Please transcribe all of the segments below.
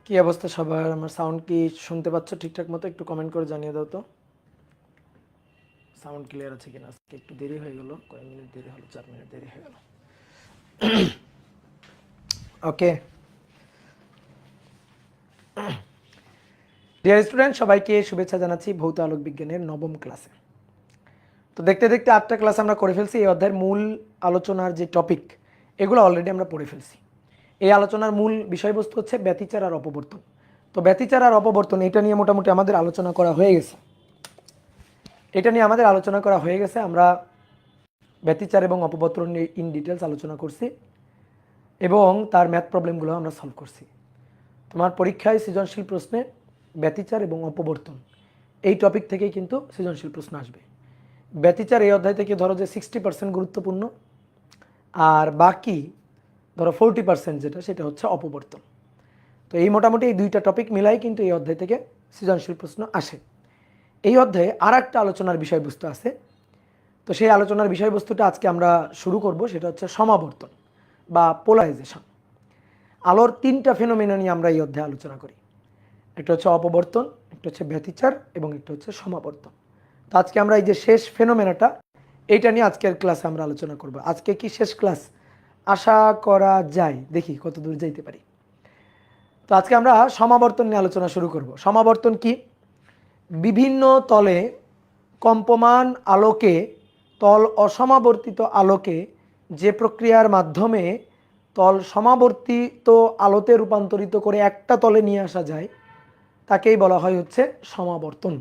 কি অবস্থা সবার? আমার সাউন্ড কি শুনতে পাচ্ছ ঠিকঠাক মতো? একটু কমেন্ট করে জানিয়ে দাও তো সাউন্ড ক্লিয়ার আছে কিনা। আজকে একটু দেরি হয়ে গেল, কয়েক মিনিট দেরি হলো, 4 মিনিট দেরি হয়ে গেল। ওকে ডিয়ার স্টুডেন্ট, সবাইকে শুভেচ্ছা জানাচ্ছি ভৌত আলোক বিজ্ঞানের নবম ক্লাসে। তো দেখতে দেখতে 8টা ক্লাস আমরা করে ফেলছি। এই অধ্যায়ের মূল আলোচনার যে টপিক, এগুলো অলরেডি আমরা পড়ে ফেলছি। এই আলোচনার মূল বিষয়বস্তু হচ্ছে ব্যতিচার আর অপবর্তন। তো ব্যতিচার আর অপবর্তন এটা নিয়ে মোটামুটি আমাদের আলোচনা করা হয়ে গেছে। আমরা ব্যতিচার এবং অপবর্তন নিয়ে ইন ডিটেলস আলোচনা করছি এবং তার ম্যাথ প্রবলেমগুলো আমরা সলভ করছি। তোমার পরীক্ষায় সৃজনশীল প্রশ্নে ব্যতিচার এবং অপবর্তন এই টপিক থেকেই কিন্তু সৃজনশীল প্রশ্ন আসবে। ব্যতিচার এই অধ্যায় থেকে ধরো যে 60% গুরুত্বপূর্ণ, আর বাকি ধরো 40% যেটা, সেটা হচ্ছে অপবর্তন। তো এই মোটামুটি এই দুইটা টপিক মিলাই কিন্তু এই অধ্যায় থেকে সৃজনশীল প্রশ্ন আসে। এই অধ্যায়ে আর একটা আলোচনার বিষয়বস্তু আছে। তো সেই আলোচনার বিষয়বস্তুটা আজকে আমরা শুরু করব, সেটা হচ্ছে সমাবর্তন বা পোলারাইজেশন। আলোর 3টা ফেনোমেনা নিয়ে আমরা এই অধ্যায়ে আলোচনা করি। একটা হচ্ছে অপবর্তন, একটা হচ্ছে ব্যতিচার এবং একটা হচ্ছে সমাবর্তন। তো আজকে আমরা এই যে শেষ ফেনোমেনাটা, এইটা নিয়ে আজকের ক্লাসে আমরা আলোচনা করব। আজকে কি শেষ ক্লাস? আশা করা যায়, দেখি কত দূর যাইতে পারি। তো আজকে আমরা সমাবর্তন নিয়ে আলোচনা শুরু করব। সমাবর্তন কি? বিভিন্ন তলে কম্পমান আলোকে তল অসমাবর্তিত আলোকে যে প্রক্রিয়ার মাধ্যমে তল সমাবর্তিত আলোতে রূপান্তরিত করে একটা তলে নিয়ে আসা যায়, তাকেই বলা হয় হচ্ছে সমাবর্তন।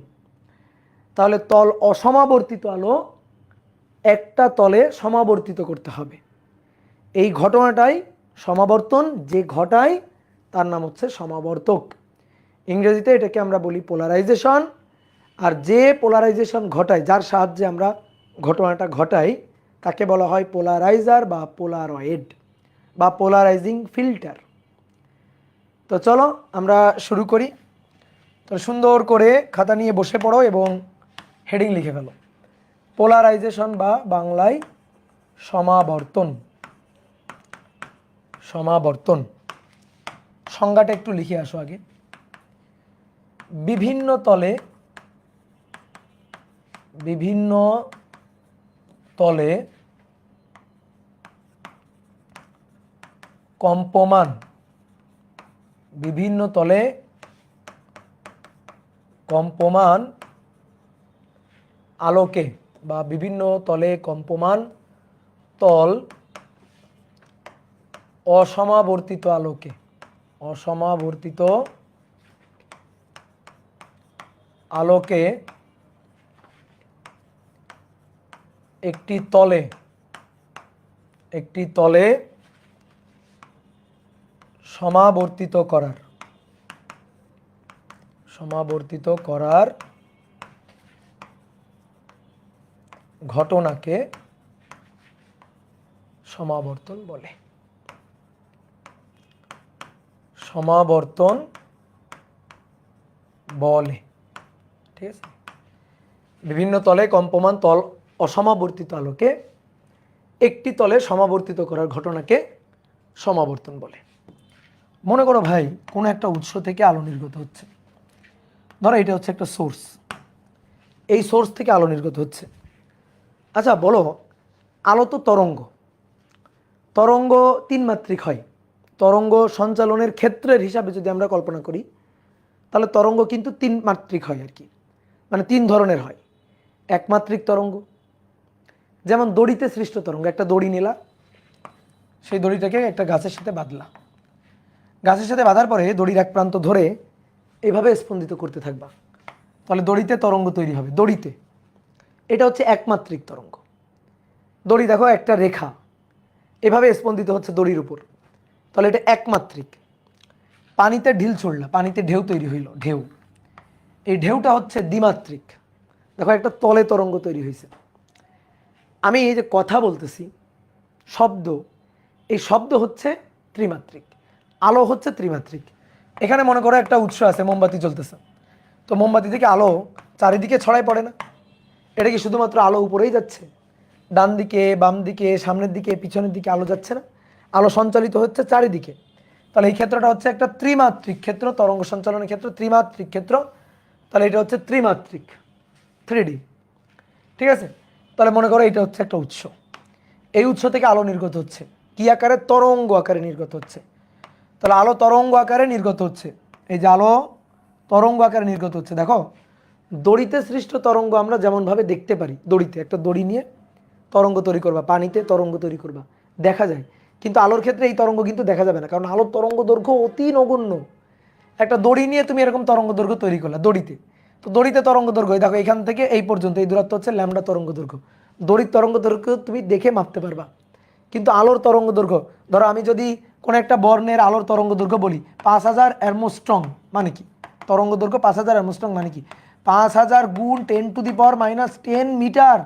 তাহলে তল অসমাবর্তিত আলো একটা তলে সমাবর্তিত করতে হবে, এই ঘটনাটাই সমাবর্তন। যে ঘটায় তার নাম হচ্ছে সমাবর্তক। ইংরেজিতে এটাকে আমরা বলি পোলারাইজেশন। আর যে পোলারাইজেশন ঘটায়, যার সাহায্যে আমরা ঘটনাটা ঘটাই, তাকে বলা হয় পোলারাইজার বা পোলারয়েড বা পোলারাইজিং ফিল্টার। তো চলো আমরা শুরু করি। তো সুন্দর করে খাতা নিয়ে বসে পড়ো এবং হেডিং লিখে ফেলো, পোলারাইজেশন বা বাংলায় সমাবর্তন। সমাবর্তন সংজ্ঞাটা একটু লিখে আসো আগে। বিভিন্ন তলে কম্পমান, বিভিন্ন তলে কম্পমান আলোকে বা বিভিন্ন তলে কম্পমান তল অসমাবর্তিত আলোকে, অসমাবর্তিত আলোকে একটি তলে সমাবর্তিত করার ঘটনাকে সমাবর্তন বলে। সমাবর্তন বলে, ঠিক আছে? বিভিন্ন তলে কম্পমান তল অসমাবর্তিত আলোকে একটি তলে সমাবর্তিত করার ঘটনাকে সমাবর্তন বলে। মনে করো ভাই, কোনো একটা উৎস থেকে আলো নির্গত হচ্ছে। ধরো এটা হচ্ছে একটা সোর্স, এই সোর্স থেকে আলো নির্গত হচ্ছে। আচ্ছা বলো, আলো তো তরঙ্গ, তরঙ্গ 3 মাত্রিক হয়। তরঙ্গ সঞ্চালনের ক্ষেত্রের হিসাবে যদি আমরা কল্পনা করি, তাহলে তরঙ্গ কিন্তু 3 মাত্রিক হয় আর কি, মানে 3 ধরনের হয়। একমাত্রিক তরঙ্গ, যেমন দড়িতে সৃষ্ট তরঙ্গ। একটা দড়ি নিলা, সেই দড়িটাকে একটা গাছের সাথে বাঁধলা, গাছের সাথে বাঁধার পরে দড়ির এক প্রান্ত ধরে এইভাবে স্পন্দিত করতে থাকবা, তাহলে দড়িতে তরঙ্গ তৈরি হবে। দড়িতে এটা হচ্ছে একমাত্রিক তরঙ্গ। দড়ি দেখো একটা রেখা এভাবে স্পন্দিত হচ্ছে দড়ির উপর, তাহলে এটা একমাত্রিক। পানিতে ঢিল ছুড়লা, পানিতে ঢেউ তৈরি হইল, ঢেউ, এই ঢেউটা হচ্ছে দ্বিমাত্রিক। দেখো একটা তলে তরঙ্গ তৈরি হয়েছে। আমি এই যে কথা বলতেছি, শব্দ, এই শব্দ হচ্ছে ত্রিমাত্রিক, আলো হচ্ছে ত্রিমাত্রিক। এখানে মনে করো একটা উৎস আছে, মোমবাতি জ্বলতেছে, তো মোমবাতি থেকে আলো চারিদিকে ছড়াই পড়ে না? এটা কি শুধুমাত্র আলো উপরেই যাচ্ছে? ডান দিকে, বাম দিকে, সামনের দিকে, পিছনের দিকে আলো যাচ্ছে না? আলো সঞ্চালিত হচ্ছে চারিদিকে। তাহলে এই ক্ষেত্রটা হচ্ছে একটা ত্রিমাত্রিক ক্ষেত্র, তরঙ্গ সঞ্চালনের ক্ষেত্র ত্রিমাত্রিক ক্ষেত্র। তাহলে এটা হচ্ছে ত্রিমাত্রিক, 3D। ঠিক আছে, তাহলে মনে করো এটা হচ্ছে একটা উৎস, এই উৎস থেকে আলো নির্গত হচ্ছে কি আকারে? তরঙ্গ আকারে নির্গত হচ্ছে। তাহলে আলো তরঙ্গ আকারে নির্গত হচ্ছে, এই যে আলো তরঙ্গ আকারে নির্গত হচ্ছে। দেখো দড়িতে সৃষ্ট তরঙ্গ আমরা যেমনভাবে দেখতে পারি, দড়িতে একটা দড়ি নিয়ে তরঙ্গ তৈরি করবা, পানিতে তরঙ্গ তৈরি করবা, দেখা যায়। কিন্তু আলোর ক্ষেত্রে এই তরঙ্গ কিন্তু দেখা যাবে না, কারণ আলোর তরঙ্গ দৈর্ঘ্য অতি নগণ্য। একটা দড়ি নিয়ে তুমি এরকম তরঙ্গ দৈর্ঘ্য তৈরি করলা দড়িতে, তো দড়িতে তরঙ্গ দৈর্ঘ্য দেখো এখান থেকে এই পর্যন্ত এই দূরত্ব হচ্ছে ল্যামডা তরঙ্গ দৈর্ঘ্য। দড়ির তরঙ্গ দৈর্ঘ্য তুমি দেখে মাপতে পারবা, কিন্তু আলোর তরঙ্গ দৈর্ঘ্য, ধরো আমি যদি কোনো একটা বর্ণের আলোর তরঙ্গ দৈর্ঘ্য বলি 5000 অ্যারমস্ট্রং, মানে কি? তরঙ্গ দৈর্ঘ্য 5000 অ্যারমস্ট্রং মানে কি? 5000 গুণ 10⁻⁻10 মিটার।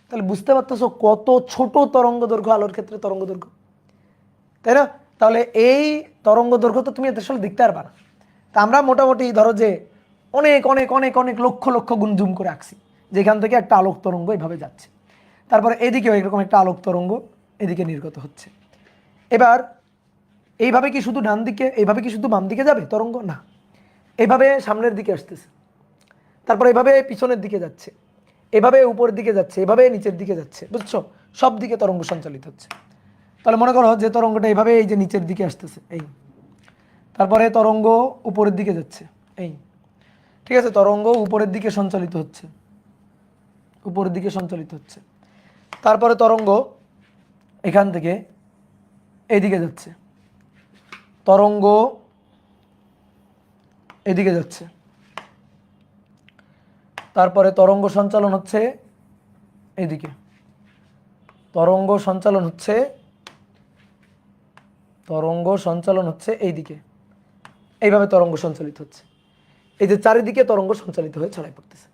তাহলে বুঝতে পারতেছো কত ছোট তরঙ্গ দৈর্ঘ্য আলোর ক্ষেত্রে তরঙ্গ দৈর্ঘ্য, তাই না? তাহলে এই তরঙ্গ দৈর্ঘ্য তো তুমি আসলে দেখতে পারবা না। তা আমরা মোটামুটি ধরো যে অনেক অনেক অনেক অনেক লক্ষ লক্ষ গুণ জুম করে আঁকছি, যেখান থেকে একটা আলোক তরঙ্গ এইভাবে যাচ্ছে, তারপরে এদিকেও এরকম একটা আলোক তরঙ্গ এদিকে নির্গত হচ্ছে। এবার এইভাবে কি শুধু ডান দিকে, এইভাবে কি শুধু বাম দিকে যাবে তরঙ্গ? না, এইভাবে সামনের দিকে আসতেছে, তারপর এভাবে পিছনের দিকে যাচ্ছে, এভাবে উপরের দিকে যাচ্ছে, এভাবে নিচের দিকে যাচ্ছে, বুঝছো? সব দিকে তরঙ্গ সঞ্চালিত হচ্ছে। তাহলে মনে করো যে তরঙ্গটা এইভাবে এই যে নিচের দিকে আসতেছে, এই, তারপরে তরঙ্গ উপরের দিকে যাচ্ছে, এই, ঠিক আছে, তরঙ্গ উপরের দিকে সঞ্চালিত হচ্ছে, উপরের দিকে সঞ্চালিত হচ্ছে, তারপরে তরঙ্গ এখান থেকে এইদিকে যাচ্ছে, তরঙ্গ এদিকে যাচ্ছে, তারপরে তরঙ্গ সঞ্চালন হচ্ছে এদিকে, তরঙ্গ সঞ্চালন হচ্ছে, তরঙ্গ সঞ্চালন হচ্ছে এইদিকে, এইভাবে তরঙ্গ সঞ্চালিত হচ্ছে। এই যে চারিদিকে তরঙ্গ সঞ্চালিত হয়ে ছড়াই পড়তেছে।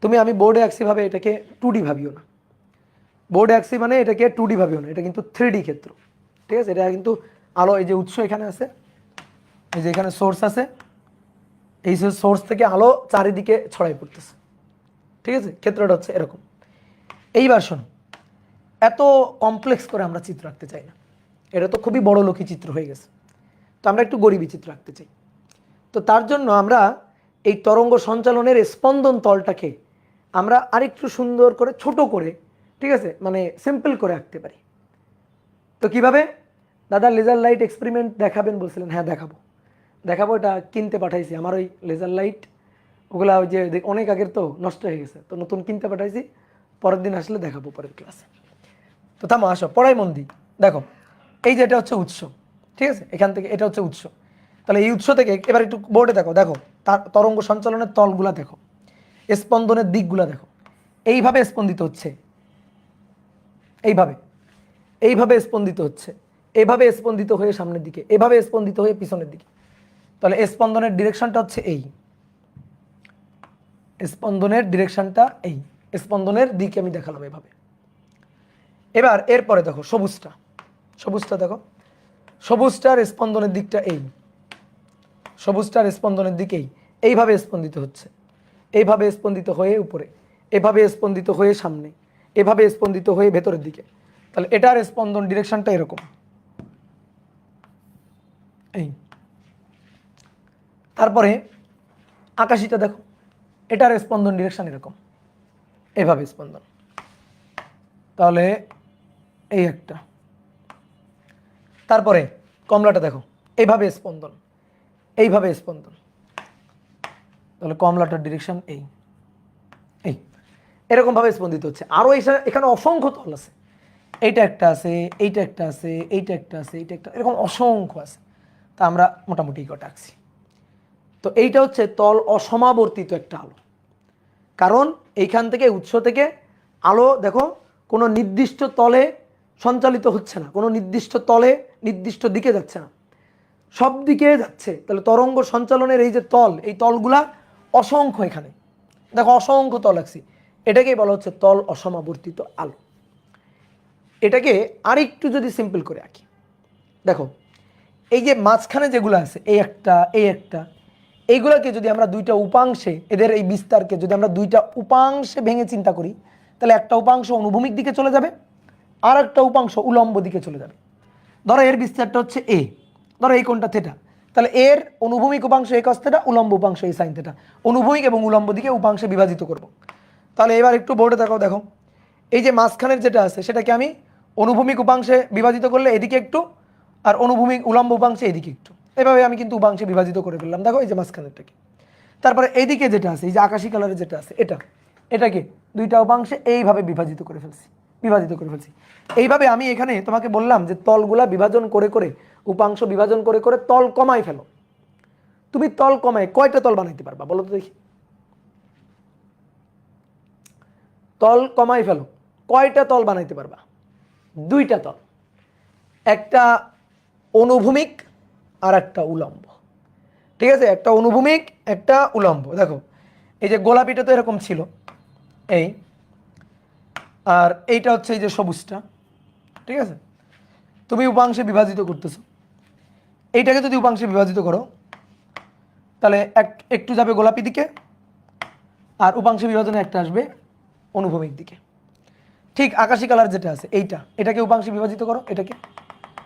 তুমি আমি বোর্ডে আঁকছি ভাবে এটাকে 2D ভাবিও না, বোর্ডে আঁকছি মানে এটাকে 2D ভাবিও না, এটা কিন্তু 3D ক্ষেত্র। ঠিক আছে, এটা কিন্তু আলো, এই যে উৎস এখানে আছে, এই যে এখানে সোর্স আছে, এই সোর্স থেকে আলো চারিদিকে ছড়াই পড়তেছে। ঠিক আছে, ক্ষেত্রটা হচ্ছে এরকম। এইবার শোনো, এত কমপ্লেক্স করে আমরা চিত্র আঁকতে চাই না, এটা তো খুবই বড় লোকী চিত্র হয়ে গেছে, তো আমরা একটু গরিবী চিত্র আঁকতে চাই। তো তার জন্য আমরা এই তরঙ্গ সঞ্চালনের স্পন্দন তলটাকে আমরা আরেকটু সুন্দর করে ছোট করে, ঠিক আছে, মানে সিম্পল করে আঁকতে পারি। তো কিভাবে? দাদা লেজার লাইট এক্সপেরিমেন্ট দেখাবেন বলছিলেন, হ্যাঁ দেখাবো দেখাবো, এটা কিনতে পাঠাইছি, আমার ওই লেজার লাইট ওগুলা ওই যে অনেক আগের তো নষ্ট হয়ে গেছে, তো নতুন কিনতে পাঠাইছি, পরের দিন আসলে দেখাবো পরের ক্লাসে। তো থামো, আসো পড়াই মন দিই। দেখো এই যে এটা হচ্ছে উৎস, ঠিক আছে, এখান থেকে এটা হচ্ছে উৎস। তাহলে এই উৎস থেকে এবার একটু বোর্ডে দেখো, দেখো তার তরঙ্গ সঞ্চালনের তলগুলা দেখো, স্পন্দনের দিকগুলা দেখো, এইভাবে স্পন্দিত হচ্ছে, এইভাবে, এইভাবে স্পন্দিত হচ্ছে, এভাবে স্পন্দিত হয়ে সামনের দিকে, এভাবে স্পন্দিত হয়ে পিছনের দিকে। তাহলে স্পন্দনের ডিরেকশনটা হচ্ছে এই, স্পন্দনের ডিরেকশনটা এই, স্পন্দনের দিক আমি দেখালাম এভাবে। এবার এরপরে দেখো সবুজটা, সবুজটা দেখো, সবুজটার স্পন্দনের দিকটা এই, সবুজটার স্পন্দনের দিকেই এইভাবে স্পন্দিত হচ্ছে, এইভাবে স্পন্দিত হয়ে উপরে, এভাবে স্পন্দিত হয়ে সামনে, এভাবে স্পন্দিত হয়ে ভেতরের দিকে। তাহলে এটার স্পন্দন ডিরেকশনটা এরকম, এই। তারপরে আকাশিটা দেখো, এটার স্পন্দন ডিরেকশন এরকম, এভাবে স্পন্দন। তাহলে এই একটা। তারপরে কমলাটা দেখো, এইভাবে স্পন্দন, এইভাবে স্পন্দন। তাহলে কমলাটার ডিরেকশন এই, এই এরকম ভাবে স্পন্দিত হচ্ছে। আরও এখানে অসংখ্য তল আছে, এইটা একটা আছে, এইটা একটা আছে, এইটা একটা আছে, এইটা একটা, এরকম অসংখ্য আছে। তা আমরা মোটামুটি কটা আঁকছি। তো এইটা হচ্ছে তল অসমাবর্তিত একটা আলো, কারণ এইখান থেকে উৎস থেকে আলো দেখো কোনো নির্দিষ্ট তলে সঞ্চালিত হচ্ছে না, কোনো নির্দিষ্ট তলে নির্দিষ্ট দিকে যাচ্ছে না, সব দিকে যাচ্ছে। তাহলে তরঙ্গ সঞ্চালনের এই যে তল, এই তলগুলা অসংখ্য, এখানে দেখো অসংখ্য তল আঁকছি, এটাকেই বলা হচ্ছে তল অসমাবর্তিত আলো। এটাকে আরেকটু যদি সিম্পল করে আঁকি, দেখো এই যে মাঝখানে যেগুলো আছে, এই একটা, এই একটা, এইগুলোকে যদি আমরা দুইটা উপাংশে, এদের এই বিস্তারকে যদি আমরা দুইটা উপাংশে ভেঙে চিন্তা করি, তাহলে একটা উপাংশ অনুভূমিক দিকে চলে যাবে, আর একটা উপাংশ উলম্ব দিকে চলে যাবে। ধরো এর বিস্তারটা হচ্ছে এ, ধরো এই কোণটা থেটা, তাহলে এর অনুভূমিক উপাংশ এই cos থিটা, উলম্ব উপাংশ এই sin থিটা, অনুভূমিক এবং উলম্ব দিকে উপাংশে বিভাজিত করব। তাহলে এবার একটু বোর্ডে দেখো, দেখো এই যে মাঝখানের যেটা আছে সেটাকে আমি অনুভূমিক উপাংশে বিভাজিত করলে এদিকে একটু, আর অনুভূমিক উলম্ব উপাংশে এদিকে একটু, এভাবে আমি কিন্তু উপাংশে বিভাজিত করে ফেললাম। দেখো এই যে মাঝখানেরটাকে, তারপরে এইদিকে যেটা আছে এই যে আকাশী কালারের যেটা আছে এটাকে দুইটা উপাংশে এইভাবে বিভাজিত করে ফেলছি। এইভাবে আমি এখানে তোমাকে বললাম যে তলগুলা বিভাজন করে করে, উপাংশ বিভাজন করে করে তল কমাই ফেলো। তুমি তল কমায় কয়টা তল বানাইতে পারবা বলো তো দেখি? তল কমাই ফেলো, কয়টা তল বানাইতে পারবা? দুইটা তল, একটা অনুভূমিক আর একটা উলম্ব। ঠিক আছে, একটা অনুভূমিক একটা উলম্ব। দেখো এই যে গোলাপিটা তো এরকম ছিল এই, আর এইটা হচ্ছে এই যে সবুজটা। ঠিক আছে, তুমি উপাংশে বিভাজিত করতেছো, এইটাকে যদি উপাংশে বিভাজিত করো তাহলে একটু যাবে গোলাপি দিকে, আর উপাংশ বিভাজনে একটা আসবে অনুভূমিক দিকে। ঠিক আকাশী কালার যেটা আছে এটাকে উপাংশে বিভাজিত করো, এটাকে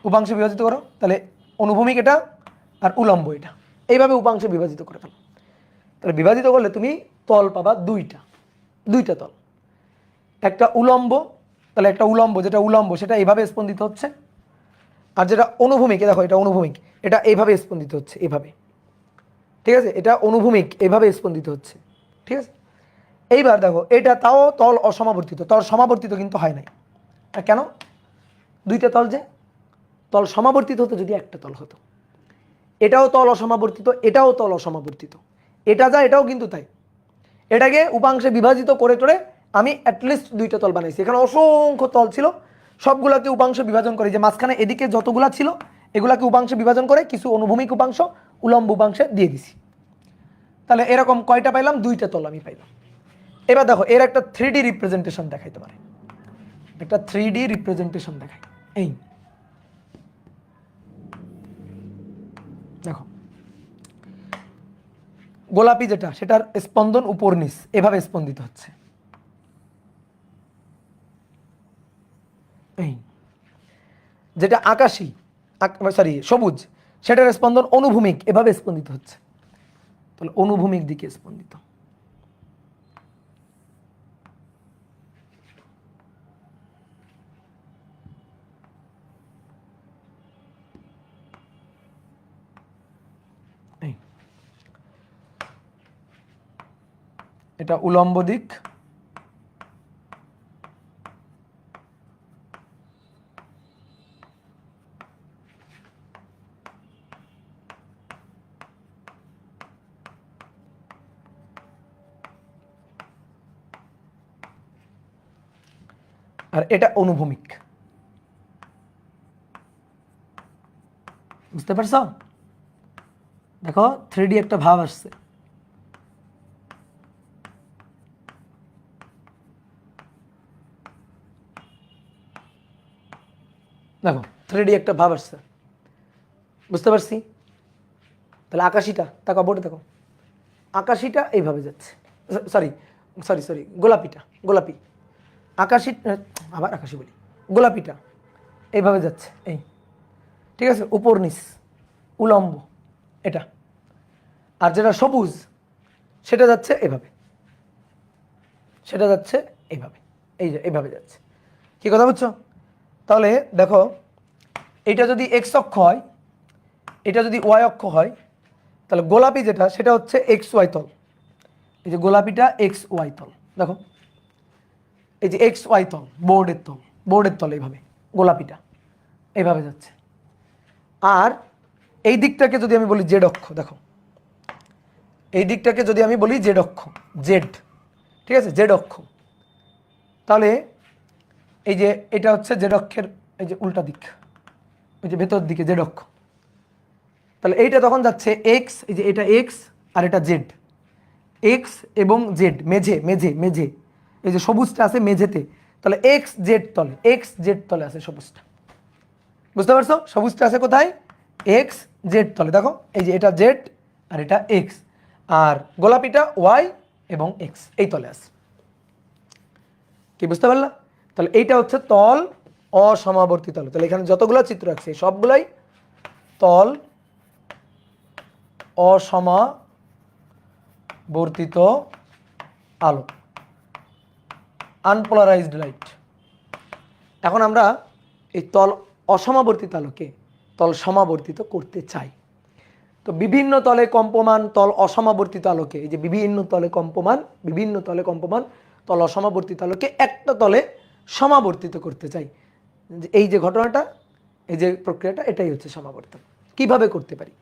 উপাংশে বিভাজিত করো, তাহলে অনুভূমিক এটা আর উলম্ব এটা, এইভাবে উপাংশে বিভাজিত করে ফেলো। তাহলে বিভাজিত করলে তুমি তল পাবা দুইটা তল, একটা উলম্ব, তাহলে একটা উলম্ব যেটা উলম্ব সেটা এইভাবে স্পন্দিত হচ্ছে, আর যেটা অনুভূমিক দেখো এটা অনুভূমিক, এটা এইভাবে স্পন্দিত হচ্ছে এইভাবে। ঠিক আছে, এটা অনুভূমিক এইভাবে স্পন্দিত হচ্ছে। ঠিক আছে, এইবার দেখো এটা তাও তল অসমাবর্তিত, তল সমাবর্তিত কিন্তু হয় নাই। কেন? দুইটা তল, যে তল সমাবর্তিত হতো যদি একটা তল হতো। এটাও তল অসমাবর্তিত, এটাও তল অসমাবর্তিত, এটা যা এটাও কিন্তু তাই। এটাকে উপাংশে বিভাজিত করে টোরে আমি অ্যাটলিস্ট দুইটা তল বানাইছি। এখানে অসংখ্য তল ছিল, সবগুলোকে উপাংশে বিভাজন করে, যে মাঝখানে এদিকে যতগুলা ছিল এগুলাকে উপাংশে বিভাজন করে কিছু অনুভূমিক উপাংশ উলম্ব উপাংশে দিয়ে দিছি। তাহলে এরকম কয়টা পাইলাম? দুইটা তল আমি পাইলাম। এবার দেখো এর একটা 3D রিপ্রেজেন্টেশন দেখাই তোমার, একটা 3D রিপ্রেজেন্টেশন দেখাই। এই দেখো গোলাপি যেটা সেটার স্পন্দন উপর নিচ এভাবে স্পন্দিত হচ্ছে। এই যেটা আকাশী সরি সবুজ, সেটার স্পন্দন অনুভূমিক এভাবে স্পন্দিত হচ্ছে, তাহলে অনুভূমিক দিকে স্পন্দিত। এটা উলম্ব দিক, আর এটা অনুভূমিক। বুঝতে পারছো? দেখো 3D একটা ভাব আসছে। দেখো 3D একটা ভাব আসছে, বুঝতে পারছি? তাহলে আকাশিটা তাকে বোর্ডে দেখো, আকাশিটা এইভাবে যাচ্ছে, সরি সরি সরি গোলাপি আকাশি, আবার আকাশি বলি, গোলাপিটা এইভাবে যাচ্ছে এই। ঠিক আছে, উপর নিচ উলম্ব এটা, আর যেটা সবুজ সেটা যাচ্ছে এভাবে, সেটা যাচ্ছে এইভাবে, এই যে এইভাবে যাচ্ছে। কি কথা বুঝছো? তাহলে দেখো এটা যদি এক্স অক্ষ হয়, এটা যদি ওয়াই অক্ষ হয়, তাহলে গোলাপি যেটা সেটা হচ্ছে এক্স ওয়াই তল। এই যে গোলাপিটা এক্স ওয়াই তল, দেখো এই যে এক্স ওয়াই তল, বোর্ডের তল এইভাবে গোলাপিটা এইভাবে যাচ্ছে। আর এই দিকটাকে যদি আমি বলি জেড অক্ষ, দেখো এই দিকটাকে যদি আমি বলি জেড অক্ষ, জেড, ঠিক আছে জেড অক্ষ, তাহলে এই যে এটা হচ্ছে জেড অক্ষের এই যে উল্টা দিক, ওই যে ভেতর দিকে জেড অক্ষ। তাহলে এইটা তখন যাচ্ছে এক্স, এই যে এটা এক্স আর এটা জেড, এক্স এবং জেড মেঝে মেঝে মেঝে, এই যে সবুজটা আছে মেঝেতে, তাহলে এক্স জেড তলে আছে সবুজটা। বুঝতে পারছো? সবুজটা আছে কোথায়? এক্স জেড তলে। দেখো এই যে এটা জেড আর এটা এক্স, আর গোলাপিটা ওয়াই এবং এক্স এই তলে আছে। কি বুঝতে পারলা? তাহলে এইটা হচ্ছে তল অসমাবর্তী তল। তাহলে এখানে যতগুলো চিত্র আছে সবগুলাই তল অসমাবর্তিত আলো, আনপোলারাইজড লাইট। এখন আমরা এই তল অসমাবর্তিত আলোকে তল সমাবর্তিত করতে চাই। তো বিভিন্ন তলে কম্পমান তল অসমাবর্তিত আলোকে, এই যে বিভিন্ন তলে কম্পমান তল অসমাবর্তিত আলোকে একটা তলে সমাবর্তিত করতে চাই। এই যে ঘটনাটা, এই যে প্রক্রিয়াটা, এটাই হচ্ছে সমাবর্তন। কিভাবে করতে পারি?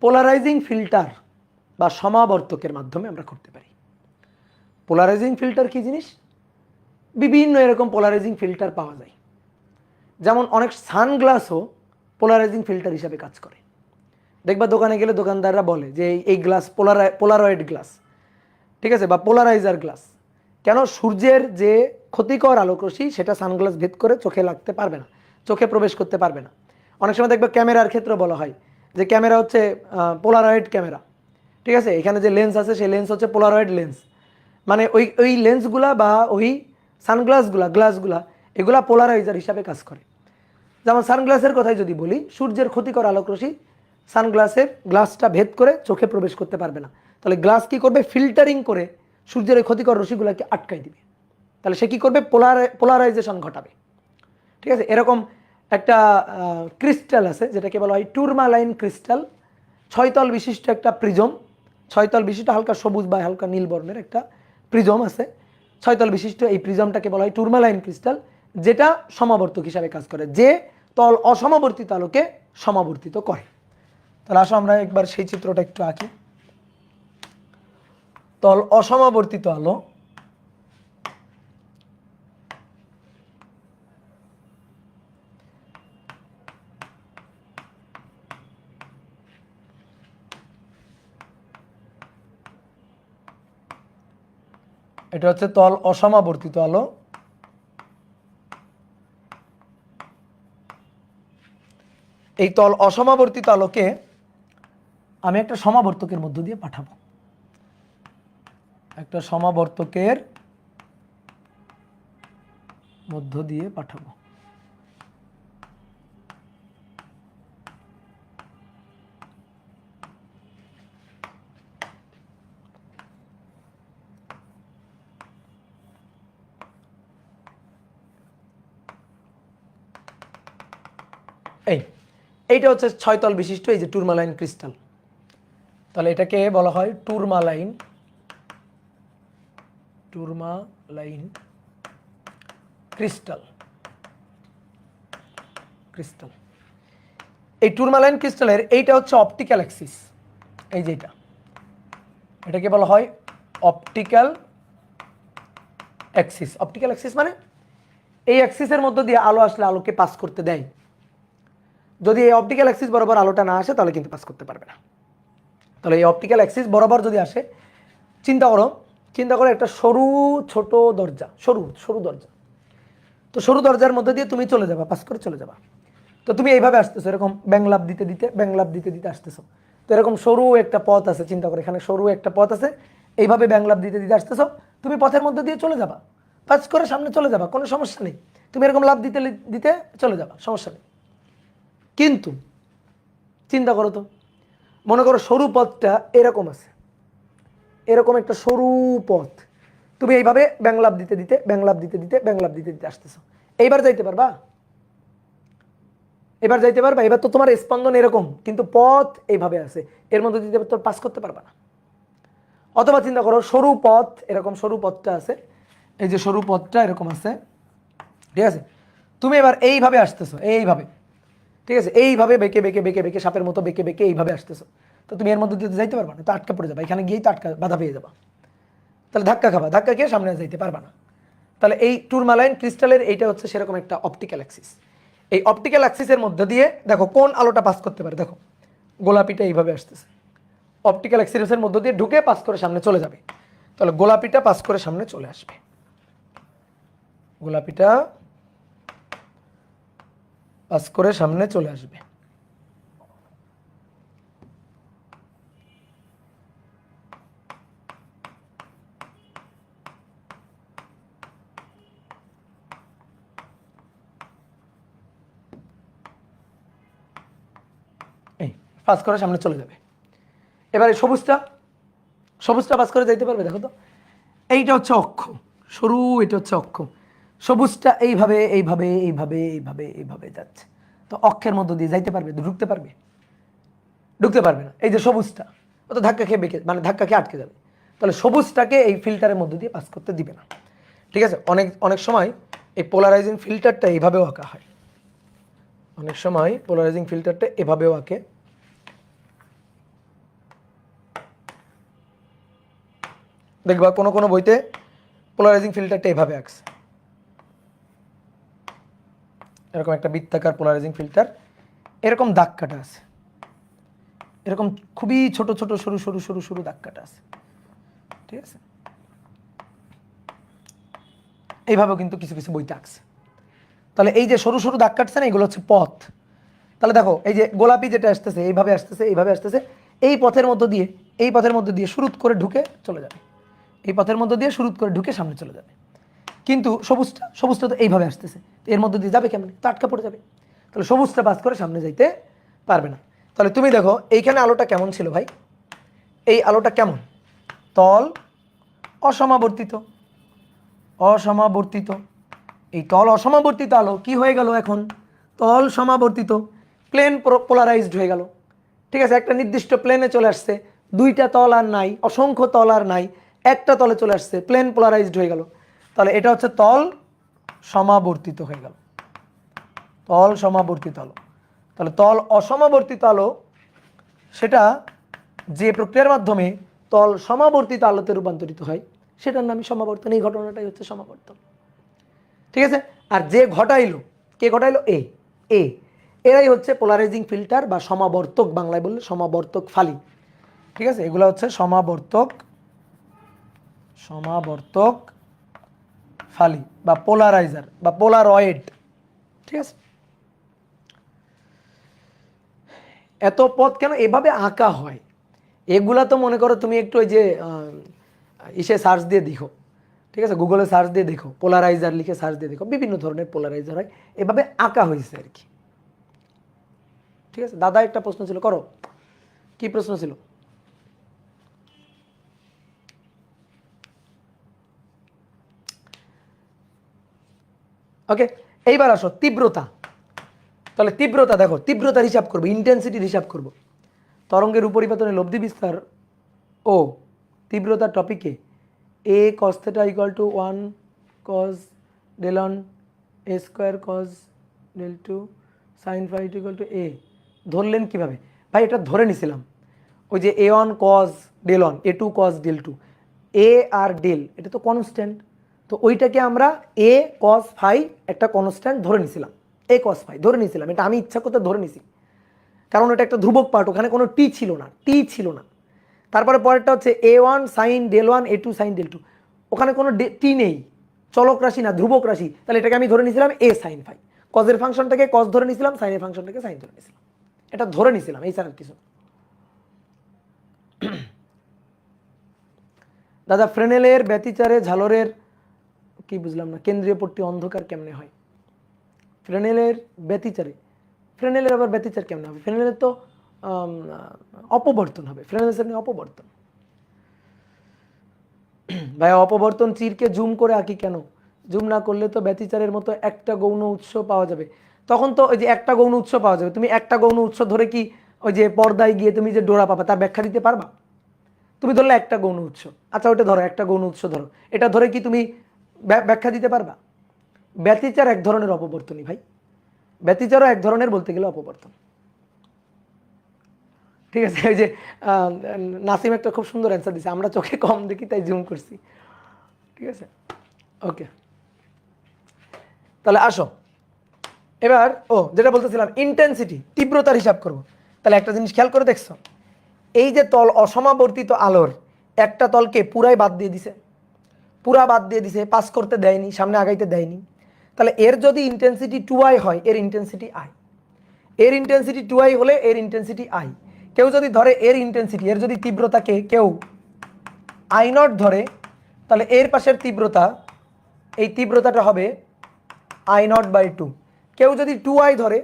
পোলারাইজিং ফিল্টার বা সমাবর্তকের মাধ্যমে আমরা করতে পারি। পোলারাইজিং ফিল্টার কি জিনিস? বিভিন্ন এরকম পোলারাইজিং ফিল্টার পাওয়া যায়। যেমন অনেক সানগ্লাসও পোলারাইজিং ফিল্টার হিসাবে কাজ করে। দেখবা দোকানে গেলে দোকানদাররা বলে যে এই গ্লাস পোলারয়েড গ্লাস, ঠিক আছে, বা পোলারাইজার গ্লাস। কেন? সূর্যের যে ক্ষতিকর আলোকরশ্মি সেটা সানগ্লাস ভেদ করে চোখে লাগতে পারবে না, চোখে প্রবেশ করতে পারবে না। অনেক সময় দেখবে ক্যামেরার ক্ষেত্রে বলা হয় যে ক্যামেরা হচ্ছে পোলারয়েড ক্যামেরা, ঠিক আছে, এখানে যে লেন্স আছে সেই লেন্স হচ্ছে পোলারয়েড লেন্স। মানে ওই লেন্সগুলা বা ওই গ্লাসগুলা এগুলা পোলারাইজার হিসাবে কাজ করে। যেমন সানগ্লাসের কথাই যদি বলি, সূর্যের ক্ষতিকর আলোকরশ্মি গ্লাসটা ভেদ করে চোখে প্রবেশ করতে পারবে না। তাহলে গ্লাস কি করবে? ফিল্টারিং করে সূর্যের এই ক্ষতিকর রশ্মিগুলোকে আটকাই দিবে। তাহলে সে কি করবে? পোলারাইজেশন ঘটাবে, ঠিক আছে। এরকম একটা ক্রিস্টাল আছে যেটাকে বলা হয় টুরমালাইন ক্রিস্টাল, 6 তল বিশিষ্ট একটা প্রিজম, 6 তল বিশিষ্ট হালকা সবুজ বা হালকা নীল বর্ণের একটা প্রিজম আছে। 6 তল বিশিষ্ট এই প্রিজমটাকে বলা হয় টুরমালাইন ক্রিস্টাল, যেটা সমাবর্তক হিসাবে কাজ করে, যে তল অসমাবর্তিত আলোকে সমাবর্তিত করে। তাহলে আসো আমরা একবার সেই চিত্রটা একটু আঁকি। তল অসমাবর্তিত আলো, এটা হচ্ছে তল অসমাবর্তিত আলো। এই তল অসমাবর্তিত আলোকে আমি একটা সমাবর্তকের মধ্য দিয়ে পাঠাবো, একটা সমাবর্তকের মধ্য দিয়ে পাঠাবো। এইটা হচ্ছে 6 তল বিশিষ্ট এই যে টুরমালাইন ক্রিস্টাল। তাহলে এটাকে বলা হয় টুরমালাইন ক্রিস্টাল। এই টুরমালাইন ক্রিস্টালের এইটা হচ্ছে অপটিক্যাল অ্যাক্সিস। এই যে এটাকে বলা হয় অপটিক্যাল অ্যাক্সিস। অপটিক্যাল অ্যাক্সিস মানে এই অ্যাক্সিসের মধ্য দিয়ে আলো আসলে আলোকে পাস করতে দেয়। যদি এই অপটিক্যাল অ্যাক্সিস বরাবর আলোটা না আসে তাহলে কিন্তু পাস করতে পারবে না। তাহলে এই অপটিক্যাল অ্যাক্সিস বরাবর যদি আসে, চিন্তা করো একটা সরু ছোট দরজা, সরু দরজা। তো সরু দরজার মধ্যে দিয়ে তুমি চলে যাবা, পাস করে চলে যাবা। তো তুমি এইভাবে আসতেছো, এরকম ব্যাংলাপ দিতে দিতে আসতেছো। তো এরকম সরু একটা পথ আছে, চিন্তা করো এখানে সরু একটা পথ আছে, এইভাবে ব্যাংলাপ দিতে দিতে আসতেছো। তুমি পথের মধ্যে দিয়ে চলে যাবা, পাস করে সামনে চলে যাবা, কোনো সমস্যা নেই। তুমি এরকম লাভ দিতে দিতে চলে যাবা, সমস্যা নেই। কিন্তু চিন্তা করো তো, মনে করো সরু পথটা এরকম আছে, এরকম একটা সরু পথ, তুমি এইভাবে ব্যাংলাপ দিতে দিতে আসতেছো। এইবার যাইতে পারবা? এবার তো তোমার স্পন্দন এরকম, কিন্তু পথ এইভাবে আছে, এর মধ্যে দিতে তো পাস করতে পারবা না। অথবা চিন্তা করো সরু পথ, এরকম সরু পথটা আছে, এই যে সরু পথটা এরকম আছে, ঠিক আছে। তুমি এবার এইভাবে আসতেছো, এইভাবে, ঠিক আছে, এইভাবে বেঁকে সাপের মতো বেঁকে এইভাবে আসতেছো। তো তুমি এর মধ্যে দিয়ে যাইতে পারবা না, তো আটকা পড়ে যাবা, এখানে গিয়েই তো বাধা পেয়ে যাবা। তাহলে ধাক্কা খেয়ে সামনে যাইতে পারবা না। তাহলে এই টুরমালাইন ক্রিস্টালের এইটা হচ্ছে সেরকম একটা অপটিক্যাল অ্যাক্সিস। এই অপটিক্যাল অ্যাক্সিসের মধ্যে দিয়ে দেখো কোন আলোটা পাস করতে পারে। দেখো গোলাপিটা এইভাবে আসতেছে, অপটিক্যাল অ্যাক্সিসের মধ্যে দিয়ে ঢুকে পাস করে সামনে চলে যাবে। তাহলে গোলাপিটা পাস করে সামনে চলে আসবে, গোলাপিটা পাস করে সামনে চলে আসবে। পাস করে সামনে চলে যাবে। এবারে সবুজটা পাস করে যাইতে পারবে? দেখো তো, এইটা হচ্ছে অক্ষ সরু, এটা হচ্ছে অক্ষ। সবুজটা এইভাবে এইভাবে এইভাবে এইভাবে এইভাবে যাচ্ছে, তো অক্ষের মধ্য দিয়ে যাইতে পারবে? ঢুকতে পারবে? ঢুকতে পারবে না। এই যে সবুজটা, ও তো ধাক্কা খেয়ে বেঁকে, মানে ধাক্কা খেয়ে আটকে যাবে। তাহলে সবুজটাকে এই ফিল্টারের মধ্য দিয়ে পাস করতে দিবে না। ঠিক আছে? অনেক সময় এই পোলারাইজিং ফিল্টারটা এইভাবেও আঁকা হয়, অনেক সময় পোলারাইজিং ফিল্টারটা এভাবেও আঁকে। দেখবা কোনো কোনো বইতে পোলারাইজিং ফিল্টারটা এভাবে আঁকছে, এরকম একটা বৃত্তাকার পোলারাইজিং ফিল্টার, এরকম দাগ কাটা আছে, এরকম খুবই ছোট ছোট সরু সরু সরু সরু দাগ কাটা আছে। ঠিক আছে? এইভাবেও কিন্তু কিছু কিছু বইতে আঁকছে। তাহলে এই যে সরু সরু দাগ কাটছে না, এগুলো হচ্ছে পথ। তাহলে দেখো এই যে গোলাপি যেটা আসতেছে এইভাবে আসতেছে, এইভাবে আসতেছে, এই পথের মধ্য দিয়ে শুরু করে ঢুকে চলে যাবে, এই পথের মধ্য দিয়ে শুরু করে ঢুকে সামনে চলে যাবে। কিন্তু সবুজটা তো এইভাবে আসতেছে, এর মধ্য দিয়ে যাবে কেমন? তো আটকা পড়ে যাবে। তাহলে সবুজটা পাস করে সামনে যাইতে পারবে না। তাহলে তুমি দেখো এইখানে আলোটা কেমন ছিল ভাই? এই আলোটা কেমন? তল অসমাবর্তিত, অসমাবর্তিত। এই তল অসমাবর্তিত আলো কি হয়ে গেল এখন? তল সমাবর্তিত, প্লেন পোলারাইজড হয়ে গেল। ঠিক আছে? একটা নির্দিষ্ট প্লেনে চলে আসছে, দুইটা তল আর নাই, অসংখ্য তল আর নাই, একটা তলে চলে আসছে, প্লেন পোলারাইজড হয়ে গেল। তাহলে এটা হচ্ছে তল সমাবর্তিত হয়ে গেল, তল সমাবর্তিত আলো। তাহলে তল অসমাবর্তিত আলো সেটা যে প্রক্রিয়ার মাধ্যমে তল সমাবর্তিত আলোতে রূপান্তরিত হয় সেটার নামই সমাবর্তন। এই ঘটনাটাই হচ্ছে সমাবর্তন। ঠিক আছে? আর যে ঘটাইলো, কে ঘটাইলো? এরাই হচ্ছে পোলারাইজিং ফিল্টার বা সমাবর্তক, বাংলায় বললে সমাবর্তক ফালি। ঠিক আছে? এগুলো হচ্ছে সমাবর্তক ফালি বা পোলারাইজার বা পোলারয়েড। ঠিক আছে? এত পথ কেন এভাবে আঁকা হয়? এগুলা তো মনে করো তুমি একটু ওই যে ইসে সার্চ দিয়ে দেখো, ঠিক আছে, গুগলে সার্চ দিয়ে দেখো, পোলারাইজার লিখে সার্চ দিয়ে দেখো, বিভিন্ন ধরনের পোলারাইজার হয়, এভাবে আঁকা হয়েছে আর কি। ঠিক আছে? দাদা একটা প্রশ্ন ছিল, করো। কি প্রশ্ন ছিল? ওকে, এইবার আসো তীব্রতা। তাহলে তীব্রতা দেখো, তীব্রতার হিসাব করবো, ইন্টেন্সিটির হিসাব করবো। তরঙ্গের উপরিপাতনে লব্ধি বিস্তার ও তীব্রতার টপিকে এ cos θ = 1 cos del1 a square cos del 2 sin phi = a ধরলেন কিভাবে? ভাই এটা ধরে নিছিলাম, ওই যে a1 cos del1 a2 cos del 2, a R del এটা তো কনস্ট্যান্ট, তো ওইটাকে আমরা a cos phi একটা কনস্ট্যান্ট ধরে নিছিলাম, a cos phi ধরে নিছিলাম। এটা আমি ইচ্ছা করতে ধরে নিছি, কারণ এটা একটা ধ্রুবক পার্ট, ওখানে কোনো টি ছিল না। তারপরে পরেরটা হচ্ছে a1 sin del 1 a2 sin del 2, ওখানে কোনো টি নেই, চলক রাশি না, ধ্রুবক রাশি। তাহলে এটাকে আমি ধরে নিয়েছিলাম a sin phi, কজের ফাংশনটাকে কজ ধরে নিয়েছিলাম, সাইনের ফাংশনটাকে সাইন ধরে নিয়েছিলাম। এটা ধরে নিয়েছিলাম, এই স্যার কিছু। দাদা ফ্রেনেলের ব্যতিচারে ঝালরের কি বুঝলাম না, কেন্দ্রীয় পট্টি অন্ধকার কেমনে হয়? ফ্রেনেলের ব্যতিচারে, ফ্রেনেলের আবার ব্যতিচার কেমনে হবে? ফ্রেনেলের তো অপবর্তন হবে, ফ্রেনেলের অপবর্তন। ভাই অপবর্তন চিরকে জুম করে আঁকি কেন? জুম না করলে তো ব্যতিচারের মতো একটা গৌণ উৎস পাওয়া যাবে, তখন তো ওই যে একটা গৌণ উৎস পাওয়া যাবে, তুমি একটা গৌণ উৎস ধরে কি ওই যে পর্দায় গিয়ে তুমি যে ডোরা পাবা তার ব্যাখ্যা দিতে পারবা? তুমি ধরলে একটা গৌণ উৎস, আচ্ছা ওটা ধরো, একটা গৌণ উৎস ধরো, এটা ধরে কি তুমি ব্যাখ্যা দিতে পারবা? ব্যতিচার এক ধরনের অপবর্তনই ভাই, ব্যতিচারও এক ধরনের বলতে গেলে অপবর্তন। ঠিক আছে? ওই যে নাসিম একটা খুব সুন্দর অ্যান্সার দিছে, আমরা চোখে কম দেখি তাই জুম করছি। ঠিক আছে? ওকে, তাহলে আসো এবার যেটা বলতেছিলাম ইন্টেন্সিটি, তীব্রতার হিসাব করব। তাহলে একটা জিনিস খেয়াল করে দেখছো, এই যে তল অসমাবর্তিত আলোর একটা তলকে পুরাই বাদ দিয়ে দিছে, পুরা বাদ দিয়ে দিছে, পাস করতে দেয়নি, সামনে আগাইতে দেয়নি। তাহলে এর যদি ইন্টেন্সিটি 2i হয়, এর ইন্টেন্সিটি i, এর ইন্টেন্সিটি 2i হলে এর ইন্টেন্সিটি i। কেউ যদি ধরে এর ইন্টেন্সিটি, এর যদি তীব্রতাকে কেউ i0 ধরে, তাহলে এর পাশের তীব্রতা, এই তীব্রতাটা হবে i0/2। কেউ যদি 2i ধরে,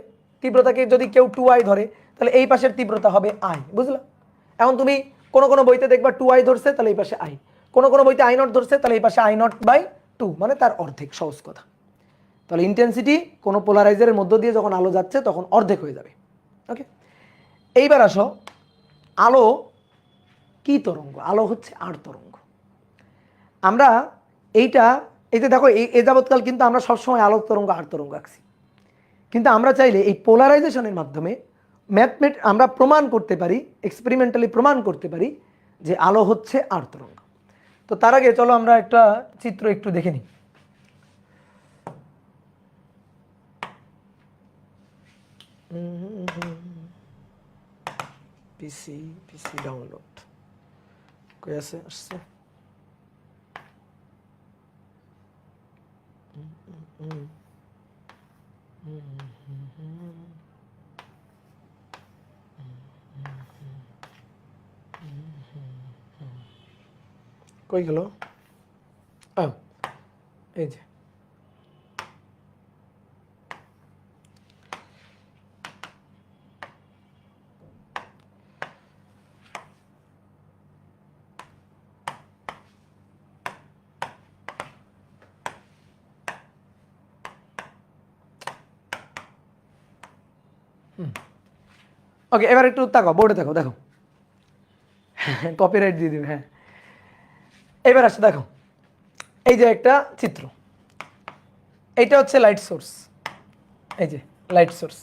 তীব্রতাকে যদি কেউ 2i ধরে, তাহলে এই পাশের তীব্রতা হবে আই, বুঝলা? এখন তুমি কোনো কোনো বইতে দেখবা 2i ধরছে, তাহলে এই পাশে আই, কোনো কোনো বইতে i0 ধরছে, তাহলে এই পাশে i0/2, মানে তার অর্ধেক, সহজ কথা। তাহলে ইন্টেন্সিটি কোনো পোলারাইজারের মধ্য দিয়ে যখন আলো যাচ্ছে তখন অর্ধেক হয়ে যাবে। ওকে, এইবার আসো, আলো কি তরঙ্গ? আলো হচ্ছে আর তরঙ্গ। আমরা এইটা, এইটা দেখো, এই যাবৎকাল কিন্তু আমরা সবসময় আলোক তরঙ্গ আর তরঙ্গ আঁকছি, কিন্তু আমরা চাইলে এই পোলারাইজেশনের মাধ্যমে আমরা প্রমাণ করতে পারি, এক্সপেরিমেন্টালি প্রমাণ করতে পারি যে আলো হচ্ছে আর তরঙ্গ। তো তার আগে চলো আমরা একটা চিত্র একটু দেখে নিই। পিসি ডাউনলোড কই আছে? আসছে। কই গেল? এই যে, ওকে, এবার একটু তাকাও, বোর্ডে দেখো, দেখো, কপিরাইট দিয়ে দিবে। হ্যাঁ, এবার আসছে, দেখো, এই যে একটা চিত্র, এইটা হচ্ছে লাইট সোর্স, এই যে লাইট সোর্স,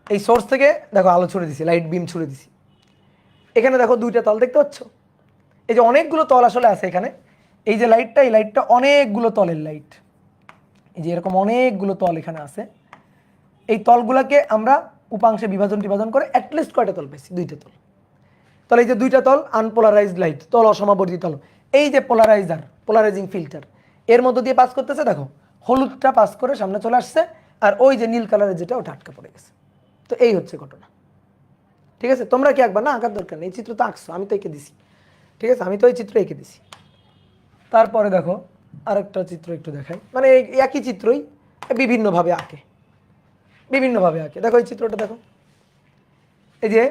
এই সোর্স থেকে দেখো আলো ছুড়ে দিছি, লাইট বিম ছুড়ে দিছি। এখানে দেখো দুইটা তল দেখতে পাচ্ছ, এই যে অনেকগুলো তল আসলে আছে এখানে। এই যে লাইটটা, এই লাইটটা অনেকগুলো তলের লাইট, এই যে এরকম অনেকগুলো তল এখানে আছে। এই তলগুলোকে আমরা উপাংশে বিভাজন করে অ্যাটলিস্ট কয়টা তল পেয়েছি? দুইটা তল। তাহলে এই যে দুইটা তল, আনপোলারাইজড লাইট, তল অসমাবর্তিত তল, এই যে পোলারাইজিং ফিল্টার, এর মধ্য দিয়ে পাস করতেছে, দেখো হলুদটা পাস করে সামনে চলে আসছে, আর ওই যে নীল কালারের যেটা, ওটা আটকা পড়ে গেছে। তো এই হচ্ছে ঘটনা, ঠিক আছে? তোমরা কি আঁকবা? না, আঁকার দরকার নেই, এই চিত্র তো আঁকছো, আমি তো এঁকে দিছি, ঠিক আছে? আমি তো এই চিত্র এঁকে দিছি। তারপরে দেখো আরেকটা চিত্র একটু দেখাই, মানে এই একই চিত্রই বিভিন্নভাবে আঁকে, বিভিন্নভাবে আঁকে। দেখো এই চিত্রটা দেখো, এই যে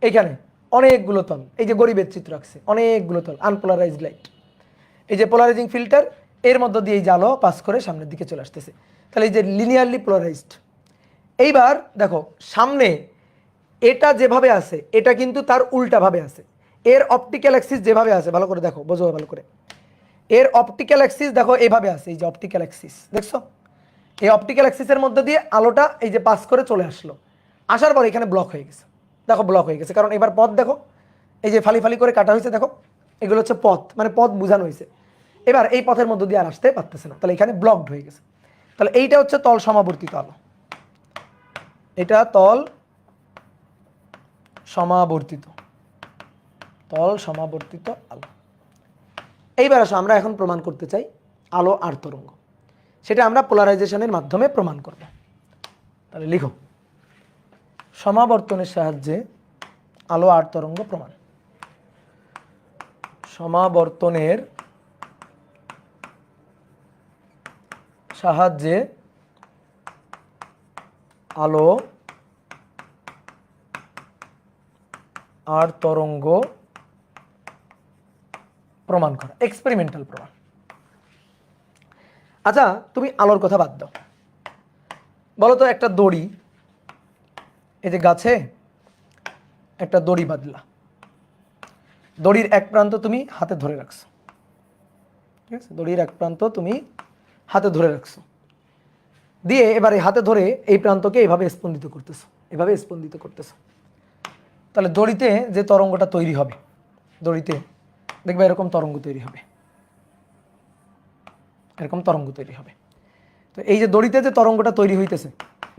এইখানে অনেকগুলো তল, এই যে গরিবের চিত্র আঁকছে, অনেকগুলো তল, আনপোলারাইজড লাইট, এই যে পোলারাইজিং ফিল্টার, এর মধ্য দিয়ে এই যে আলো পাস করে সামনের দিকে চলে আসতেছে, তাহলে এই যে লিনিয়ারলি পোলারাইজড। এইবার দেখো সামনে এটা যেভাবে আছে, এটা কিন্তু তার উল্টাভাবে আছে। এর অপটিক্যাল অ্যাক্সিস যেভাবে আছে, ভালো করে দেখো, বোঝো ভালো করে, এর অপটিক্যাল অ্যাক্সিস দেখো এইভাবে আছে, এই যে অপটিক্যাল অ্যাক্সিস দেখছো, এই অপটিক্যাল অ্যাক্সিসের মধ্যে দিয়ে আলোটা এই যে পাস করে চলে আসলো, আসার পর এখানে ব্লক হয়ে গেছে, দেখো ব্লক হয়ে গেছে, কারণ এবার পথ দেখো, এই যে ফালি ফালি করে কাটা হয়েছে, দেখো এগুলো হচ্ছে পথ, মানে পথ বোঝানো হয়েছে। এবার এই পথের মধ্য দিয়ে আর আসতে পারতেছে না, তাহলে এখানে ব্লকড হয়ে গেছে। তাহলে এইটা হচ্ছে তল সমাবর্তিত আলো, এটা তল সমাবর্তিত, তল সমাবর্তিত আলো। এইবার আসো, আমরা এখন প্রমাণ করতে চাই আলো আর তরঙ্গ, সেটা আমরা পোলারাইজেশনের মাধ্যমে প্রমাণ করব। তাহলে লিখো, সমাবর্তনের সাহায্যে আলো আর তরঙ্গ প্রমাণ। সমাবর্তনের সাহায্যে আলো আর তরঙ্গ প্রমাণ করা, এক্সপেরিমেন্টাল প্রমাণ। আচ্ছা, তুমি আলোর কথা বাদ দাও, বলো তো একটা দড়ি, এই যে গাছে একটা দড়ি বাঁধলা, দড়ির এক প্রান্ত তুমি হাতে ধরে রাখছো, ঠিক আছে? দড়ির এক প্রান্ত তুমি হাতে ধরে রাখছো, দিয়ে এবারে হাতে ধরে এই প্রান্তকে এইভাবে স্পন্দিত করতেছো, এভাবে স্পন্দিত করতেছো। তাহলে দড়িতে যে তরঙ্গটা তৈরি হবে, দড়িতে দেখবে এরকম তরঙ্গ তৈরি হবে, এরকম তরঙ্গ তৈরি হবে। তো এই যে দড়িতে যে তরঙ্গটা তৈরি হইতেছে,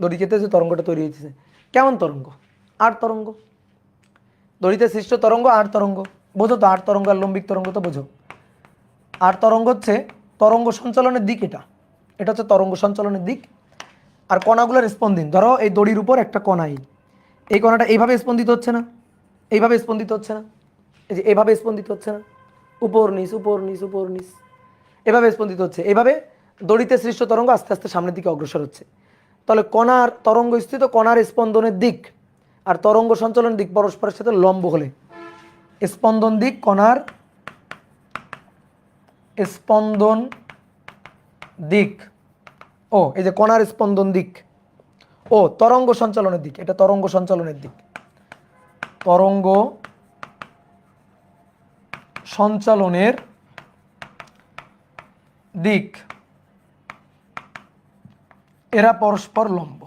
দড়িতে যে তরঙ্গটা তৈরি হইতেছে, কেমন তরঙ্গ? আর তরঙ্গ, দড়িতে সৃষ্ট তরঙ্গ আর তরঙ্গ, বোঝো তো? আর তরঙ্গ আর লম্বিক তরঙ্গ তো বোঝো। আর তরঙ্গ হচ্ছে তরঙ্গ সঞ্চালনের দিক, এটা এটা হচ্ছে তরঙ্গ সঞ্চালনের দিক। আর কণাগুলোর স্পন্দিন, ধরো এই দড়ির উপর একটা কণাই, এই কণাটা এইভাবে স্পন্দিত হচ্ছে না, এইভাবে স্পন্দিত হচ্ছে না, এই যে এইভাবে স্পন্দিত হচ্ছে না, উপর নিচ উপর নিচ উপর নিচ, এভাবে স্পন্দিত হচ্ছে। এইভাবে দড়িতে সৃষ্ট তরঙ্গ আস্তে আস্তে সামনের দিকে অগ্রসর হচ্ছে। তাহলে কণার তরঙ্গ স্থিত কণার স্পন্দনের দিক আর তরঙ্গ সঞ্চালনের দিক পরস্পরের সাথে লম্ব হলে স্পন্দন দিক কণার স্পন্দন দিক ও এই যে কণার স্পন্দন দিক ও তরঙ্গ সঞ্চালনের দিক, এটা তরঙ্গ সঞ্চালনের দিক, তরঙ্গ সঞ্চালনের দিক এরা পরস্পর লম্ব।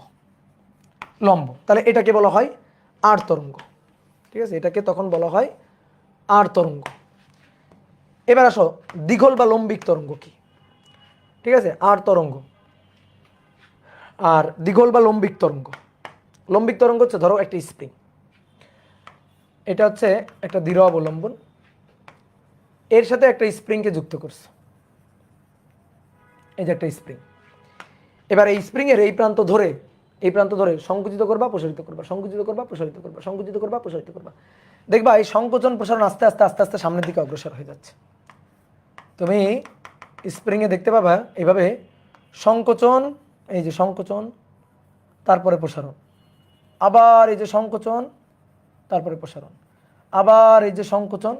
লম্ব তাহলে এটাকে বলা হয় আর তরঙ্গ। ঠিক আছে, এটাকে তখন বলা হয় আর তরঙ্গ। এবার আসো দীঘল বা লম্বিক তরঙ্গ কি। ঠিক আছে, আর তরঙ্গ আর দীঘল বা লম্বিক তরঙ্গ। লম্বিক তরঙ্গ হচ্ছে ধরো একটা স্প্রিং, এটা হচ্ছে একটা দৃঢ় অবলম্বন, এর সাথে একটা স্প্রিংকে যুক্ত করছে, এই যে একটা স্প্রিং। এবার এই স্প্রিংয়ের এই প্রান্ত ধরে সংকুচিত করবা প্রসারিত করবা, সংকুচিত করবা প্রসারিত করবা, সংকুচিত করবা প্রসারিত করবা। দেখবা এই সংকোচন প্রসারণ আস্তে আস্তে আস্তে আস্তে সামনের দিকে অগ্রসর হয়ে যাচ্ছে। তুমি স্প্রিংয়ে দেখতে পাবা এইভাবে সংকোচন, এই যে সংকোচন, তারপরে প্রসারণ, আবার এই যে সংকোচন, তারপরে প্রসারণ, আবার এই যে সংকোচন,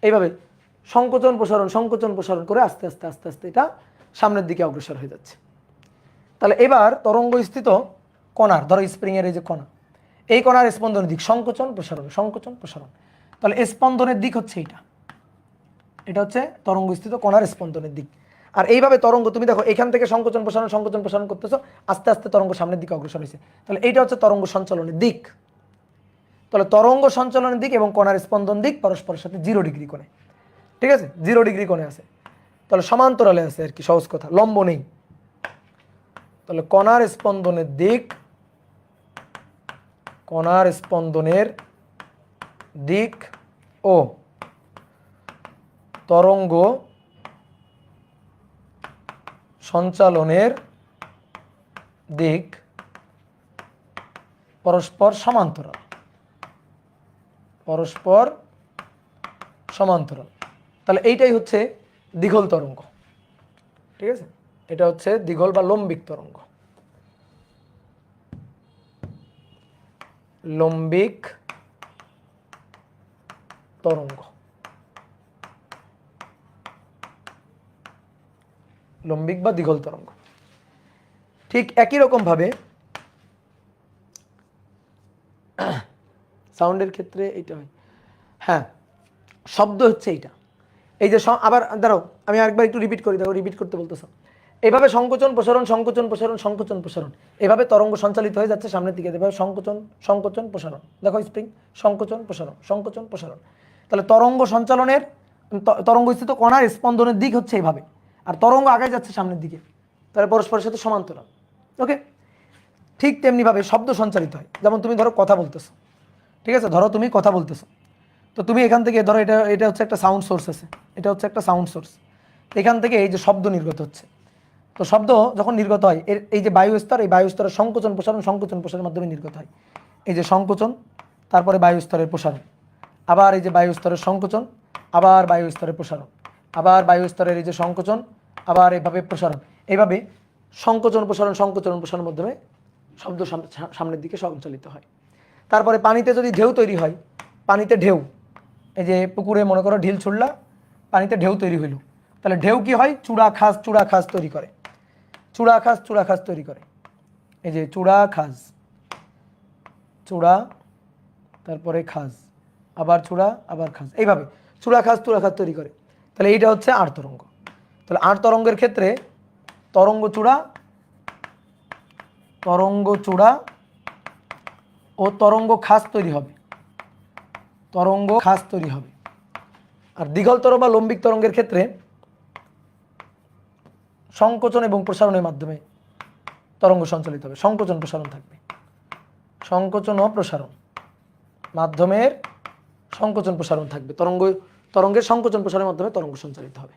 এইভাবে সংকোচন প্রসারণ করে আস্তে আস্তে আস্তে আস্তে এটা সামনের দিকে অগ্রসর হয়ে যাচ্ছে। তাহলে এবার তরঙ্গ স্থিত কণার, ধরো স্প্রিংয়ের এই যে কণা, এই কণার স্পন্দনের দিক সংকোচন প্রসারণ, সংকোচন প্রসারণ। তাহলে স্পন্দনের দিক হচ্ছে এটা হচ্ছে তরঙ্গ স্থিত কণার স্পন্দনের দিক। আর এইভাবে তরঙ্গ তুমি দেখো এখান থেকে সংকোচন প্রসারণ করতেছো, আস্তে আস্তে তরঙ্গ সামনের দিকে অগ্রসর হয়েছে। তাহলে এইটা হচ্ছে তরঙ্গ সঞ্চালনের দিক। তাহলে তরঙ্গ সঞ্চালনের দিক এবং কণার স্পন্দন দিক পরস্পরের সাথে 0 ডিগ্রি কোণে। ঠিক আছে, 0 ডিগ্রি কোণে আছে, তাহলে সমান্তরালে আছে আর কি, সহজ কথা, লম্ব নেই। তাহলে কণার স্পন্দনের দিক, কণার স্পন্দনের দিক ও তরঙ্গ সঞ্চালনের দিক পরস্পর সমান্তরাল, পরস্পর সমান্তরাল। তাহলে এইটাই হচ্ছে দীঘল তরঙ্গ। ঠিক আছে, এটা হচ্ছে দীঘল বা লম্বিক তরঙ্গ। লম্বিক তরঙ্গ, লম্বিক বা দীঘল তরঙ্গ। ঠিক একই রকম ভাবে সাউন্ডের ক্ষেত্রে এইটা হয়। হ্যাঁ, শব্দ হচ্ছে এইটা। এই যে আবার দাঁড়াও, আমি আরেকবার একটু রিপিট করি, দেখো রিপিট করতে বলতেছ। এইভাবে সংকোচন প্রসারণ, সংকোচন প্রসারণ, সংকোচন প্রসারণ, এভাবে তরঙ্গ সঞ্চালিত হয়ে যাচ্ছে সামনের দিকে। এভাবে সংকোচন সংকোচন প্রসারণ, দেখো স্প্রিং, সংকোচন প্রসারণ, সংকোচন প্রসারণ। তাহলে তরঙ্গ সঞ্চালনের, তরঙ্গ স্থিত কণার স্পন্দনের দিক হচ্ছে এইভাবে, আর তরঙ্গ আগায় যাচ্ছে সামনের দিকে, তাহলে পরস্পরের সাথে সমান্তরাল। ওকে, ঠিক তেমনিভাবে শব্দ সঞ্চালিত হয়। যেমন তুমি ধরো কথা বলতেছো, ঠিক আছে, ধরো তুমি কথা বলতেছো, তো তুমি এখান থেকে ধরো এটা হচ্ছে একটা সাউন্ড সোর্স আছে, এটা হচ্ছে একটা সাউন্ড সোর্স, এখান থেকে এই যে শব্দ নির্গত হচ্ছে। তো শব্দ যখন নির্গত হয়, এই যে বায়ু স্তর, এই বায়ু স্তরের সংকোচন প্রসারণের মাধ্যমে নির্গত হয়। এই যে সংকোচন, তারপরে বায়ু স্তরের প্রসারণ, আবার এই যে বায়ু স্তরের সংকোচন, আবার বায়ু স্তরের প্রসারণ, আবার বায়ু স্তরের এই যে সংকোচন, আবার এভাবে প্রসারণ। এইভাবে সংকোচন প্রসারণের মাধ্যমে শব্দ সামনের দিকে সঞ্চালিত হয়। তারপরে পানিতে যদি ঢেউ তৈরি হয়, পানিতে ঢেউ, এই যে পুকুরে মনে করো ঢিল ছুড়লা, পানিতে ঢেউ তৈরি হইল, তাহলে ঢেউ কি হয়, চূড়া খাস তৈরি করে, চূড়া খাস তৈরি করে। এই যে চূড়া, তারপরে খাস, আবার চূড়া, আবার খাস, এইভাবে চূড়া খাস তৈরি করে। তাহলে এইটা হচ্ছে আর তরঙ্গ। তাহলে আর তরঙ্গের ক্ষেত্রে তরঙ্গ চূড়া ও তরঙ্গ খাস তৈরি হবে, আর দীঘলতর বা লম্বিক তরঙ্গের ক্ষেত্রে সংকোচন এবং প্রসারণের মাধ্যমে তরঙ্গ সঞ্চালিত হবে, সংকোচন প্রসারণ থাকবে, সংকোচন ও প্রসারণ মাধ্যমের সংকোচন প্রসারণ থাকবে, তরঙ্গের সংকোচন প্রসারণের মাধ্যমে তরঙ্গ সঞ্চালিত হবে।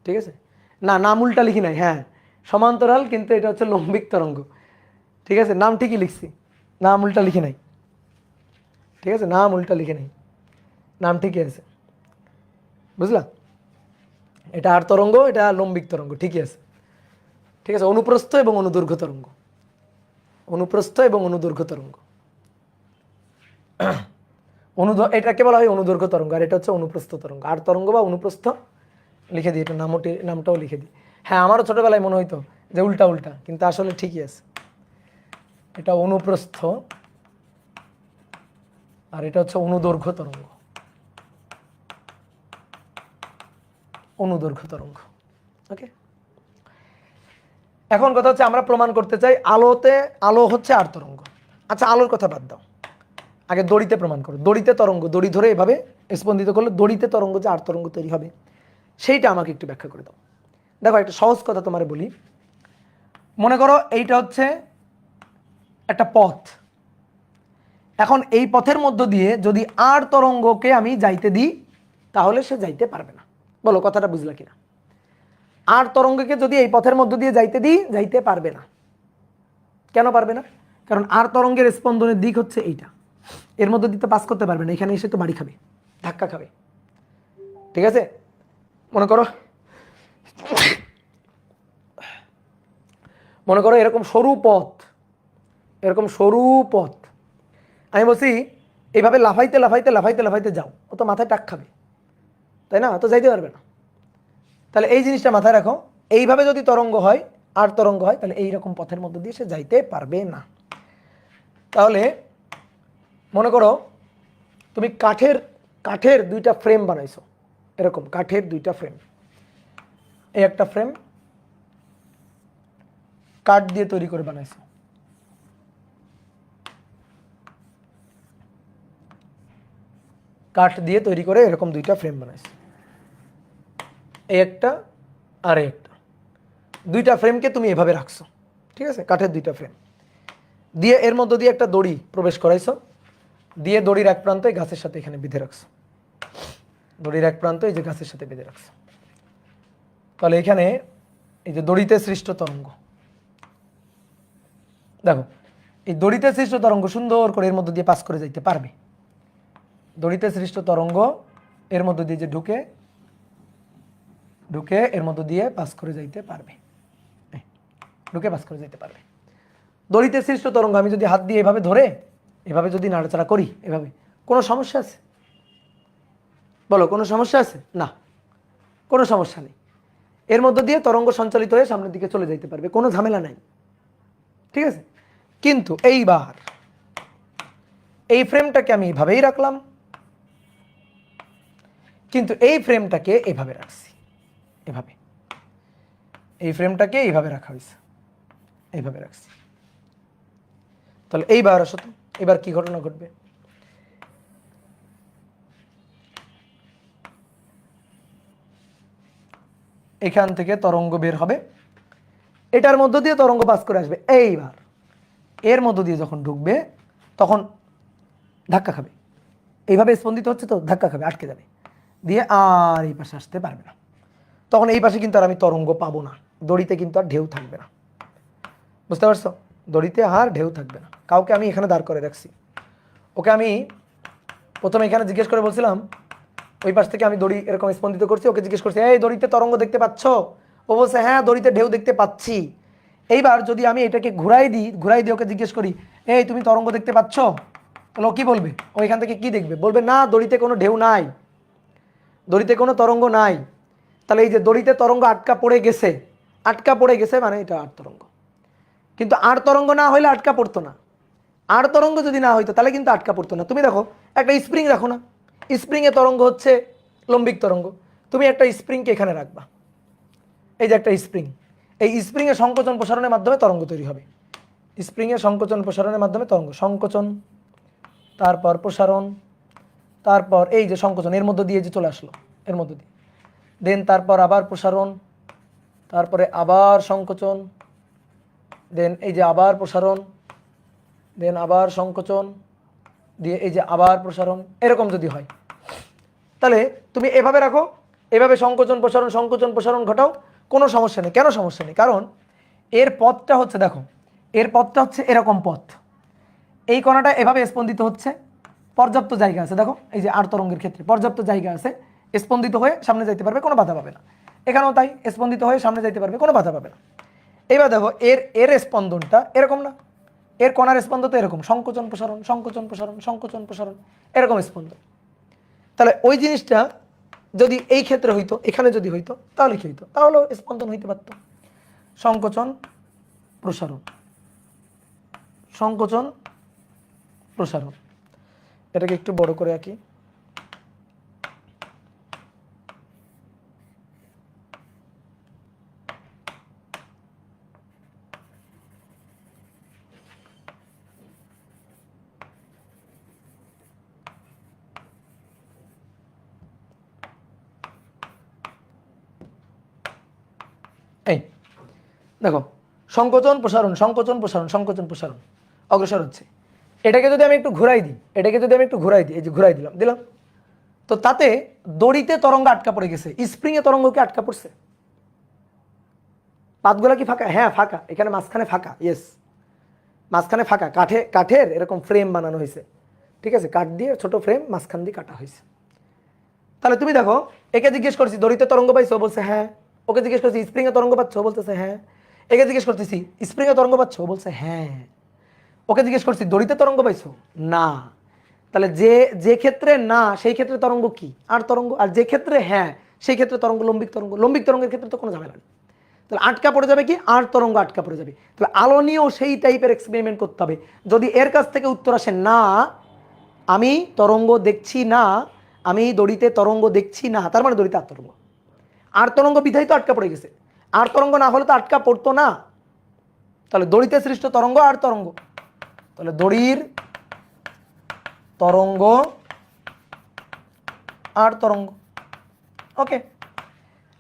ঠিক আছে, নাম উল্টা লিখি নাই, হ্যাঁ সমান্তরাল, কিন্তু এটা হচ্ছে লম্বিক তরঙ্গ। ঠিক আছে, নাম ঠিকই লিখছি, নাম উল্টা লিখি নাই। ঠিক আছে, নাম উল্টা লিখে নেই, নাম ঠিকই আছে, বুঝলা? এটা আর তরঙ্গ, এটা লম্বিক তরঙ্গ, ঠিকই আছে। ঠিক আছে, অনুপ্রস্থ এবং অনুদৈর্ঘ্য তরঙ্গ, অনুপ্রস্থ এবং অনুদৈর্ঘ্য তরঙ্গ। এটাকে বলা হয় অনুদৈর্ঘ্য তরঙ্গ, আর এটা হচ্ছে অনুপ্রস্থ তরঙ্গ। আর তরঙ্গ বা অনুপ্রস্থ লিখে দিই, এটা নামটাও লিখে দিই। হ্যাঁ, আমারও ছোটবেলায় মনে হইতো যে উল্টা উল্টা, কিন্তু আসলে ঠিকই আছে। এটা অনুপ্রস্থ আর এটা হচ্ছে অনুদৈর্ঘ্য তরঙ্গ, অনুদৈর্ঘ্য তরঙ্গ। ওকে, এখন কথা হচ্ছে আমরা প্রমাণ করতে চাই আলো হচ্ছে আর তরঙ্গ। আচ্ছা, আলোর কথা বাদ দাও, আগে দড়িতে প্রমাণ করো। দড়িতে তরঙ্গ, দড়ি ধরে এভাবে স্পন্দিত করলে দড়িতে তরঙ্গ যে আর তরঙ্গ তৈরি হবে, সেইটা আমাকে একটু ব্যাখ্যা করে দাও। দেখো, একটা সহজ কথা তোমার বলি। মনে করো এইটা হচ্ছে একটা পথ। এখন এই পথের মধ্য দিয়ে যদি আর তরঙ্গকে আমি যাইতে দিই, তাহলে সে যাইতে পারবে না। বলো কথাটা বুঝলা কিনা? আর তরঙ্গকে যদি এই পথের মধ্য দিয়ে যাইতে দিই, যাইতে পারবে না। কেন পারবে না? কারণ আর তরঙ্গের স্পন্দনের দিক হচ্ছে এইটা, এর মধ্যে দিতে পাস করতে পারবে না, এখানে এসে তো বাড়ি খাবে, ধাক্কা খাবে। ঠিক আছে, মনে করো এরকম সরু পথ, এরকম সরু পথ, আমি বলছি এইভাবে লাফাইতে লাফাইতে লাফাইতে লাফাইতে যাও, ও তো মাথায় টাক খাবে, তাই না? তো যাইতে পারবে না। তাহলে এই জিনিসটা মাথায় রাখো, এইভাবে যদি তরঙ্গ হয়, আর তরঙ্গ হয়, তাহলে এইরকম পথের মধ্যে দিয়ে সে যাইতে পারবে না। তাহলে মনে করো তুমি কাঠের দুইটা ফ্রেম বানাইছো, এরকম কাঠের দুইটা ফ্রেম, এই একটা ফ্রেম কাঠ দিয়ে তৈরি করে বানাইছো, কাঠ দিয়ে তৈরি করে এরকম দুইটা ফ্রেম বানাইছো, এই একটা আর এই একটা, দুইটা ফ্রেমকে তুমি এভাবে রাখছো। ঠিক আছে, কাঠের দুইটা ফ্রেম দিয়ে এর মধ্য দিয়ে একটা দড়ি প্রবেশ করাইছো, দিয়ে দড়ির এক প্রান্ত এই গাছের সাথে এখানে বেঁধে রাখছো, দড়ির এক প্রান্ত এই যে গাছের সাথে বেঁধে রাখছো। তাহলে এখানে এই যে দড়িতে সৃষ্ট তরঙ্গ, দেখো এই দড়িতে সৃষ্ট তরঙ্গ সুন্দর করে এর মধ্য দিয়ে পাস করে যাইতে পারবে। দড়িতে সৃষ্ট তরঙ্গ এর মধ্য দিয়ে যে ঢুকে এর মধ্য দিয়ে পাস করে যাইতে পারবে, ঢুকে পাস করে যাইতে পারবে। দড়িতে সৃষ্ট তরঙ্গ আমি যদি হাত দিয়ে এভাবে ধরে এভাবে যদি নাড়াচাড়া করি, এভাবে কোনো সমস্যা আছে? বলো কোনো সমস্যা আছে? না, কোনো সমস্যা নেই। এর মধ্য দিয়ে তরঙ্গ সঞ্চালিত হয়ে সামনের দিকে চলে যাইতে পারবে, কোনো ঝামেলা নাই। ঠিক আছে, কিন্তু এইবার এই ফ্রেমটাকে আমি এভাবেই রাখলাম, কিন্তু এই ফ্রেমটাকে এভাবে রাখছি, এভাবে এই ফ্রেমটাকে এইভাবে রাখা হয়েছে, এইভাবে রাখছি। তাহলে এইবার আসো তো, এবার কি ঘটনা ঘটবে? এখান থেকে তরঙ্গ বের হবে, এটার মধ্য দিয়ে তরঙ্গ পাস করে আসবে। এইবার এর মধ্য দিয়ে যখন ঢুকবে তখন ধাক্কা খাবে, এইভাবে স্পন্দিত হচ্ছে তো ধাক্কা খাবে, আটকে যাবে, দিয়ে আর এই পাশে আসতে পারবে না। তখন এই পাশে কিন্তু আর আমি তরঙ্গ পাবো না, দড়িতে কিন্তু আর ঢেউ থাকবে না। বুঝতে পারছো? দড়িতে আর ঢেউ থাকবে না। কাউকে আমি এখানে দাঁড় করে রাখছি, ওকে আমি প্রথমে এখানে জিজ্ঞেস করে বলছিলাম, ওই পাশ থেকে আমি দড়ি এরকম স্পন্দিত করছি, ওকে জিজ্ঞেস করছি এই দড়িতে তরঙ্গ দেখতে পাচ্ছ? ও বলছে হ্যাঁ দড়িতে ঢেউ দেখতে পাচ্ছি। এইবার যদি আমি এটাকে ঘুরাই দিই ওকে জিজ্ঞেস করি এই তুমি তরঙ্গ দেখতে পাচ্ছ? তাহলে ও কি বলবে? ও এখান থেকে কি দেখবে? বলবে না দড়িতে কোনো ঢেউ নাই, দড়িতে কোনো তরঙ্গ নাই। তাহলে এই যে দড়িতে তরঙ্গ আটকা পড়ে গেছে মানে এটা আর তরঙ্গ। কিন্তু আর তরঙ্গ না হইলে আটকা পড়তো না, আর তরঙ্গ যদি না হইতো তাহলে কিন্তু আটকা পড়তো না। তুমি দেখো একটা স্প্রিং রাখো না, স্প্রিংয়ে তরঙ্গ হচ্ছে লম্বিক তরঙ্গ, তুমি একটা স্প্রিংকে এখানে রাখবা, এই যে একটা স্প্রিং, এই স্প্রিংয়ে সংকোচন প্রসারণের মাধ্যমে তরঙ্গ তৈরি হবে। স্প্রিংয়ে সংকোচন প্রসারণের মাধ্যমে তরঙ্গ, সংকোচন তারপর প্রসারণ, তারপর এই যে সংকোচন এর মধ্য দিয়ে যে চলে আসলো, এর মধ্য দিয়ে, দেন তারপর আবার প্রসারণ, তারপরে আবার সংকোচন, দেন এই যে আবার প্রসারণ, দেন আবার সংকোচন, দিয়ে এই যে আবার প্রসারণ, এরকম যদি হয় তাহলে তুমি এভাবে রাখো, এভাবে সংকোচন প্রসারণ ঘটাও, কোনো সমস্যা নেই। কেন সমস্যা নেই? কারণ এর পথটা হচ্ছে, দেখো এর পথটা হচ্ছে এরকম পথ, এই কণাটা এভাবে স্পন্দিত হচ্ছে, পর্যাপ্ত জায়গা আছে, দেখো এই যে আর তরঙ্গের ক্ষেত্রে পর্যাপ্ত জায়গা আছে, স্পন্দিত হয়ে সামনে যাইতে পারবে, কোনো বাধা পাবে না। এখানেও তাই, স্পন্দিত হয়ে সামনে যাইতে পারবে, কোনো বাধা পাবে না। এবার দেখো এর এর স্পন্দনটা এরকম না, এর কণার স্পন্দন তো এরকম, সংকোচন প্রসারণ সংকোচন প্রসারণ সংকোচন প্রসারণ, এরকম স্পন্দন। তাহলে ওই জিনিসটা যদি এই ক্ষেত্রে হইতো, এখানে যদি হইতো, তাহলে কি হইতো? তাহলে স্পন্দন হইতে পারতো। সংকোচন প্রসারণ সংকোচন প্রসারণ। এটাকে একটু বড় করে আঁকি। এই দেখো, সংকোচন প্রসারণ সংকোচন প্রসারণ সংকোচন প্রসারণ অগ্রসর হচ্ছে। এটাকে যদি আমি একটু ঘুরাই দিই, এটাকে যদি আমি একটু ঘুরাই দিই, এই যে ঘুরাই দিলাম দিলাম, তো তাতে দড়িতে তরঙ্গ আটকা পড়ে গেছে, স্প্রিংয়ে তরঙ্গ কি আটকা পড়ছে? পাতগুলা কি ফাঁকা? হ্যাঁ ফাঁকা, এখানে মাঝখানে ফাঁকা, ইয়েস মাঝখানে ফাঁকা, কাঠের এরকম ফ্রেম বানানো হয়েছে, ঠিক আছে, কাঠ দিয়ে ছোট ফ্রেম মাঝখান দিয়ে কাটা হয়েছে। তাহলে তুমি দেখো, একে জিজ্ঞেস করছি দড়িতে তরঙ্গ পাইছো, বলছে হ্যাঁ। ওকে জিজ্ঞেস করছি স্প্রিংয়ে তরঙ্গ পাচ্ছ, বলতেছে হ্যাঁ। একে জিজ্ঞেস করতেছি স্প্রিংয়ে তরঙ্গ পাচ্ছ, বলছে হ্যাঁ। ওকে জিজ্ঞেস করছি দড়িতে তরঙ্গ পাইছো, না। তাহলে যে যে ক্ষেত্রে না সেই ক্ষেত্রে তরঙ্গ কি? আর তরঙ্গ। আর যে ক্ষেত্রে হ্যাঁ সেই ক্ষেত্রে তরঙ্গ লম্বিক তরঙ্গ। লম্বিক তরঙ্গের ক্ষেত্রে তো কোনো ঝামেলা নেই। তাহলে আটকা পড়ে যাবে কি? আর তরঙ্গ আটকা পড়ে যাবে। তাহলে আলো নিয়েও সেই টাইপের এক্সপেরিমেন্ট করতে হবে। যদি এর কাছ থেকে উত্তর আসে না, আমি তরঙ্গ দেখছি না, আমি দড়িতে তরঙ্গ দেখছি না, তার মানে দড়িতে আর তরঙ্গ। আর তরঙ্গ বিধায় তো আটকা পড়ে গেছে। আর তরঙ্গ না হলে তো আটকা পড়তো না। তাহলে দড়িতে সৃষ্ট তরঙ্গ আর তরঙ্গ, তাহলে দড়ির তরঙ্গ আর তরঙ্গ। ওকে,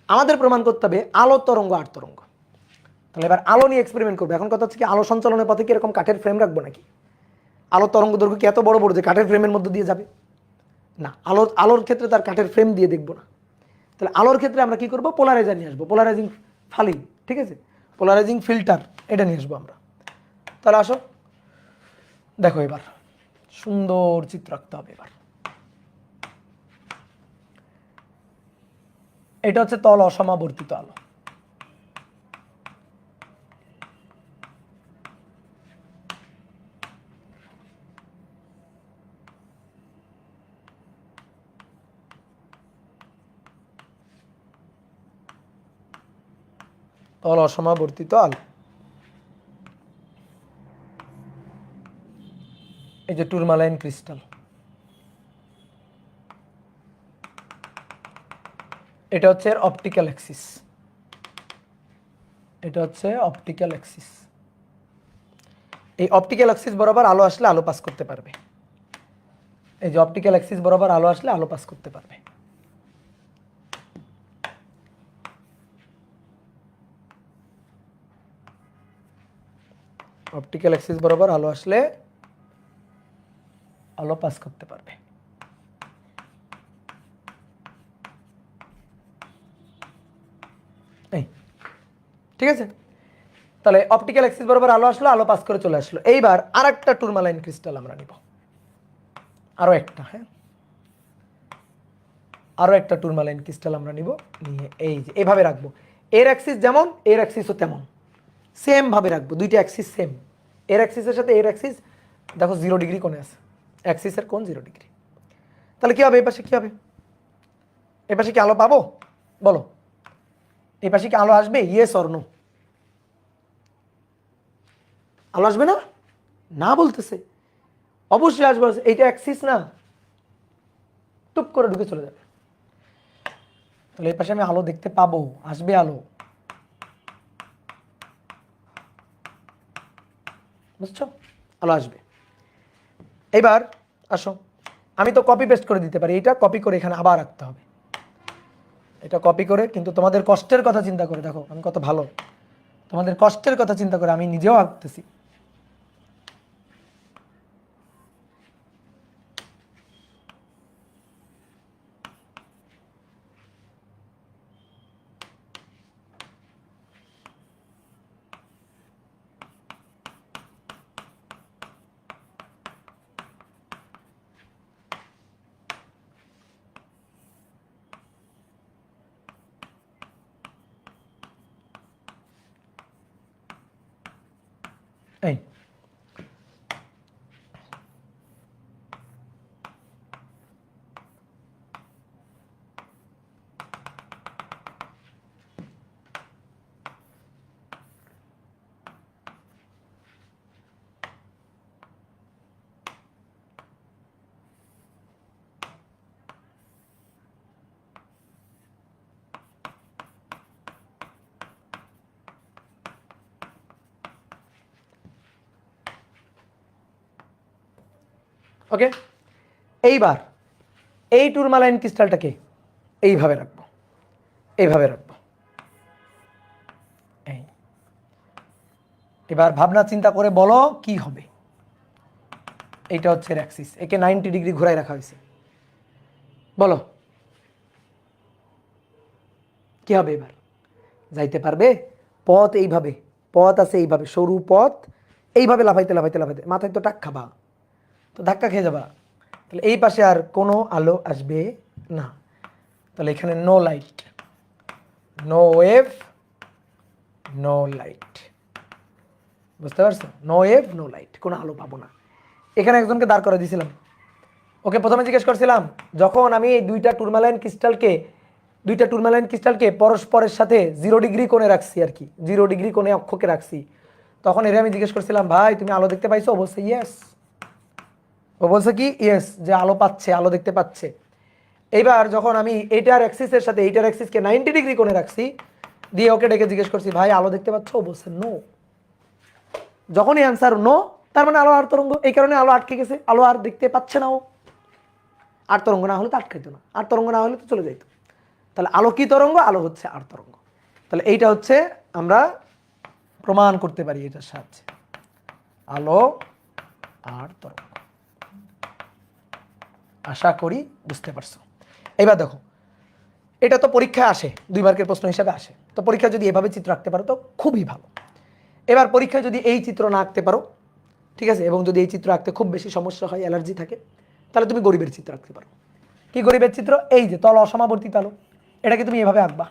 আমাদের প্রমাণ করতে হবে আলো তরঙ্গ আর তরঙ্গ। তাহলে এবার আলো নিয়ে এক্সপেরিমেন্ট করবো। এখন কথা হচ্ছে কি, আলো সঞ্চালনের পথে কি এরকম কাঠের ফ্রেম রাখবো নাকি? আলো তরঙ্গ দৈর্ঘ্য কি এত বড় বড় যে কাঠের ফ্রেমের মধ্যে দিয়ে যাবে? না, আলোর ক্ষেত্রে তার কাঠের ফ্রেম দিয়ে দেখবো না। তাহলে আলোর ক্ষেত্রে আমরা কি করবো? পোলারাইজার নিয়ে আসবো, পোলারাইজিং ফালি, ঠিক আছে, পোলারাইজিং ফিল্টার, এটা নিয়ে আসবো আমরা। তাহলে আসো দেখো, এবার সুন্দর চিত্র আঁকতে হবে। এবার এটা হচ্ছে তল অসমাবর্তিত আলো। তল অসমাবর্তিত আলো, এই যে টুরমালাইন ক্রিস্টাল, এটা হচ্ছে অপটিক্যাল অ্যাক্সিস, এটা হচ্ছে অপটিক্যাল অ্যাক্সিস। এই অপটিক্যাল অ্যাক্সিস বরাবর আলো আসলে আলো পাস করতে পারবে। এই যে অপটিক্যাল অ্যাক্সিস বরাবর আলো আসলে আলো পাস করতে পারবে। অপটিক্যাল অ্যাক্সিস বরাবর আলো আসলে আলো পাস করতে পারবে। এই ঠিক আছে, তাহলে অপটিক্যাল অ্যাক্সিস বরাবর আলো আসলো, আলো পাস করে চলে আসলো। এইবার আরেকটা টুরমালাইন ক্রিস্টাল আমরা নিব, আরো একটা, হ্যাঁ আরো একটা টুরমালাইন ক্রিস্টাল আমরা নিব, নিয়ে এই যে এভাবে রাখবো। এর অ্যাক্সিস যেমন এর অ্যাক্সিসও তেমন, সেম ভাবে রাখবো, দুইটা অ্যাক্সিস সেম। এর অ্যাক্সিসের সাথে এর অ্যাক্সিস দেখো 0 ডিগ্রি কোণে আছে, অ্যাক্সিসের কোণ 0 ডিগ্রি। তাহলে কি হবে? এই পাশে কি হবে? এই পাশে কি আলো পাবো? বলো, এই পাশে কি আলো আসবে? Yes or no? আলো আসবে না? না বলতেছে, অবশ্যই আসবে। এইটা অ্যাক্সিস না, টুপ করে ঢুকে চলে যাবে। তাহলে এই পাশে আমি আলো দেখতে পাবো, আসবে আলো, বুঝছো? আলো আসবে। এবার আসো, আমি তো কপি পেস্ট করে দিতে পারি, এটা কপি করে এখানে আবার রাখতে হবে, এটা কপি করে। কিন্তু তোমাদের কষ্টের কথা চিন্তা করে, দেখো আমি কত ভালো, তোমাদের কষ্টের কথা চিন্তা করে আমি নিজেও আঁকতেছি। এই ওকে, এইবার এই টুরমালাইন ক্রিস্টালটাকে এইভাবে রাখবো, এইভাবে রাখবো। এই এবার ভাবনা চিন্তা করে বলো কি হবে। এইটা হচ্ছে অ্যাক্সিস, একে 90 ডিগ্রি ঘুরাই রাখা হয়েছে, বলো কি হবে? এবার যাইতে পারবে? পথ এইভাবে, পথ আছে এইভাবে, সরু পথ, এইভাবে লাফাইতে লাফাইতে লাফাইতে মাথায় তো টাক খাবা, তো ধাক্কা খেয়ে যাবা। তাহলে এই পাশে আর কোনো আলো আসবে না। তাহলে এখানে no light, no wave, no light. বুঝতে পারছো? নো ওয়েভ, নো লাইট, কোনো আলো পাবো না। এখানে একজনকে দাঁড় করে দিয়েছিলাম, ওকে প্রথমে জিজ্ঞেস করছিলাম, যখন আমি এই দুইটা টুরমালাইন ক্রিস্টালকে পরস্পরের সাথে 0 ডিগ্রি কোণে রাখছি, আর কি 0 ডিগ্রি কোণে অক্ষকে রাখছি, তখন এর আমি জিজ্ঞেস করছিলাম, ভাই তুমি আলো দেখতে পাইছো? ও বলছে ইয়েস। ও বলছে কি ইয়েস, যে আলো পাচ্ছে, আলো দেখতে পাচ্ছে। এইবার যখন আমি এইটার অ্যাক্সিসের সাথে এইটার অ্যাক্সিসকে 90 ডিগ্রি কোণে রাখছি, দিয়ে ওকে ডেকে জিজ্ঞেস করছি, ভাই আলো দেখতে পাচ্ছ? ও বলছে নো। যখনই অ্যান্সার নো, তার মানে আলো আর তরঙ্গ, এই কারণে আলো আটকে গেছে, আলো আর দেখতে পাচ্ছে না ও। আর তরঙ্গ না হলে তো আটকাইতো না, আর তরঙ্গ না হলে তো চলে যাইতো। তাহলে আলো কি তরঙ্গ? আলো হচ্ছে আর তরঙ্গ। তাহলে এইটা হচ্ছে আমরা প্রমাণ করতে পারি এটার সাহায্যে, আলো আর তরঙ্গ। আশা করি বুঝতে পারছো। এবার দেখো, এটা তো পরীক্ষায় আসে, 2 মার্কের প্রশ্ন হিসাবে আসে, তো পরীক্ষায় যদি এভাবে চিত্র আঁকতে পারো তো খুবই ভালো। এবার পরীক্ষায় যদি এই চিত্র না আঁকতে পারো, ঠিক আছে, এবং যদি এই চিত্র আঁকতে খুব বেশি সমস্যা হয়, অ্যালার্জি থাকে, তাহলে তুমি গরিবের চিত্র আঁকতে পারো। কি গরিবের চিত্র? এই যে তল অসমাবর্তিত আলো, এটাকে তুমি এভাবে আঁকবা,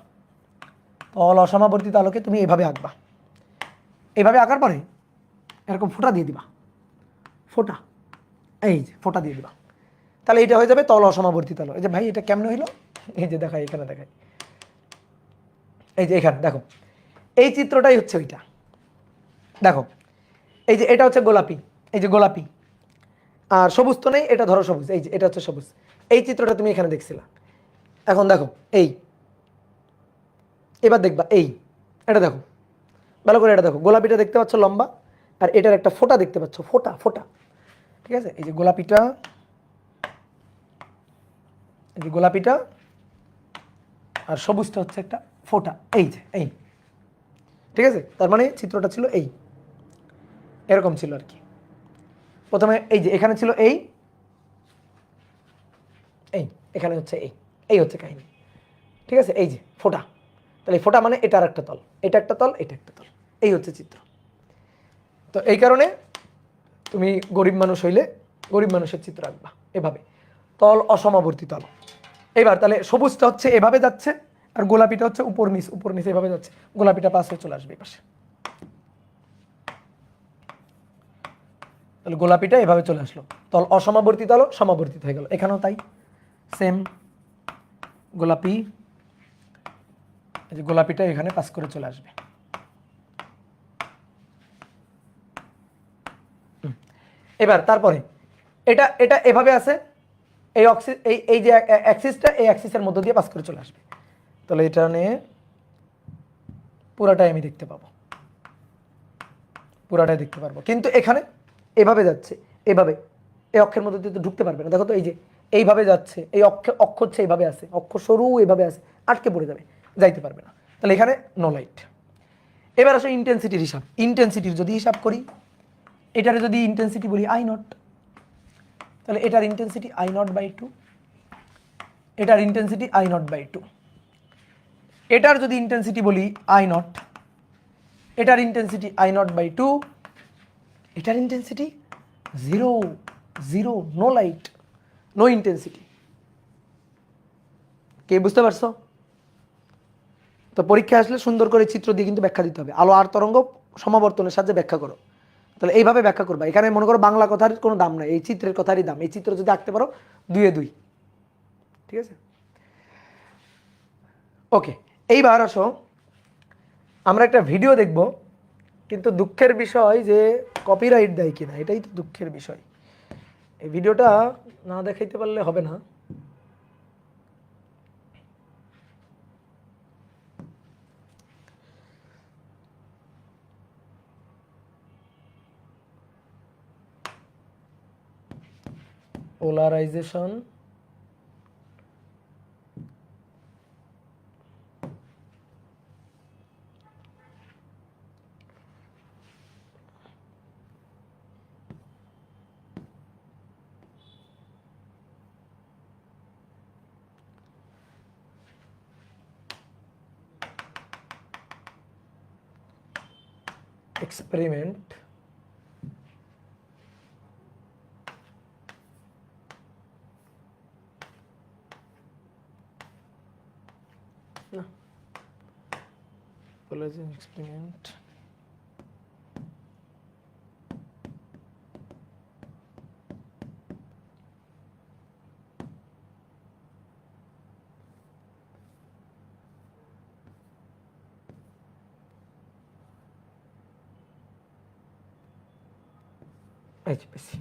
তল অসমাবর্তিত আলোকে তুমি এভাবে আঁকবা। এইভাবে আঁকার পরে এরকম ফোঁটা দিয়ে দিবা, ফোঁটা, এই যে ফোঁটা দিয়ে দিবা, তাহলে এটা হয়ে যাবে তল অসমাবর্তিত আলো। এই যে ভাই এটা কেমনে হইলো? এই যে দেখাই, এখানে দেখাই, এই যে এখানে দেখো, এই চিত্রটাই হচ্ছে ওইটা। দেখো এই যে এটা হচ্ছে গোলাপি, এই যে গোলাপি, আর সবুজ তো নেই, এটা ধরো সবুজ, এই যে এটা হচ্ছে সবুজ। এই চিত্রটা তুমি এখানে দেখছিলা, এখন দেখো এই, এবার দেখবা এই, এটা দেখো ভালো করে, এটা দেখো গোলাপিটা দেখতে পাচ্ছ লম্বা, আর এটার একটা ফোঁটা দেখতে পাচ্ছ, ফোঁটা ফোঁটা, ঠিক আছে। এই যে গোলাপিটা, এই যে গোলাপিটা, আর সবুজটা হচ্ছে একটা ফোঁটা, এই যে এই, ঠিক আছে। তার মানে চিত্রটা ছিল এই, এরকম ছিল আর কি। প্রথমে এই যে এখানে ছিল এই, এই এখানে হচ্ছে এই, এই হচ্ছে কাহিনী, ঠিক আছে। এই যে ফোঁটা, তাহলে ফোঁটা মানে এটার একটা তল, এটা একটা তল, এটা একটা তল, এই হচ্ছে চিত্র। তো এই কারণে তুমি গরিব মানুষ হইলে গরিব মানুষের চিত্র আঁকবা এভাবে, তল অসমাবর্তিত আলো। এবার তাহলে সবুজটা হচ্ছে এভাবে যাচ্ছে, আর গোলাপিটা হচ্ছে উপর নিচ এভাবে যাচ্ছে, গোলাপিটা পাশ হয়ে চলে আসবে এই পাশে, তাহলে গোলাপিটা এভাবে চলে আসলো, তল অসমাবর্তিত আলো সমাবর্তিত হয়ে গেল। এখানেও তাই, সেম গোলাপি, এই যে গোলাপিটা এখানে পাস করে চলে আসবে। এবার তারপরে এটা এটা এভাবে আছে, এই এই যে অ্যাক্সিসটা, এই অ্যাক্সিসের মধ্য দিয়ে পাস করে চলে আসবে, তাহলে এটা নিয়ে পুরাটাই আমি দেখতে পাবো, পুরাটাই দেখতে পারবো। কিন্তু এখানে এভাবে যাচ্ছে, এভাবে এই অক্ষের মধ্যে দিয়ে তো ঢুকতে পারবে না। দেখো তো এই যে এইভাবে যাচ্ছে, এই অক্ষ হচ্ছে এইভাবে আছে, অক্ষ সরু এইভাবে আছে, আটকে পড়ে যাবে, যাইতে পারবে না। তাহলে এখানে নো লাইট। এবার আসো ইন্টেন্সিটির হিসাব। ইন্টেন্সিটির যদি হিসাব করি, এটারে যদি ইন্টেন্সিটি বলি আই নট, তাহলে এটার ইন্টেন্সিটি আই নট বাই 2, এটার ইন্টেন্সিটি আই নট বাই 2, এটার যদি ইন্টেন্সিটি বলি আই নট, এটার ইন্টেন্সিটি আই নট বাই 2, এটার intensity 0 0, no light, no intensity. কে বুঝতে পারছো? তো পরীক্ষা আসলে সুন্দর করে চিত্র দিয়ে কিন্তু ব্যাখ্যা দিতে হবে। আলো আর তরঙ্গ সমাবর্তনের সাহায্যে ব্যাখ্যা করো, তাহলে এইভাবে ব্যাখ্যা করবা। এখানে মনে করো বাংলা কথার কোনো দাম নাই, এই চিত্রের কথারই দাম। এই চিত্র যদি আঁকতে পারো 2 এ 2, ঠিক আছে। ওকে, এইবার আসো আমরা একটা ভিডিও দেখব, কিন্তু দুঃখের বিষয় যে কপিরাইট দেয় কিনা, এটাই তো দুঃখের বিষয়। এই ভিডিওটা না দেখাইতে পারলে হবে না। পোলারাইজেশন এক্সপেরিমেন্ট না, পোলারাইজেশন এক্সপেরিমেন্ট এই যে পেয়েছি।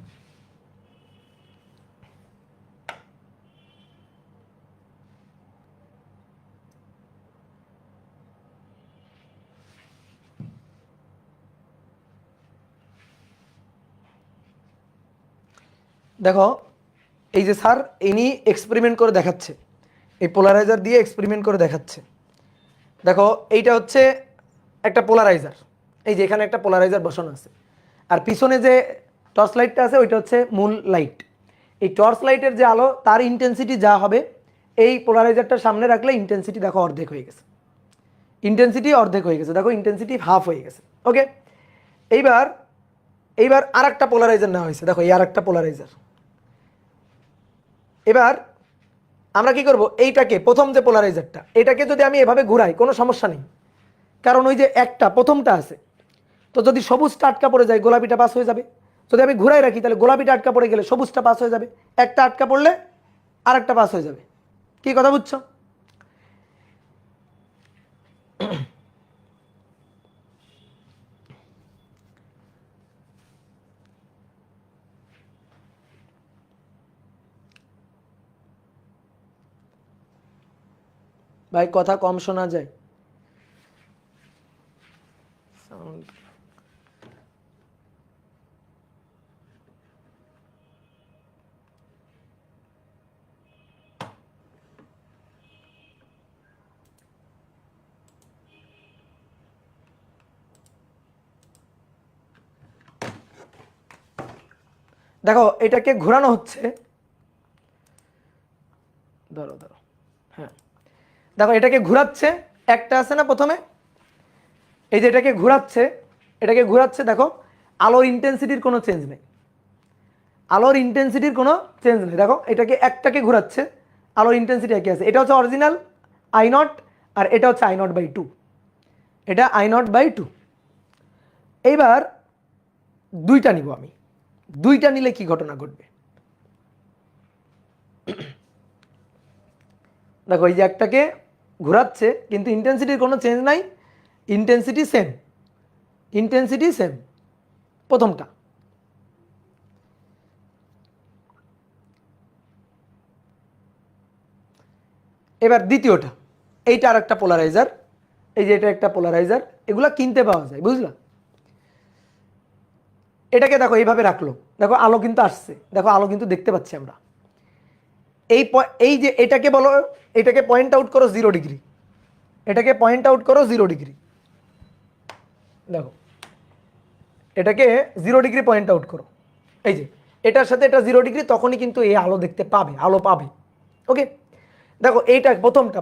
দেখো এই যে স্যার ইনি এক্সপেরিমেন্ট করে দেখাচ্ছে, এই পোলারাইজার দিয়ে এক্সপেরিমেন্ট করে দেখাচ্ছে। দেখো এইটা হচ্ছে একটা পোলারাইজার, এই যে এখানে একটা পোলারাইজার বসানো আছে, আর পিছনে যে টর্চ লাইটটা আছে ওইটা হচ্ছে মূল লাইট। এই টর্চ লাইটের যে আলো তার ইন্টেন্সিটি যা হবে, এই পোলারাইজারটার সামনে রাখলে ইন্টেন্সিটি দেখো অর্ধেক হয়ে গেছে, ইন্টেন্সিটি অর্ধেক হয়ে গেছে, দেখো ইন্টেন্সিটি হাফ হয়ে গেছে। ওকে, এইবার আর একটা পোলারাইজার নেওয়া হয়েছে, দেখো এই আর একটা পোলারাইজার। এবার আমরা কি করব, এইটাকে প্রথম যে পোলারাইজারটা এটাকে যদি আমি এভাবে ঘুরাই কোনো সমস্যা নেই, কারণ ওই যে একটা প্রথমটা আছে, তো যদি সবুজটা আটকা পড়ে যায় গোলাপিটা পাস হয়ে যাবে। যদি আমি ঘুরাই রাখি তাহলে গোলাপিটা আটকা পড়ে গেলে সবুজটা পাস হয়ে যাবে, একটা আটকা পড়লে আর একটা পাস হয়ে যাবে। কি কথা বুঝছো? ভাই কথা কম শোনা যায়। দেখো এটাকে ঘোরানো হচ্ছে, ধরো ধরো, হ্যাঁ দেখো এটাকে ঘোরাচ্ছে, একটা আছে না প্রথমে, এই যে এটাকে ঘোরাচ্ছে, দেখো আলোর ইন্টেন্সিটির কোনো চেঞ্জ নেই, আলোর ইন্টেন্সিটির কোনো চেঞ্জ নেই। দেখো এটাকে একটাকে ঘোরাচ্ছে, আলোর ইন্টেন্সিটি একই আছে। এটা হচ্ছে অরিজিনাল I0 আর এটা হচ্ছে I0/2, এটা I0/2। এইবার দুইটা নিব আমি, দুইটা নিলে কি ঘটনা ঘটবে দেখো এই যে একটাকে ঘোরাচ্ছে কিন্তু ইন্টেন্সিটির কোনো চেঞ্জ নাই, ইন্টেন্সিটি সেম প্রথমটা। এবার দ্বিতীয়টা, এইটা আর একটা পোলারাইজার, এই যে এটা একটা পোলারাইজার, এগুলা কিনতে পাওয়া যায়, বুঝলা। এটাকে দেখো এইভাবে রাখলো, দেখো আলো কিন্তু আসছে, দেখো আলো কিন্তু দেখতে পাচ্ছি আমরা। এই যে এটাকে বলো, এটাকে পয়েন্ট আউট করো 0 ডিগ্রি, এটাকে পয়েন্ট আউট করো 0 ডিগ্রি, দেখো এটাকে 0 ডিগ্রি পয়েন্ট আউট করো, এই যে এটার সাথে এটা 0 ডিগ্রি, তখনই কিন্তু এই আলো দেখতে পাবে, আলো পাবে। ওকে, দেখো এইটা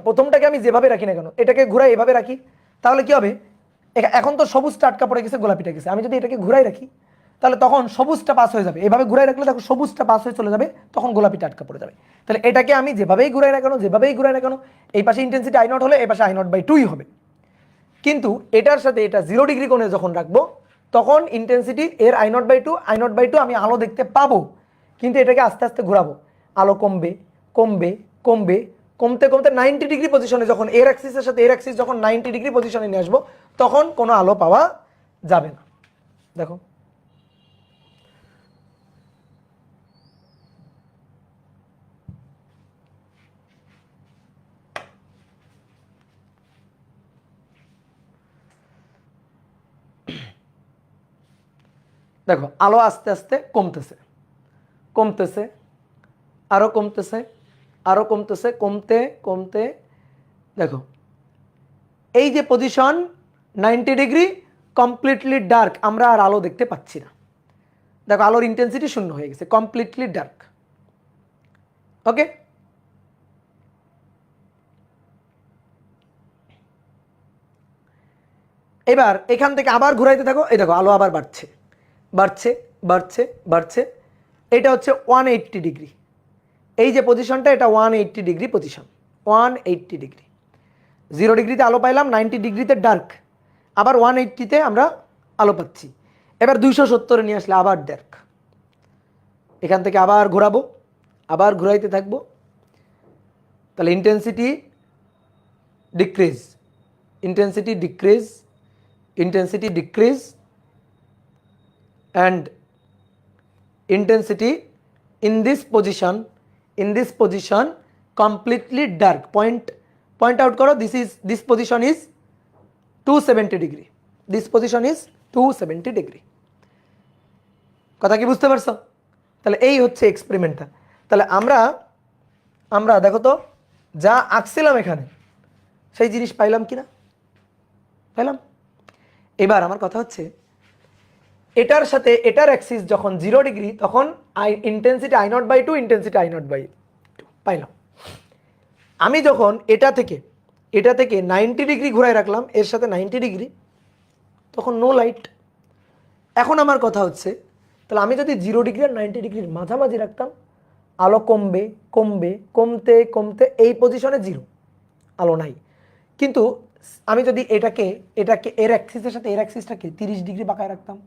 প্রথমটাকে আমি যেভাবে রাখি না কেন, এটাকে ঘুরাই এভাবে রাখি, তাহলে কি হবে, এখন তো সবুজটা আটকা পড়ে গেছে, গোলাপিটা গেছে, আমি যদি এটাকে ঘুরাই রাখি তাহলে তখন সবুজটা পাস হয়ে যাবে, এভাবে ঘুরাই রাখলে দেখো সবুজটা পাস হয়ে চলে যাবে, তখন গোলাপিটা আটকা পড়ে যাবে। তাহলে এটাকে আমি যেভাবেই ঘুরাই না কেন, এই পাশে ইন্টেন্সিটি I0 হলে এই পাশে I0/2 হবে, কিন্তু এটার সাথে এটা 0 ডিগ্রি কোণে যখন রাখবো তখন ইন্টেন্সিটি এর I0/2 আমি আলো দেখতে পাবো, কিন্তু এটাকে আস্তে আস্তে ঘোরাবো, আলো কমবে কমবে কমবে, কমতে কমতে 90 ডিগ্রি পজিশনে, যখন এর অ্যাক্সিসের সাথে এর অ্যাক্সিস যখন 90 ডিগ্রি পজিশনে নিয়ে আসবো, তখন কোনো আলো পাওয়া যাবে না। দেখো দেখো আলো আস্তে আস্তে কমতেছে কমতেছে, আরো কমতেছে, আরো কমতেছে, কমতে কমতে দেখো এই যে পজিশন 90 ডিগ্রি কমপ্লিটলি ডার্ক, আমরা আর আলো দেখতে পাচ্ছি না। দেখো আলোর ইন্টেন্সিটি শূন্য হয়ে গেছে, কমপ্লিটলি ডার্ক। ওকে, এবার এখান থেকে আবার ঘুরাইতে থাকো, এই দেখো আলো আবার বাড়ছে বাড়ছে বাড়ছে বাড়ছে, এটা হচ্ছে 180 ডিগ্রি। এই যে পজিশনটা, এটা 180 ডিগ্রি পজিশন, 180 ডিগ্রি। 0 ডিগ্রিতে আলো পাইলাম, 90 ডিগ্রিতে ডার্ক, আবার 180তে আমরা আলো পাচ্ছি। এবার 270-এ নিয়ে আসলে আবার ডার্ক। এখান থেকে আবার ঘোরাবো, আবার ঘুরাইতে থাকবো, তাহলে intensity decrease, intensity decrease, intensity decrease and intensity in this position completely dark. Point out karo, this position is 270 degree, this position is 270 degree। কথা কি বুঝতে পারছো? তাহলে এই হচ্ছে এক্সপেরিমেন্টটা। তাহলে আমরা দেখো তো যা আঁকছিলাম এখানে সেই জিনিস পাইলাম কিনা? পাইলাম। এবার আমার কথা হচ্ছে, এটার সাথে এটার অ্যাক্সিস যখন 0 ডিগ্রি, তখন ইন্টেন্সিটি I0/2, ইন্টেন্সিটি I0/2 পাইলাম। আমি যখন এটা থেকে 90 ডিগ্রি ঘুরাই রাখলাম, এর সাথে 90 ডিগ্রি, তখন নো লাইট। এখন আমার কথা হচ্ছে, তাহলে আমি যদি 0 ডিগ্রি আর 90 ডিগ্রির মাঝামাঝি রাখতাম, আলো কমবে কমবে কমতে কমতে এই পজিশনে 0, আলো নাই। কিন্তু আমি যদি এটাকে এর অ্যাক্সিসের সাথে এর অ্যাক্সিসটাকে 30 ডিগ্রি বাঁকায় রাখতাম,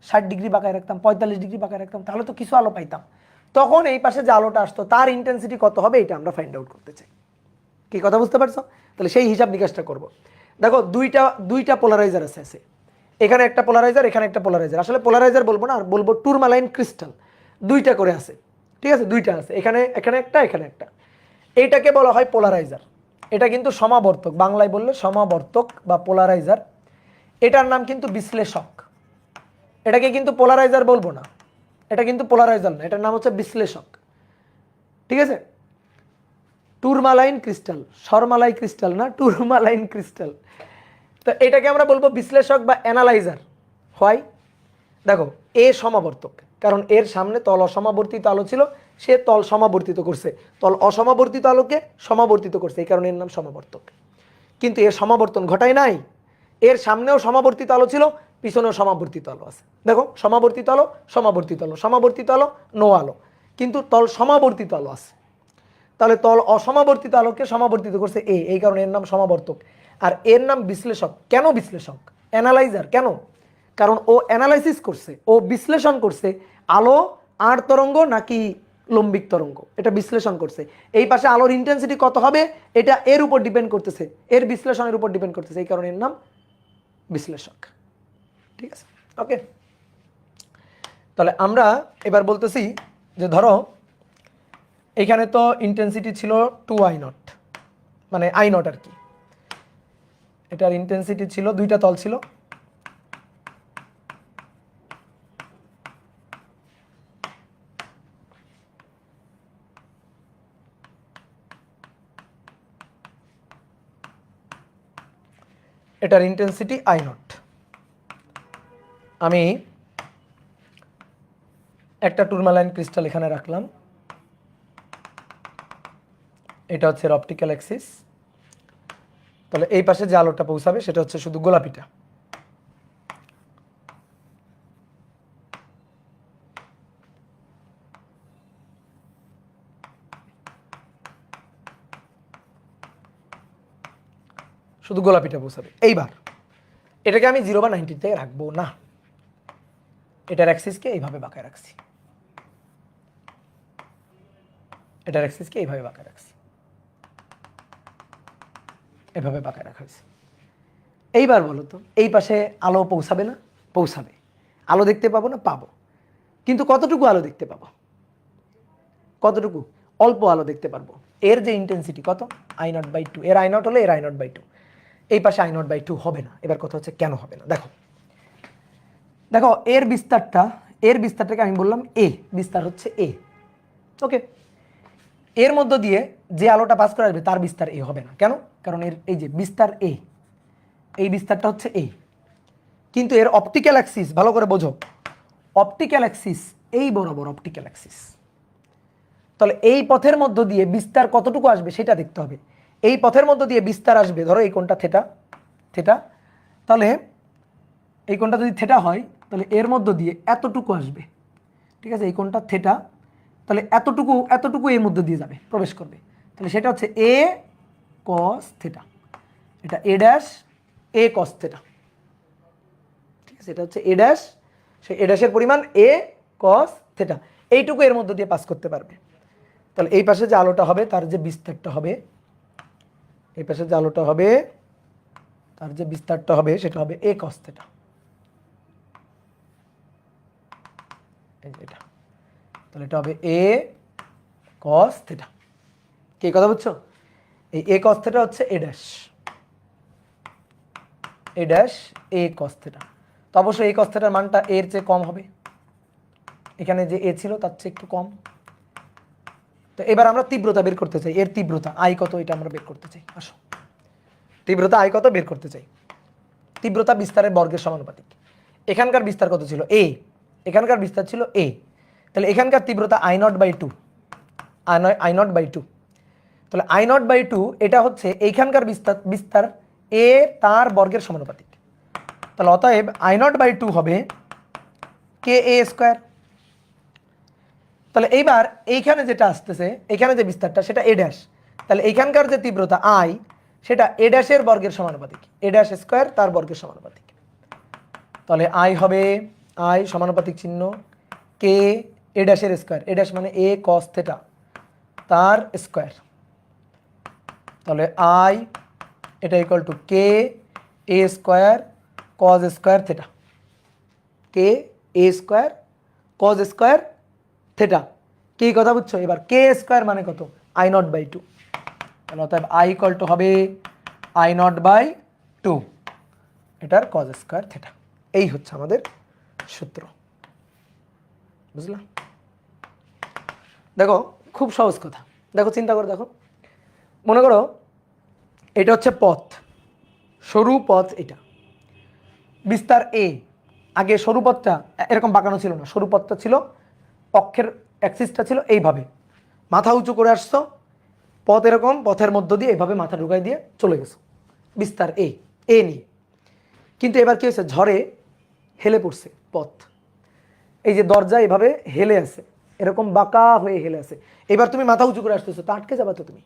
60 ডিগ্রি বাঁকায় রাখতাম, 45 ডিগ্রি বাঁকায় রাখতাম, তাহলে তো কিছু আলো পাইতাম। তখন এই পাশে যে আলোটা আসতো তার ইন্টেন্সিটি কত হবে, এটা আমরা ফাইন্ড আউট করতে চাই। কি কথা বুঝতে পারছো? তাহলে সেই হিসাব নিকাশটা করব। দেখো দুইটা পোলারাইজার আছে, এখানে একটা পোলারাইজার, এখানে একটা পোলারাইজার। আসলে পোলারাইজার বলবো না, আর বলবো টুরমালাইন ক্রিস্টাল। দুইটা করে আছে, ঠিক আছে, দুইটা আছে, এখানে একটা, এখানে একটা। এইটাকে বলা হয় পোলারাইজার। এটা কিন্তু সমাবর্তক, বাংলায় বললে সমাবর্তক বা পোলারাইজার। এটার নাম কিন্তু বিশ্লেষক। এটাকে কিন্তু পোলারাইজার বলবো না, এটা কিন্তু পোলারাইজার না, এটার নাম হচ্ছে বিশ্লেষক, ঠিক আছে। টুরমালাইন ক্রিস্টাল, শর্মালাই ক্রিস্টাল না, টুরমালাইন ক্রিস্টাল। তো এটাকে আমরা বলবো বিশ্লেষক বা অ্যানালাইজার। হয় দেখো এ সমাবর্তক, কারণ এর সামনে তল অসমাবর্তিত আলো ছিল, সে তল সমাবর্তিত করছে, তল অসমাবর্তিত আলোকে সমাবর্তিত করছে, এই কারণে এর নাম সমাবর্তক। কিন্তু এর সমাবর্তন ঘটায় নাই, এর সামনেও সমাবর্তিত আলো ছিল, পিছনেও সমাবর্তিত আলো আছে। দেখো সমাবর্তিত আলো, সমাবর্তিত আলো, সমাবর্তিত আলো, নো আলো, কিন্তু তল সমাবর্তিত আলো আছে। তাহলে তল অসমাবর্তিত আলোকে সমাবর্তিত করছে এই কারণে এর নাম সমাবর্তক। আর এর নাম বিশ্লেষক। কেন বিশ্লেষক? অ্যানালাইজার কেন? কারণ ও অ্যানালাইসিস করছে, ও বিশ্লেষণ করছে আলো আর তরঙ্গ নাকি লম্বিক তরঙ্গ, এটা বিশ্লেষণ করছে। এই পাশে আলোর ইন্টেন্সিটি কত হবে, এটা এর উপর ডিপেন্ড করতেছে, এর বিশ্লেষণের উপর ডিপেন্ড করতেছে, এই কারণে এর নাম বিশ্লেষক। ঠিক আছে, ওকে। তাহলে আমরা এবার বলতেছি যে ধরো এখানে তো ইন্টেন্সিটি ছিল 2I0, মানে I0 আর কি। এটার ইন্টেন্সিটি ছিল, দুইটা তল ছিল, এটার ইন্টেন্সিটি I0। আমি একটা টুরমালাইন ক্রিস্টাল এখানে রাখলাম, এটা হচ্ছে অপটিক্যাল অ্যাক্সিস। তাহলে এই পাশে যে আলোটা পৌঁছাবে সেটা হচ্ছে শুধু গোলাপিটা। শুধু গোলাপিটা পৌঁছাবে। এইবার এটাকে আমি 0 বা 90 থেকে রাখবো না, এটার অ্যাক্সিসকে এইভাবে বাঁকায় রাখছি, এটার অ্যাক্সিসকে এইভাবে বাঁকায় রাখছি, এভাবে বাঁকায় রাখা হয়েছে। এইবার বলো তো এই পাশে আলো পৌঁছাবে না? পৌঁছাবে। আলো দেখতে পাবো না? পাবো। কিন্তু কতটুকু আলো দেখতে পাবো? কতটুকু? অল্প আলো দেখতে পারবো। এর যে ইন্টেন্সিটি কত? I0/2। এর I0 হলে এর I0/2। এই পাশে I0/2 হবে না। এবার কথা হচ্ছে কেন হবে না? দেখো দেখো এর বিস্তারটাকে আমি বললাম এ, বিস্তার হচ্ছে এ। ওকে, এর মধ্য দিয়ে যে আলোটা পাস করে আসবে তার বিস্তার এ হবে না। কেন? কারণ এর এই যে বিস্তার এ, এই বিস্তারটা হচ্ছে এ, কিন্তু এর অপটিক্যাল অ্যাক্সিস ভালো করে বোঝো, অপটিক্যাল অ্যাক্সিস এই বরাবর অপটিক্যাল অ্যাক্সিস। তাহলে এই পথের মধ্য দিয়ে বিস্তার কতটুকু আসবে সেটা দেখতে হবে। এই পথের মধ্য দিয়ে বিস্তার আসবে, ধরো এই কোণটা থিটা, থিটা, তাহলে এই কোণটা যদি থিটা হয় তাহলে এর মধ্য দিয়ে এতটুকু আসবে, ঠিক আছে? এই কোণটা থিটা, তাহলে এতটুকু এর মধ্য দিয়ে যাবে, প্রবেশ করবে। তাহলে সেটা হচ্ছে এ কস থিটা, এটা এ ড্যাশ এ কস থিটা, ঠিক আছে? এটা হচ্ছে এ ড্যাশ, সেই এ ড্যাশের পরিমাণ এ কস থিটা, এইটুকু এর মধ্য দিয়ে পাস করতে পারবে। তাহলে এই পাশে যে আলোটা হবে তার যে বিস্তারটা হবে, এই পাশে যে আলোটা হবে তার যে বিস্তারটা হবে সেটা হবে এ কস থিটা, এই যে এটা। তাহলে এটা হবে এ কস থিটা। কি কথা বুঝছো? এই এ কস থিটা হচ্ছে A dash, A dash A cos theta. তো অবশ্যই এই কস থিটার মানটা এর চেয়ে কম হবে, এখানে যে এ ছিল তার চেয়ে একটু কম। তো এবার আমরা তীব্রতা বের করতে চাই, এর তীব্রতা আই কত এটা আমরা বের করতে চাই। আসো, তীব্রতা আই কত বের করতে চাই। তীব্রতা বিস্তারের বর্গের সমানুপাতিক। এখানকার বিস্তার কত ছিল? এ, এখানকার বিস্তার ছিল এ, তাহলে এখানকার তীব্রতা I0/2, I0/2। তাহলে I0/2 এটা হচ্ছে এইখানকার বিস্তার এ তার বর্গের সমানুপাতিক। তাহলে অতএব I0/2 হবে কে এ স্কোয়ার। তাহলে এইবার এইখানে যেটা আসতেছে, এখানে যে বিস্তারটা সেটা এ ড্যাশ, তাহলে এইখানকার যে তীব্রতা আই সেটা এ ড্যাশের বর্গের সমানুপাতিক, এ ড্যাশ স্কোয়ার তার বর্গের সমানুপাতিক। তাহলে আই হবে আই সমানুপাতিক চিহ্ন কে এ ড্যাশের স্কোয়ার, এ ড্যাশ মানে এ কস থিটা তার স্কোয়ার। তাহলে আই এটা ইকুয়াল টু কে এ স্কোয়ার কজ স্কোয়ার থিটা, কে এ স্কোয়ার কজ স্কোয়ার থিটা। কি কথা বুঝছো? এবার কে স্কোয়ার মানে কত? I0/2। তাহলে অতএব আই ইকুয়াল টু হবে I0/2, এটার কজ স্কোয়ার থিটা। এই হচ্ছে আমাদের সূত্র, বুঝলাম? দেখো খুব সহজ কথা, দেখো চিন্তা করে দেখো, মনে করো এটা হচ্ছে পথ, সরু পথ, এটা বিস্তার এ। আগে সরু পথটা এরকম বাঁকানো ছিল না, সরু পথটা ছিল, অক্ষের অ্যাক্সিসটা ছিল এইভাবে, মাথা উঁচু করে আসছো, পথ এরকম, পথের মধ্য দিয়ে এইভাবে মাথা ঢুকাই দিয়ে চলে গেছো, বিস্তার এ, এ নিয়ে। কিন্তু এবার কি হয়েছে? ঝড়ে হেলে পড়ছে পথ, এই যে দরজা এভাবে হেলে আছে, এরকম বাঁকা হয়ে হেলে আছে। এবার তুমি মাথা উঁচু করে আসতেছো, তা আটকে যাবা তো তুমি।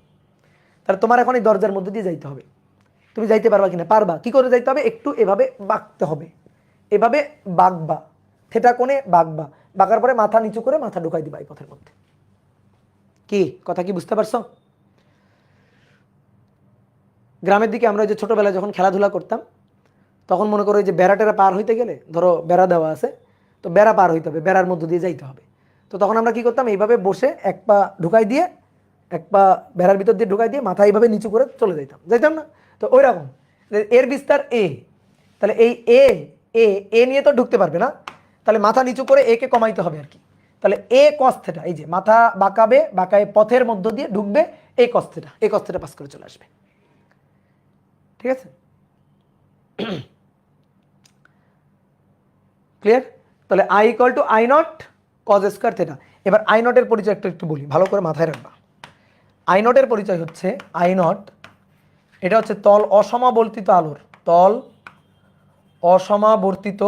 তাহলে তোমার এখন এই দরজার মধ্যে দিয়ে যাইতে হবে। তুমি যাইতে পারবা কিনা? পারবা। কি করে যাইতে হবে? একটু এভাবে বাঁকতে হবে, এভাবে বাঁকবা, থেটা কোণে বাঁকবা, বাঁকার পরে মাথা নিচু করে মাথা ঢুকাই দিবা এই পথের মধ্যে। কি কথা কি বুঝতে পারছো? গ্রামের দিকে আমরা যে ছোটবেলায় যখন খেলাধুলা করতাম তখন মনে করো যে বেড়া টেরা পার হইতে গেলে, ধরো বেড়া দেওয়া আছে, তো বেড়া পার হইতে হবে, বেড়ার মধ্য দিয়ে যাইতে হবে। তো তখন আমরা কি করতাম? এইভাবে বসে এক পা ঢুকাই দিয়ে, এক পা বেড়ার ভিতর দিয়ে ঢুকাই দিয়ে মাথা এইভাবে নিচু করে চলে যাইতাম না? তো ওই রকম এর বিস্তার এ, তাহলে এই এ এ এ নিয়ে তো ঢুকতে পারবে না, তাহলে মাথা নিচু করে এ কে কমাইতে হবে আর কি। তাহলে এ কস থিটা, এই যে মাথা বাঁকাবে, বাঁকায় পথের মধ্য দিয়ে ঢুকবে, এ কস থিটা, এ কস থিটা পাস করে চলে আসবে, ঠিক আছে? ক্লিয়ার? তাহলে I equal to I0 cause square theta. এবার I0 এর পরিচয় একটু বলি, ভালো করে মাথায় রাখবা। I0 এর পরিচয় হচ্ছে I0, এটা হচ্ছে তল অসমাবর্তিত আলোর, তল অসমাবর্তিত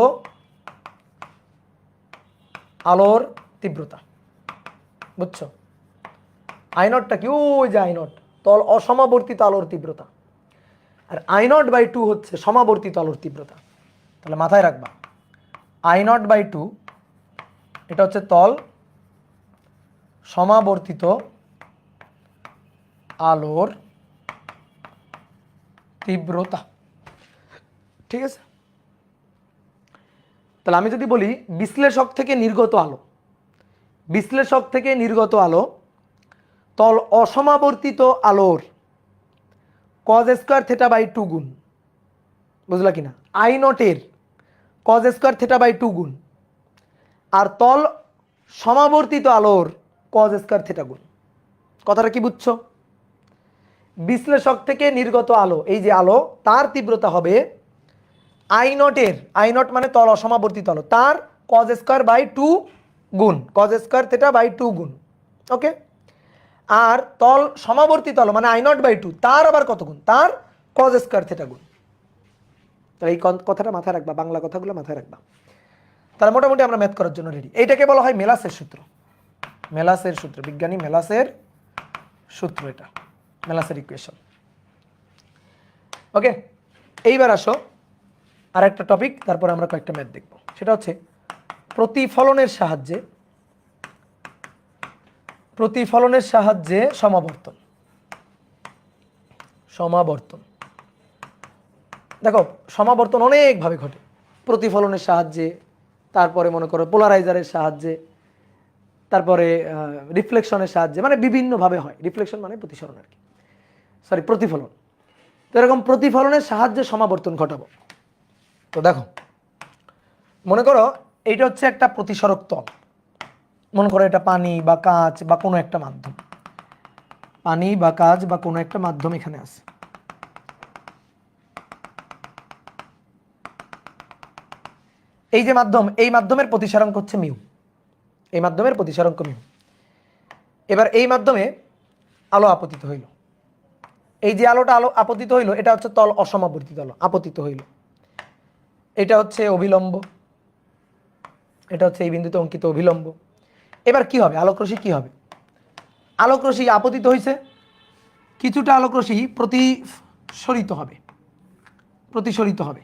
আলোর তীব্রতা, বুঝছো? I0টা কি? ওই যে I0 তল অসমাবর্তিত আলোর তীব্রতা, আর I0/2 হচ্ছে সমাবর্তিত আলোর তীব্রতা। তাহলে মাথায় রাখবা I0/2 এটা হচ্ছে তল সমাবর্তিত আলোর তীব্রতা। ঠিক আছে, তাহলে আমি যদি বলি বিশ্লেষক থেকে নির্গত আলো, বিশ্লেষক থেকে নির্গত আলো তল অসমাবর্তিত আলোর কজ স্কোয়ার থিটা বাই 2 গুণ, বুঝলা কিনা, আই নটের কজ স্কোয়ার থিটা বাই 2 গুণ, আর তল সমাবর্তিত আলোর কজ স্কোয়ার থিটা গুণ। কথাটা কি বুঝছো? বিশ্লেষক থেকে নির্গত আলো, এই যে আলো, তার তীব্রতা হবে আই নটের, আই নট মানে তল অসমাবর্তিত আলো, তার কজ স্কোয়ার বাই 2 গুণ, কজ স্কোয়ার থিটা বাই 2 গুণ। ওকে, আর তল সমাবর্তিত আলো মানে আই নট বাই 2, তার আবার কত গুণ, তার কজ স্কোয়ার থিটা গুণ। তাহলে এই কথাটা মাথায় রাখবা, বাংলা কথাগুলো মাথায় রাখবা। তাহলে মোটামুটি আমরা ম্যাথ করার জন্য রেডি। এইটাকে বলা হয় মেলাসের সূত্র, মেলাসের সূত্র, বিজ্ঞানী মেলাসের সূত্র, এটা মেলাসের ইকুয়েশন। ওকে, এইবার আসো আর একটা টপিক, তারপর আমরা কয়েকটা ম্যাথ দেখব। সেটা হচ্ছে প্রতিফলনের সাহায্যে, প্রতিফলনের সাহায্যে সমাবর্তন। সমাবর্তন, দেখো সমাবর্তন অনেকভাবে ঘটে, প্রতিফলনের সাহায্যে, তারপরে মনে করো পোলারাইজারের সাহায্যে, তারপরে রিফ্লেকশনের সাহায্যে, মানে বিভিন্নভাবে হয়। রিফ্লেকশন মানে প্রতিসরণ আর কি, সরি প্রতিফলন। তো এরকম প্রতিফলনের সাহায্যে সমাবর্তন ঘটাবো। তো দেখো, মনে করো এইটা হচ্ছে একটা প্রতিসরক তল, মনে করো এটা পানি বা কাঁচ বা কোনো একটা মাধ্যম, পানি বা কাঁচ বা কোনো একটা মাধ্যম এখানে আছে। এই যে মাধ্যম, এই মাধ্যমের প্রতিসরাঙ্ক হচ্ছে মিউ, এই মাধ্যমের প্রতিসরাঙ্ক মিউ। এবার এই মাধ্যমে আলো আপতিত হইল, এই যে আলোটা আপতিত হইল, এটা হচ্ছে তল অসমাবর্তিত আলো আপতিত হইল। এটা হচ্ছে অভিলম্ব, এটা হচ্ছে এই বিন্দুতে অঙ্কিত অভিলম্ব। এবার কি হবে, আলোকরশ্মি কি হবে, আলোকরশ্মি আপতিত হয়েছে, কিছুটা আলোকরশ্মি প্রতিসরিত হবে, প্রতিসরিত হবে,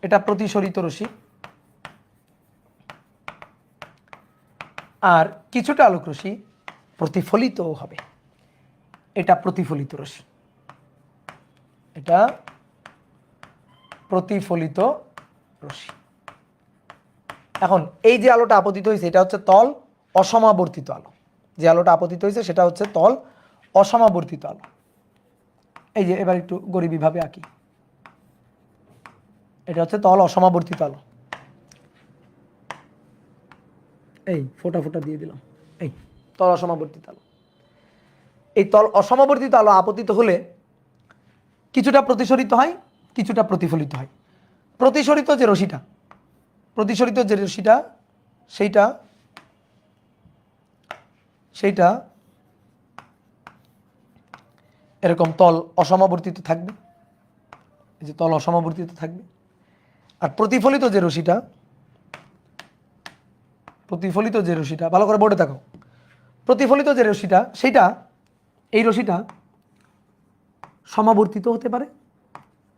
এটা প্রতিসরিত রশ্মি, আর কিছুটা আলোকরশ্মি প্রতিফলিত হবে, এটা প্রতিফলিত রশ্মি, এটা প্রতিফলিত রশ্মি। এখন এই যে আলোটা আপতিত হয়েছে এটা হচ্ছে তল অসমাবর্তিত আলো, যে আলোটা আপতিত হয়েছে সেটা হচ্ছে তল অসমাবর্তিত আলো। এই যে এবার একটু গরিবীভাবে আঁকি, এটা হচ্ছে তল অসমাবর্তিত আলো, এই ফোটা ফোটা দিয়ে দিলাম, এই তল অসমাবর্তিত আলো। এই তল অসমাবর্তিত আলো আপতিত হলে কিছুটা প্রতিসরিত হয়, কিছুটা প্রতিফলিত হয়। প্রতিসরিত যে রশ্মিটা, প্রতিসরিত যে রশ্মিটা সেইটা সেইটা এরকম তল অসমাবর্তিত থাকবে, এই যে তল অসমাবর্তিত থাকবে। আর প্রতিফলিত যে রশ্মিটা, প্রতিফলিত যে রশ্মিটা, ভালো করে বোর্ডে দেখো, প্রতিফলিত যে রশ্মিটা সেইটা, এই রশ্মিটা সমাবর্তিত হতে পারে,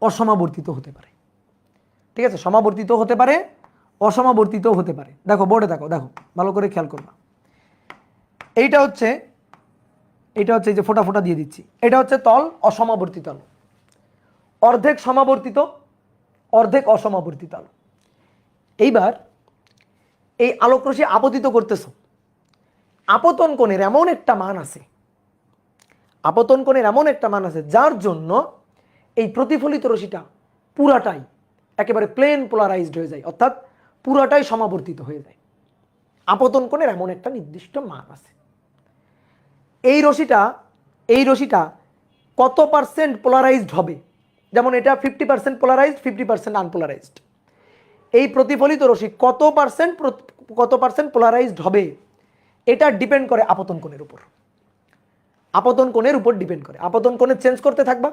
অসমাবর্তিত হতে পারে। ঠিক আছে, সমাবর্তিত হতে পারে, অসমাবর্তিত হতে পারে। দেখো বোর্ডে দেখো, দেখো ভালো করে খেয়াল করবা। এইটা হচ্ছে এই যে ফোটা ফোটা দিয়ে দিচ্ছি, এটা হচ্ছে তল অসমাবর্তিত আলো, অর্ধেক সমাবর্তিত অর্ধেক অসমাবর্তিত আলো। এইবার এই আলোকরশ্মি আপতিত করতেছ, আপতন কোণের এমন একটা মান আছে, আপতন কোণের এমন একটা মান আছে যার জন্য এই প্রতিফলিত রশ্মিটা পুরাটাই একেবারে প্লেন পোলারাইজড হয়ে যায়, অর্থাৎ পুরাটাই সমাবর্তিত হয়ে যায়। আপতন কোণের এমন একটা নির্দিষ্ট মান আছে। এই রশ্মিটা কত পার্সেন্ট পোলারাইজড হবে, যেমন এটা 50% পোলারাইজড, 50% আনপোলারাইজড। এই প্রতিফলিত রশ্মি কত পার্সেন্ট পোলারাইজড হবে, এটা ডিপেন্ড করে আপতন কোণের উপর, আপতন কোণের উপর ডিপেন্ড করে। আপতন কোণে চেঞ্জ করতে থাকবা,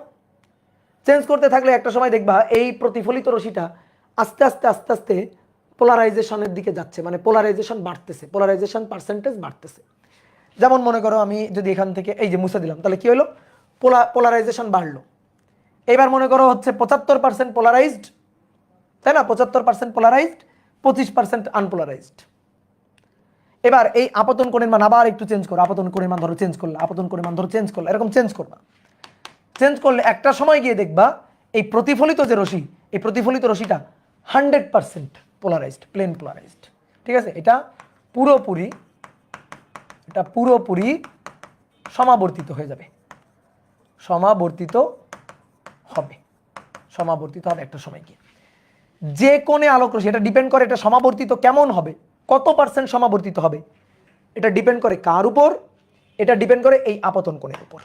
চেঞ্জ করতে থাকলে একটা সময় দেখবা এই প্রতিফলিত রশ্মিটা আস্তে আস্তে আস্তে আস্তে পোলারাইজেশনের দিকে যাচ্ছে, মানে পোলারাইজেশন বাড়তেছে, পোলারাইজেশন পার্সেন্টেজ বাড়তেছে। যেমন মনে করো আমি যদি এখান থেকে এই যে মুছে দিলাম, তাহলে কি হলো, পোলারাইজেশন বাড়লো। এবার মনে করো হচ্ছে 75% পোলারাইজড, তাই না, 75% পোলারাইজড, 25% আনপোলারাইজড। এবার এই আপতন কোণের মান আবার একটু চেঞ্জ করো, আপতন কোণের মান ধরো চেঞ্জ করলে, আপতন কোণের মান ধরো চেঞ্জ করলে, এরকম চেঞ্জ করবা। চেঞ্জ করলে একটা সময় গিয়ে দেখবা এই প্রতিফলিত যে রশ্মি, এই প্রতিফলিত রশ্মিটা 100% পোলারাইজড, প্লেন পোলারাইজড। ঠিক আছে, এটা পুরোপুরি সমাবর্তিত হয়ে যাবে, সমাবর্তিত হবে একটা সময় গিয়ে। যে কোণে আলোক রশ্মি, এটা ডিপেন্ড করে এটা সমাবর্তিত কেমন হবে, কত পার্সেন্ট সমাবর্তিত হবে, এটা ডিপেন্ড করে কার উপর? এটা ডিপেন্ড করে এই আপতন কোণের উপর।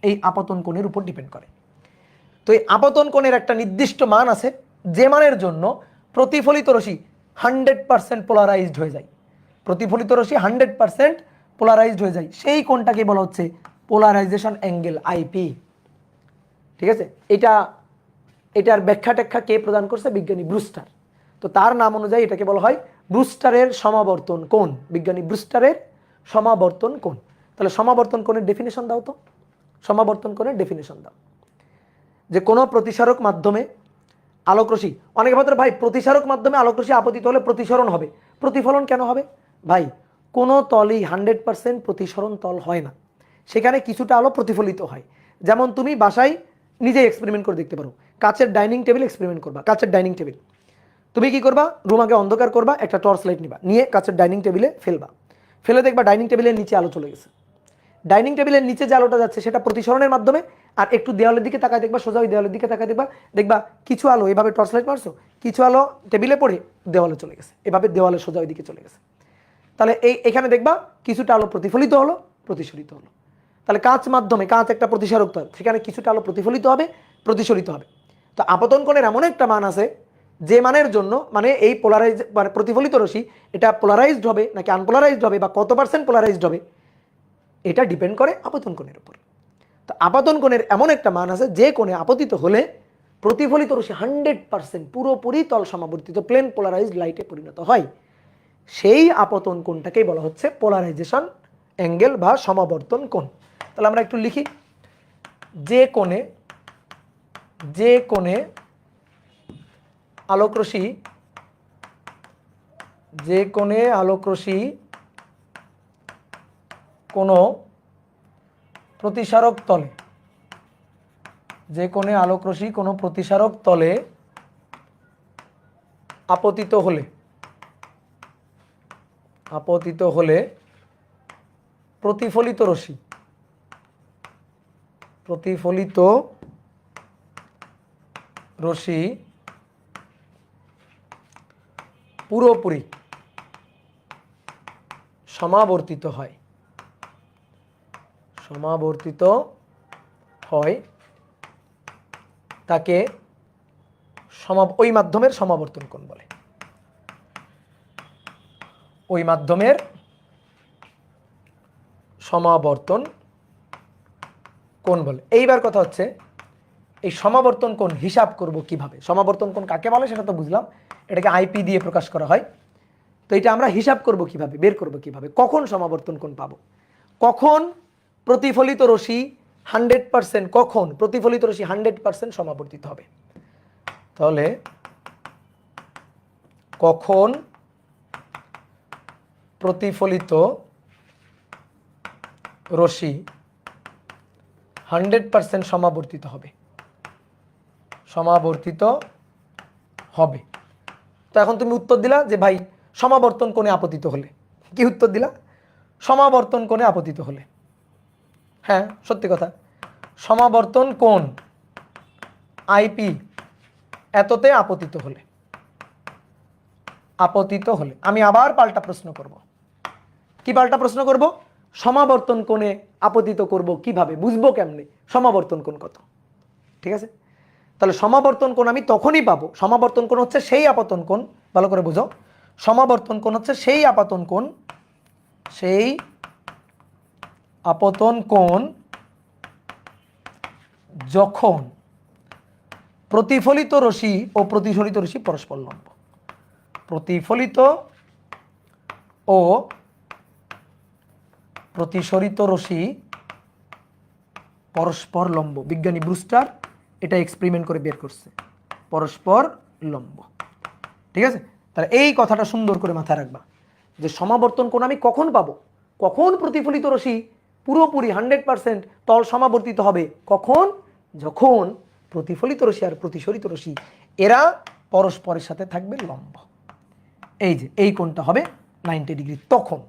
এই আপতন কোণের উপর ডিপেন্ড করে। তো এই আপতন কোণের একটা নির্দিষ্ট মান আছে, যে মানের জন্য প্রতিফলিত রশ্মি 100% পোলারাইজড হয়ে যায়, প্রতিফলিত রশ্মি 100% পোলারাইজড হয়ে যায়, সেই কোণটাকে বলা হচ্ছে পোলারাইজেশন অ্যাঙ্গেল, আইপি। ঠিক আছে, এটার ব্যাখ্যা ট্যাখ্যা কে প্রদান করছে? বিজ্ঞানী ব্রুস্টার। তো তার নাম অনুযায়ী এটাকে বলা হয় ব্রুস্টারের সমাবর্তন কোণ, বিজ্ঞানী ব্রুস্টারের সমাবর্তন কোণ। তাহলে সমাবর্তন কোণের ডেফিনেশন দাও তো, সমাবর্তন কোণের ডেফিনেশন দাও। যে কোনো প্রতিসারক মাধ্যমে আলোক রশ্মি, অনেকে ভাবতে ভাই প্রতিসারক মাধ্যমে আলোক রশ্মি আপতিত হলে প্রতিসরণ হবে, প্রতিফলন কেন হবে? ভাই কোনো তলই 100% প্রতিসরণ তল হয় না, সেখানে কিছুটা আলো প্রতিফলিত হয়। যেমন তুমি বাসায় নিজে এক্সপেরিমেন্ট করে দেখতে পারো, কাচের ডাইনিং টেবিল এক্সপেরিমেন্ট করবা, কাচের ডাইনিং টেবিল তুমি কি করবা, রুমাকে অন্ধকার করবা, একটা টর্চ লাইট নিবা, নিয়ে কাচের ডাইনিং টেবিলে ফেলবা, ফেলে দেখবা ডাইনিং টেবিলের নিচে আলো চলে গেছে। ডাইনিং টেবিলের নিচে যে আলোটা যাচ্ছে সেটা প্রতিসরণের মাধ্যমে, আর একটু দেওয়ালের দিকে তাকায় দেখবা, সোজা ওই দেওয়ালের দিকে তাকায় দেখবা কিছু আলো এভাবে টর্চ লাইট মারছো, কিছু আলো টেবিলে পড়ে দেওয়ালে চলে গেছে, এভাবে দেওয়ালে সোজা ওই দিকে চলে গেছে। তাহলে এখানে দেখবা কিছুটা আলো প্রতিফলিত হলো, প্রতিসরিত হলো। তাহলে কাঁচ মাধ্যমে, কাঁচ একটা প্রতিসারক তল, সেখানে কিছুটা আলো প্রতিফলিত হবে, প্রতিসরিত হবে। তো আপতন কোণের এমন একটা মান আছে যে মানের জন্য, মানে এই পোলারাইজ মানে প্রতিফলিত রশ্মি এটা পোলারাইজড হবে নাকি আনপোলারাইজড হবে বা কত পার্সেন্ট পোলারাইজড হবে, এটা ডিপেন্ড করে আপতন কোণের উপর। তো আপতন কোণের এমন একটা মান আছে যে কোণে আপতিত হলে প্রতিফলিত রশ্মি 100% পুরোপুরি তল সমাবর্তিত প্লেন পোলারাইজড লাইটে পরিণত হয়, সেই আপতন কোণটাকেই বলা হচ্ছে পোলারাইজেশন অ্যাঙ্গেল বা সমাবর্তন কোণ। তাহলে আমরা একটু লিখি, যে কোণে আলোক রশ্মি, যে কোণে আলোক রশ্মি কোনো প্রতিসারক তলে, যে কোণে আলোক রশ্মি কোনো প্রতিসারক তলে আপতিত হলে প্রতিফলিত রশ্মি পুরোপুরি সমাবর্তিত হয়, তাকে ওই মাধ্যমের সমাবর্তন কোণ বলে, ওই মাধ্যমের সমাবর্তন কোণ বলে। এইবার কথা হচ্ছে এই সমাবর্তন কোণ হিসাব করব কিভাবে, সমাবর্তন কোণ কাকে বলে সেটা তো বুঝলাম, এটাকে আইপি দিয়ে প্রকাশ করা হয়। তো এটা আমরা হিসাব করব কিভাবে, বের করব কিভাবে, কখন সমাবর্তন কোণ পাবো, কখন প্রতিফলিত রশ্মি 100%, কখন প্রতিফলিত রশ্মি 100% সমাবর্তিত হবে। তাহলে কখন প্রতিফলিত রশ্মি 100% সমাবর্তিত হবে, তো এখন তুমি উত্তর দিলা যে ভাই সমাবর্তন কোণে আপতিত হলে, কি উত্তর দিলা? সমাবর্তন কোণে আপতিত হলে। হ্যাঁ সত্যি কথা, সমাবর্তন কোণ আইপি এততে আপতিত হলে, আমি আবার পাল্টা প্রশ্ন করব। কি পাল্টা প্রশ্ন করব? সমাবর্তন কোণে আপতিত করব কিভাবে, বুঝবো কেমনে সমাবর্তন কোণ কত? ঠিক আছে, তাহলে সমাবর্তন কোণ আমি তখনই পাবো, সমাবর্তন কোণ হচ্ছে সেই আপতন কোণ, ভালো করে বুঝো, সমাবর্তন কোণ হচ্ছে সেই আপতন কোণ যখন প্রতিফলিত রশ্মি ও প্রতিসরিত রশ্মি পরস্পর লম্ব, প্রতিফলিত ও প্রতিসরিত রশ্মি পরস্পর লম্ব। বিজ্ঞানী ব্রুস্টার এটা এক্সপেরিমেন্ট করে বের করছে, পরস্পর লম্ব। ঠিক আছে, তাহলে এই কথাটা সুন্দর করে মাথায় রাখবা যে সমাবর্তন কোণ আমি কখন পাবো, কখন প্রতিফলিত রশ্মি পুরোপুরি 100% তল সমাবর্তিত হবে, কখন, যখন প্রতিফলিত রশ্মি আর প্রতিসরিত রশ্মি এরা পরস্পরের সাথে থাকবে লম্ব। এই যে এই কোণটা হবে 90 ডিগ্রি তখন,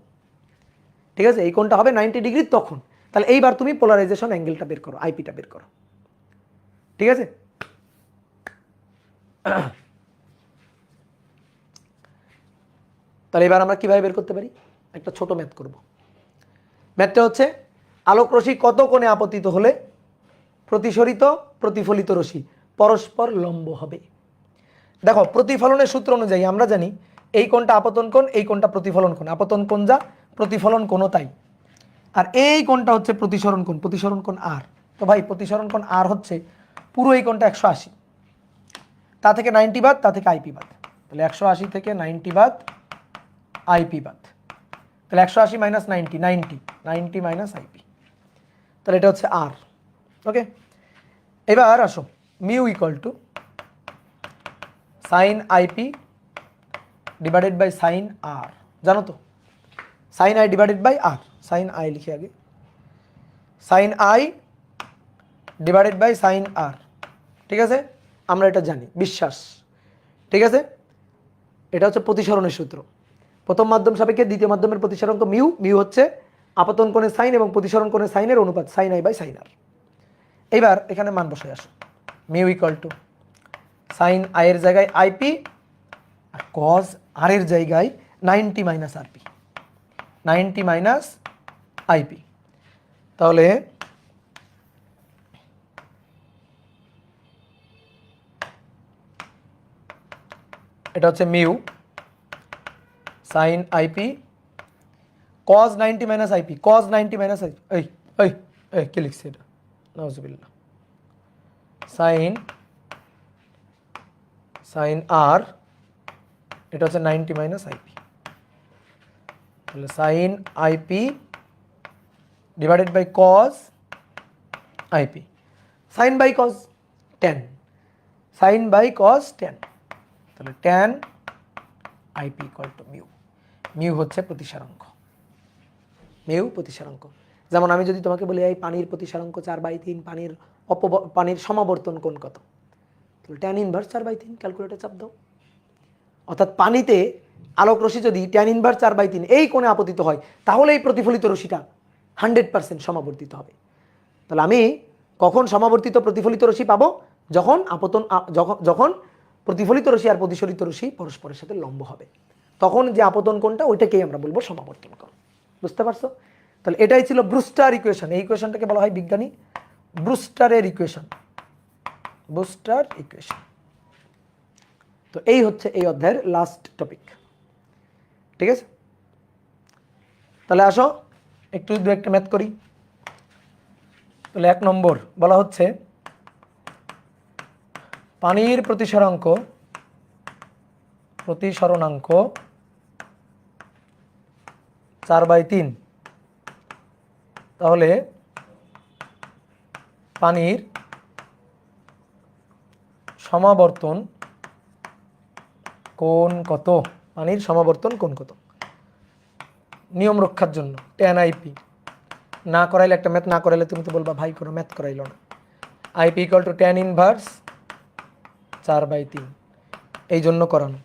ঠিক আছে, এই কোণটা হবে 90 ডিগ্রি তখন। তাহলে এইবার তুমি পোলারাইজেশন অ্যাঙ্গেলটা বের করো, আইপিটা বের করো, ঠিক আছে। তাহলে এবার আমরা কিভাবে বের করতে পারি, একটা ছোট ম্যাথ করব। ম্যাথটা হচ্ছে আলোক রশ্মি কত কোণে আপতিত হলে প্রতিসরিত প্রতিফলিত রশ্মি পরস্পর লম্ব হবে। দেখো প্রতিফলনের সূত্র অনুযায়ী আমরা জানি এই কোণটা আপতন কোণ, এই কোণটা প্রতিফলন কোণ, আপতন কোণ যা প্রতিফলন কোণও তাই, আর এই কোণটা হচ্ছে প্রতিসরণ কোণ, প্রতিসরণ কোণ আর। তো ভাই প্রতিসরণ কোণ আর হচ্ছে পুরো এই কোণটা 180, তা থেকে 90 বাদ, তা থেকে আইপি বাদ, তাহলে 180 থেকে 90 বাদ, আইপি বাদ, তাহলে 180 মাইনাস 90, 90 মাইনাস আইপি, তাহলে এটা হচ্ছে আর। ওকে, এবার আসো mu equal to sine IP divided by sine R, জানো তো sine I divided by R, sine I লিখে আগে, sine I divided by sine R, ঠিক আছে, আমরা এটা জানি, বিশ্বাস, ঠিক আছে। এটা হচ্ছে প্রতিসরণের সূত্র, প্রথম মাধ্যম সাপেক্ষে দ্বিতীয় মাধ্যমের প্রতিসরাঙ্ক মিউ, মিউ হচ্ছে আপতন কোণের সাইন এবং প্রতিসরণ কোণের সাইনের অনুপাত, sine I by sine R. এইবার এখানে মান বসে আসো, mu equal to sine I এর জায়গায় আইপি আর কজ আর এর জায়গায় 90 মাইনাস আরপি, 90 মাইনাস আইপি। তাহলে এটা হচ্ছে mu sine IP cos 90 minus IP, cos 90 minus IP, এই এই এই কি লিখছি এটা, নাউজুবিল্লাহ, সাইন সাইন আর, এটা হচ্ছে 90 মাইনাস আইপি, তাহলে sine IP divided by cos IP, sine by cos ten, sine by cos 10, তাহলে 10 IP equal to mu, mu হচ্ছে প্রতিসরাঙ্ক, মিউ প্রতিসরাঙ্ক। যেমন আমি যদি তোমাকে বলি এই পানির প্রতিসরাঙ্ক 4/3, পানির সমাবর্তন কোণ কত, তাহলে tan ইনভার্স 4/3, ক্যালকুলেটর চাপ দাও। অর্থাৎ পানিতে আলোক রশ্মি যদি tan ইনভার্স 4/3 এই কোণে আপতিত হয়, তাহলে এই প্রতিফলিত রশ্মিটা 100% সমাবর্তিত হবে। তাহলে আমি কখন সমাবর্তিত প্রতিফলিত রশ্মি পাবো, যখন যখন প্রতিফলিত রশ্মি আর প্রতিসরিত রশ্মি পরস্পরের সাথে লম্ব হবে, তখন যে আপতন কোণটা ওইটাকেই আমরা বলবো সমাবর্তন কোণ। বুঝতে পারছো? তাহলে এটাই ছিল ব্রুস্টার ইকুয়েশন। এই ইকুয়েশনটাকে বলা হয় বিজ্ঞানী ব্রুস্টারের ইকুয়েশন, ব্রুস্টার ইকুয়েশন। তো এই হচ্ছে এই অধ্যায়ের লাস্ট টপিক, ঠিক আছে। তাহলে আসো একটু দু একটা ম্যাথ করি। তাহলে 1 নম্বর বলা হচ্ছে পানির প্রতিসরাঙ্ক 4/3, তাহলে পানির সমাবর্তন কোণ কত, পানির সমাবর্তন কোণ কত। নিয়ম রক্ষার জন্য tan আইপি না করাইলে, একটা ম্যাথ না করাইলে তুমি তো বলবা ভাই কোনো ম্যাথ করাইলো না। IP equal to tan inverse 4/3, এই জন্য করানো।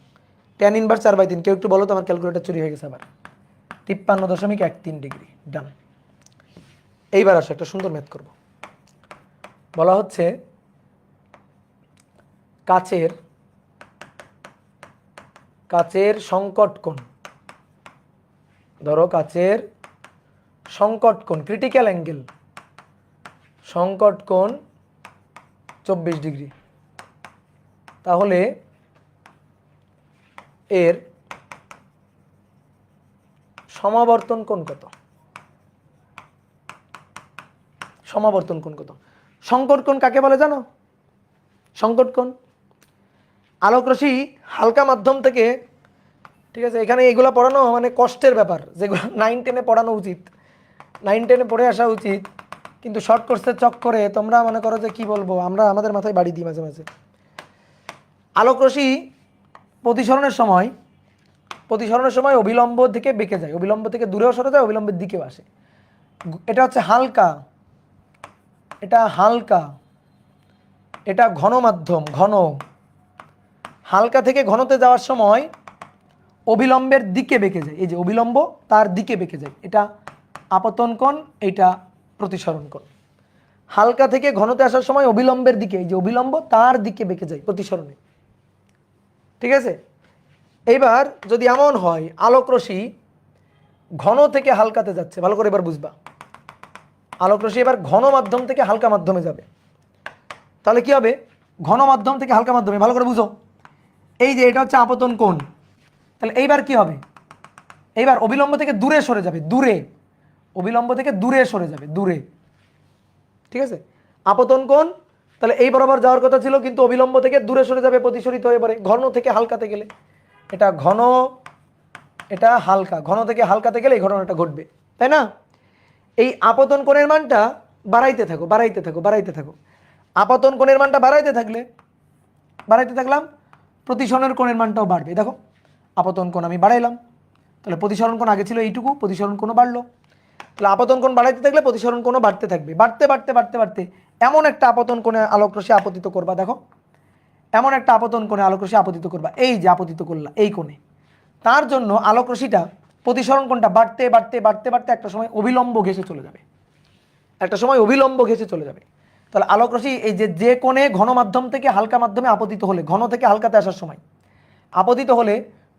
tan ইনভার্স 4/3, কেউ একটু বলো তো, আমার ক্যালকুলেটর চুরি হয়ে গেছে আবার। 53.13 ডিগ্রি, ডান। এইবার আসো একটা সুন্দর ম্যাথ করব। বলা হচ্ছে কাচের সংকট কোণ, ধরো কাচের সংকট কোণ, ক্রিটিক্যাল অ্যাঙ্গেল, সংকট কোণ 24 ডিগ্রি, তাহলে এর সমাবর্তন কোণ কত, সমাবর্তন কোণ কত। সংকট কোণ কাকে বলে জানো? সংকট কোণ আলোক রশ্মি হালকা মাধ্যম থেকে, ঠিক আছে, এখানে এগুলো পড়ানো মানে কষ্টের ব্যাপার, যেগুলো 9, 10-এ পড়ানো উচিত, 9, 10-এ পড়ে আসা উচিত, কিন্তু শর্ট কোর্সের চক্করে তোমরা মনে করো যে কি বলবো, আমরা আমাদের মাথায় বাড়ি দিই মাঝে মাঝে। আলোক রশ্মি প্রতিসরণের সময় প্রতিসরণের সময় অবিলম্ব থেকে বেঁকে যায়, অবিলম্ব থেকে দূরেও সরে যায়, অবিলম্বের দিকেও আসে। এটা হচ্ছে হালকা, এটা হালকা, এটা ঘন মাধ্যম, ঘন। হালকা থেকে ঘনতে যাওয়ার সময় অবিলম্বের দিকে বেঁকে যায়, এই যে অবিলম্ব তার দিকে বেঁকে যায়, এটা আপতন কোণ, এটা প্রতিসরণ কোণ। হালকা থেকে ঘনতে আসার সময় অবিলম্বের দিকে, এই যে অবিলম্ব তার দিকে বেঁকে যায় প্রতিসরণে। ঠিক আছে, এইবার যদি এমন হয় আলোক রশ্মি ঘন থেকে হালকাতে যাচ্ছে, ভালো করে এবার বুঝবা, আলোক রশ্মি এবার ঘন মাধ্যম থেকে হালকা মাধ্যমে যাবে, তাহলে কি হবে? ঘন মাধ্যম থেকে হালকা মাধ্যমে, ভালো করে বুঝো, এই যে এটা হচ্ছে আপতন কোণ, তাহলে এইবার কি হবে? এইবার অবিলম্ব থেকে দূরে সরে যাবে, দূরে, অবিলম্ব থেকে দূরে সরে যাবে, দূরে। ঠিক আছে, আপতন কোণ তাহলে এই বরাবর যাওয়ার কথা ছিল, কিন্তু অবিলম্ব থেকে দূরে সরে যাবে, প্রতিসরিত হয়ে পড়ে ঘন থেকে হালকাতে গেলে। এটা ঘন, এটা হালকা, ঘন থেকে হালকাতে গেলে এই ঘটনাটা ঘটবে, তাই না? এই আপতন কোণের মানটা বাড়াইতে থাকো, বাড়াইতে থাকো, বাড়াইতে থাকো। আপতন কোণের মানটা বাড়াইতে থাকলে, বাড়াইতে থাকলাম, প্রতিসরণের কোণের মানটাও বাড়বে। দেখো আপতন কোণ আমি বাড়াইলাম, তাহলে প্রতিসরণ কোণ আগে ছিল এইটুকু, প্রতিসরণ কোণও বাড়লো। তাহলে আপতন কোণ বাড়াইতে থাকলে প্রতিসরণ কোণও বাড়তে থাকবে, বাড়তে বাড়তে বাড়তে বাড়তে এমন একটা আপতন কোণে আলোক রশ্মি আপতিত করবা, দেখো এমন একটা আপতন কোণে আলোক রশ্মি আপতিত করবা, এই যে আপতিত করলা এই কোণে, তার জন্য আলোক রশ্মিটা প্রতিসরণ কোণটা বাড়তে বাড়তে বাড়তে বাড়তে একটা সময় অবিলম্ব ঘেঁষে চলে যাবে, একটা সময় অবিলম্ব ঘেঁষে চলে যাবে। তাহলে আলোক রশ্মি এই যে কোণে ঘন মাধ্যম থেকে হালকা মাধ্যমে আপতিত হলে, ঘন থেকে হালকাতে আসার সময় আপতিত হলে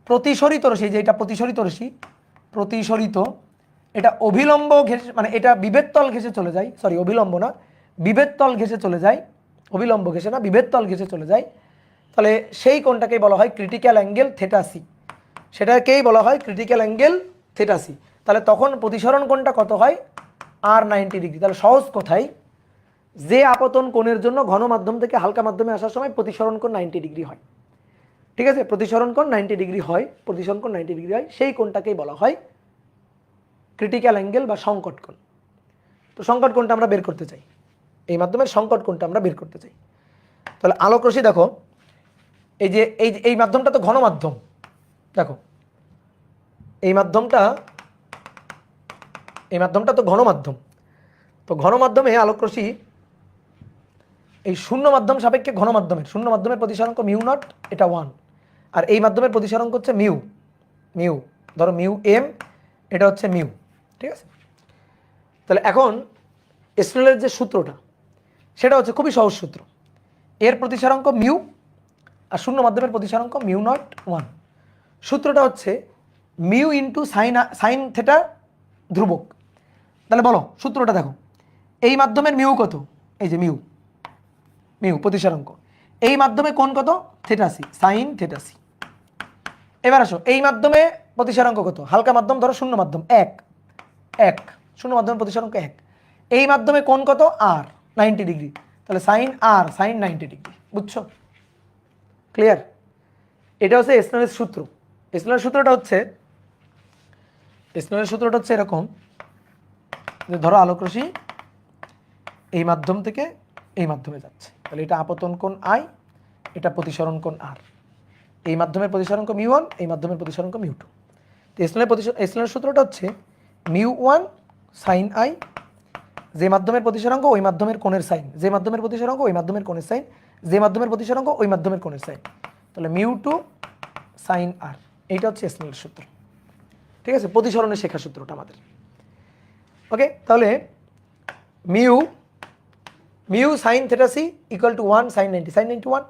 প্রতিসরিত রশ্মি, যে এটা প্রতিসরিত রশ্মি, প্রতিসরিত, এটা অবিলম্ব ঘেঁষে, মানে এটা বিভেদ তল ঘেঁষে চলে যায়, সরি অবিলম্ব না, বিভেদ তল ঘেঁষে চলে যায়, অবিলম্ব ঘেঁষে না, বিভেদ তল ঘেঁষে চলে যায়। তাহলে সেই কোণটাকেই বলা হয় ক্রিটিক্যাল অ্যাঙ্গেল থেটা সি, সেটাকেই বলা হয় ক্রিটিক্যাল অ্যাঙ্গেল থেটা সি। তাহলে তখন প্রতিসরণ কোণটা কত হয়? R90 degree. তাহলে সহজ কথাই, যে আপতন কোণের জন্য ঘন মাধ্যম থেকে হালকা মাধ্যমে আসার সময় প্রতিসরণ কোণ 90 ডিগ্রি হয়, ঠিক আছে, প্রতিসরণ কোণ 90 ডিগ্রি হয়, প্রতিসরণ কোণ 90 ডিগ্রি হয়, সেই কোণটাকেই বলা হয় ক্রিটিক্যাল অ্যাঙ্গেল বা সংকট কোণ। তো সংকট কোণটা আমরা বের করতে চাই, এই মাধ্যমের সংকট কোণটা আমরা বের করতে চাই। তাহলে আলোক রশ্মি দেখো, এই মাধ্যমটা তো ঘন মাধ্যম, দেখো এই মাধ্যমটা তো ঘন মাধ্যম, তো ঘন মাধ্যমে আলোক রশ্মি এই শূন্য মাধ্যম সাপেক্ষে ঘন মাধ্যমের, শূন্য মাধ্যমের প্রতিসরাঙ্ক মিউ নট, এটা 1, আর এই মাধ্যমের প্রতিসরাঙ্ক হচ্ছে মিউ, মিউ ধরো মিউ এম, এটা হচ্ছে মিউ, ঠিক আছে। তাহলে এখন স্নেলের যে সূত্রটা, সেটা হচ্ছে খুবই সহজ সূত্র, এর প্রতিসরাঙ্ক মিউ আর শূন্য মাধ্যমের প্রতিসরাঙ্ক মিউ নট 1। সূত্রটা হচ্ছে মিউ ইন্টু সাইন থেটা ধ্রুবক। তাহলে বলো সূত্রটা দেখো, এই মাধ্যমের মিউ কত? এই যে মিউ, মিউ প্রতিসরাঙ্ক, এই মাধ্যমে কোণ কত? Theta C, sine theta C. এবার আসো, এই মাধ্যমে প্রতিসরাঙ্ক কত? হালকা মাধ্যম ধরো শূন্য মাধ্যম 1, 1 শূন্য মাধ্যমের প্রতিসরাঙ্ক 1, এই মাধ্যমে কোণ কত? আর 90 ডিগ্রি, তাহলে সাইন আর সাইন 90 ডিগ্রি, বুঝছো? ক্লিয়ার? এটা হচ্ছে স্নেলের সূত্র। স্নেলের সূত্রটা হচ্ছে, স্নেলের সূত্রটা হচ্ছে এরকম যে ধরো আলোক রশ্মি এই মাধ্যম থেকে এই মাধ্যমে যাচ্ছে, তাহলে এটা আপতন কোণ আই, এটা প্রতিসরণ কোণ আর, এই মাধ্যমের প্রতিসরাঙ্ক মিউ 1, এই মাধ্যমের প্রতিসরাঙ্ক মিউ 2। তো স্নেলের সূত্রটা হচ্ছে মিউ 1 সাইন আই, যে মাধ্যমের প্রতিসরাঙ্ক ওই মাধ্যমের কোণের সাইন, যে মাধ্যমের প্রতিসরাঙ্ক ওই মাধ্যমের কোণের সাইন, যে মাধ্যমের প্রতিসরাঙ্ক ওই মাধ্যমের কোণের সাইন, তাহলে মিউ 2 সাইন আর, এইটা হচ্ছে স্নেলের সূত্র, ঠিক আছে, প্রতিসরণের শেখা সূত্রটা আমাদের। ওকে, তাহলে mu sine theta C equal to 1 sine 90, sine 91।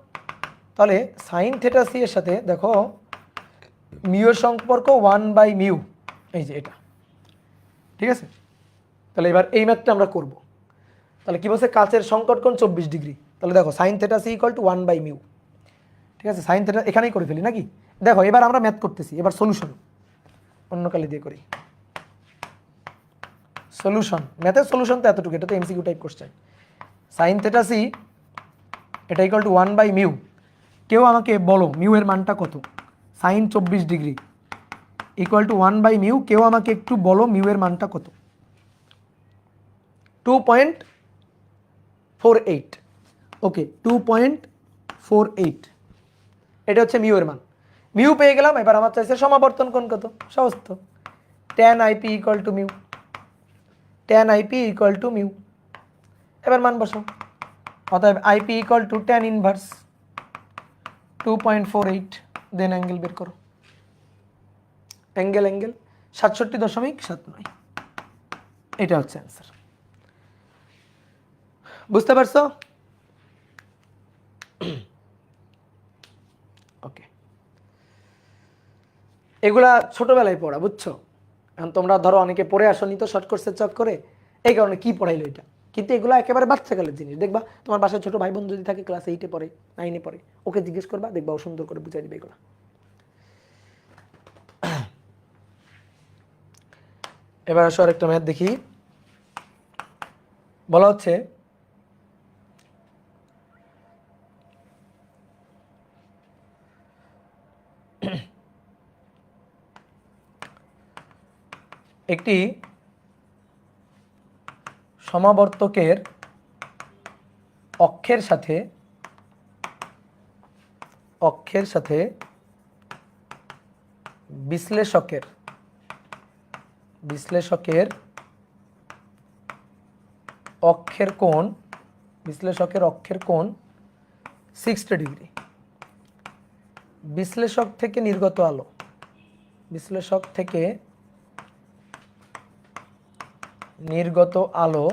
তাহলে সাইন থেটা সি এর সাথে দেখো মিউ এর সম্পর্ক 1 মিউ, এই যে এটা, ঠিক আছে। তাহলে এবার এই ম্যাথটা আমরা করব। তাহলে কি বলছে? কাচের সংকট কোণ 24 ডিগ্রি, তাহলে দেখো sine theta C equal to 1 mu, ঠিক আছে, সাইন থেটা এখানেই করে ফেলি নাকি? দেখো এবার আমরা ম্যাথ করতেছি, এবার সলিউশন অন্য কালি দিয়ে করি। সলিউশন, ম্যাথের সলিউশন তো এতটুকু, এটা তো MCQ type question. Sine theta C এটা ইকুয়াল টু 1 মিউ, কেউ আমাকে বলো মিউ এর মানটা কত? Sine 24 degree equal to 1 mu, কেউ আমাকে একটু বলো মিউ এর মানটা কত? 2.48, ওকে 2.48, এটা হচ্ছে মিউ এর মান। মিউ পেয়ে গেলাম। এবার আমার চাইছে সমাবর্তন কোণ কত, সহজ তো, tan IP equal to mu, tan IP equal to mu. এবার মান বসাও, অতএব IP equal to tan inverse 2.48, then angle বের করো। অ্যাঙ্গেল 67.79, এটা হচ্ছে অ্যান্সার। বুঝতে পারছো? ওকে, এগুলা ছোটবেলায় পড়া, বুঝছো? এখন তোমরা ধরো অনেকে পড়ে আসনি তো শর্ট কোর্সের চক্করে, এই কারণে কি পড়াইলো এটা, কিন্তু এগুলো একেবারে বাচ্চাকালের জিনিস। দেখবা তোমার বাসায় ছোট ভাই বোন যদি থাকে, ক্লাস 8-এ পড়ে, 9-এ পড়ে, ওকে জিজ্ঞেস করবা, দেখবা ও সুন্দর করে বুঝাই দিবে এগুলো। এবার আসো আরেকটা ম্যাথ দেখি। বলা হচ্ছে একটি সমাবর্তকের অক্ষের সাথে বিশ্লেষকের অক্ষের কোণ 60 ডিগ্রি। বিশ্লেষক থেকে নির্গত আলো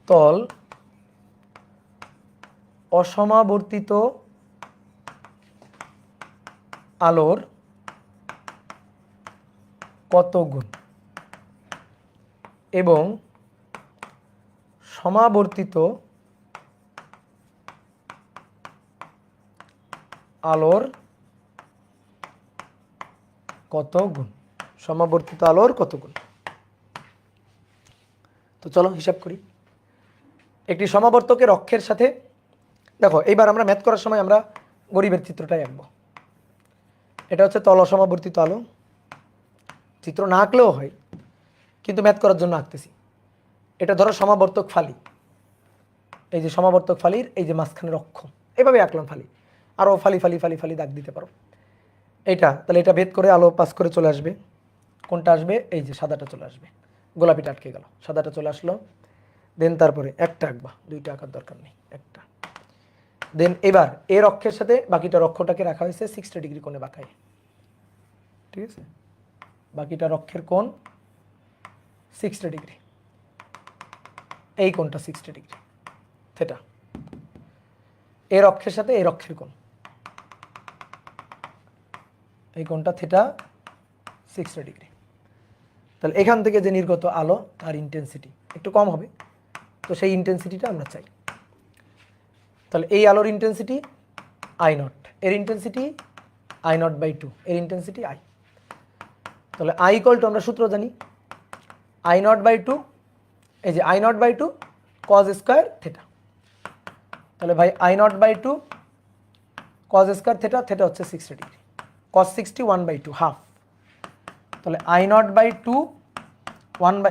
তল অসমাবর্তিত আলোর কত গুণ এবং সমাবর্তিত আলোর কত গুণ, তো চলো হিসাব করি। একটি সমাবর্তকের অক্ষের সাথে, দেখো এইবার আমরা ম্যাথ করার সময় আমরা গরিবের চিত্রটাই আঁকবো। এটা হচ্ছে তল অসমাবর্তিত আলো, চিত্র না আঁকলেও হয়, কিন্তু ম্যাথ করার জন্য আঁকতেছি। এটা ধরো সমাবর্তক ফালি, এই যে সমাবর্তক ফালির এই যে মাঝখানের অক্ষ, এভাবে আঁকলাম ফালি, আরও ফালি দাগ দিতে পারো। এইটা তাহলে এটা ভেদ করে আলো পাস করে চলে আসবে, কোনটা আসবে, এই যে সাদাটা চলে আসবে, গোলাপিটা আটকে গেল, সাদাটা চলে আসলো। দেন তারপরে একটা আঁকবা, দুইটা আঁকার দরকার নেই, একটা। দেন এবার এর অক্ষের সাথে বাকিটার অক্ষটাকে রাখা হয়েছে 60 ডিগ্রি কোণে বাঁকায়, ঠিক আছে? বাকিটার অক্ষের কোণ 60 ডিগ্রি, এই কোণটা 60 ডিগ্রি থেটা। এর অক্ষের সাথে এর অক্ষের কোণ, এই কোণটা থেটা 60 ডিগ্রি। তাহলে এখান থেকে যে নির্গত আলো তার ইন্টেন্সিটি একটু কম হবে, তো সেই ইন্টেন্সিটিটা আমরা চাই। তাহলে এই আলোর ইন্টেন্সিটি I0, এর ইন্টেন্সিটি I0/2, এর ইন্টেন্সিটি I। তাহলে I ইকুয়াল টু আমরা সূত্র জানি, I0/2, এই যে I0/2 cos স্কয়ার থেটা। তাহলে ভাই I0/2 cos square theta, theta হচ্ছে 60 ডিগ্রি, cos 60 1/2 হাফ। তাহলে I0/2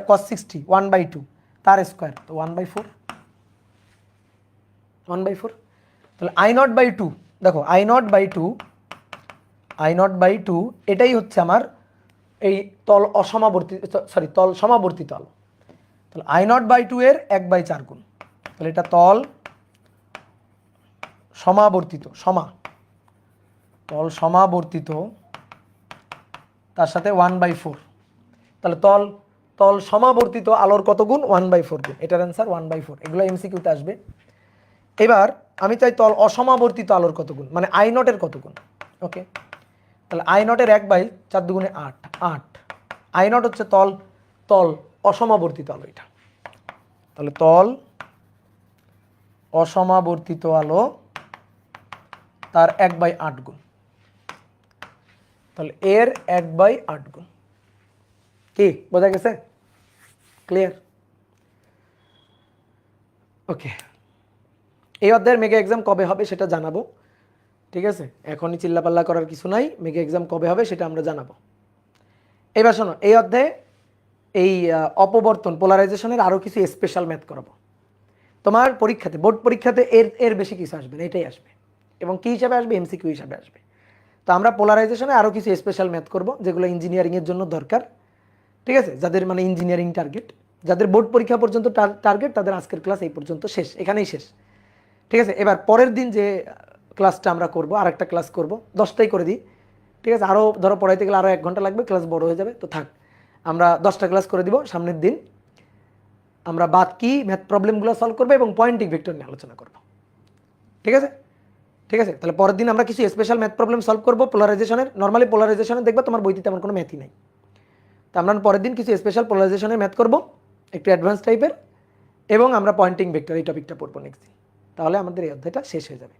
cos 60 1/2 তার স্কয়ার, তো 1/4, তাহলে I0/2, দেখো I0/2 এটাই হচ্ছে আমার এই তল সমাবর্তিত আলো। তাহলে I0/2 এর 1/4 গুণ, তাহলে এটা তল সমাবর্তিত, তার সাথে 1/4, তাহলে তল সমাবর্তিত আলোর কত গুণ, 1/4 গুণ। এটার অ্যান্সার 1/4, এগুলো এমসিকিউতে আসবে। এবার আমি চাই তল অসমাবর্তিত আলোর কত গুণ, মানে I0 এর কত গুণ। ওকে, তাহলে I0 এর 1/4 দুগুণে 8, I0 হচ্ছে তল অসমাবর্তিত আলো এটা। তাহলে তল অসমাবর্তিত আলো তার 1/8 গুণ, তাহলে এর 1/8 গুণ। কি বোঝা গেছে? ক্লিয়ার? ওকে, এই অধ্যায়ের মেগা এক্সাম কবে হবে সেটা জানাবো, ঠিক আছে? এখনই চিল্লাপাল্লা করার কিছু নাই, মেগা এক্সাম কবে হবে সেটা আমরা জানাবো। এবার শোনো, এই অধ্যায়ে এই অপবর্তন পোলারাইজেশনের আরও কিছু স্পেশাল ম্যাথ করাবো। তোমার পরীক্ষাতে, বোর্ড পরীক্ষাতে এর বেশি কিছু আসবে না, এটাই আসবে। এবং কী হিসাবে আসবে, এমসিকিউ হিসাবে আসবে। তো আমরা পোলারাইজেশনে আরও কিছু স্পেশাল ম্যাথ করব যেগুলো ইঞ্জিনিয়ারিংয়ের জন্য দরকার, ঠিক আছে, যাদের মানে ইঞ্জিনিয়ারিং টার্গেট, যাদের বোর্ড পরীক্ষা পর্যন্ত টার্গেট, তাদের আজকের ক্লাস এই পর্যন্ত শেষ, এখানেই শেষ, ঠিক আছে। এবার পরের দিন যে ক্লাসটা আমরা করব, আর একটা ক্লাস করব, 10টাই করে দিই, ঠিক আছে। আরও ধরো পড়াইতে গেলে আরও 1 ঘন্টা লাগবে, ক্লাস বড় হয়ে যাবে, তো থাক আমরা 10টা ক্লাস করে দিব। সামনের দিন আমরা বাকি ম্যাথ প্রবলেমগুলো সলভ করবো এবং পয়েন্টিং ভেক্টর নিয়ে আলোচনা করব, ঠিক আছে। ঠিক আছে, তাহলে পরের দিন আমরা কিছু স্পেশাল ম্যাথ প্রবলেম সলভ করবো পোলারাইজেশনের। নর্মালি পোলারাইজেশনে দেখবে তোমার বইতে তেমন কোনো ম্যাথই নাই, তো আমরা পরের দিন কিছু স্পেশাল পোলারাইজেশনের ম্যাথ করব, একটু অ্যাডভান্স টাইপের, এবং আমরা পয়েন্টিং ভেক্টর এই টপিকটা পড়বো নেক্সট দিন। তাহলে আমাদের এই অধ্যায়টা শেষ হয়ে যাবে।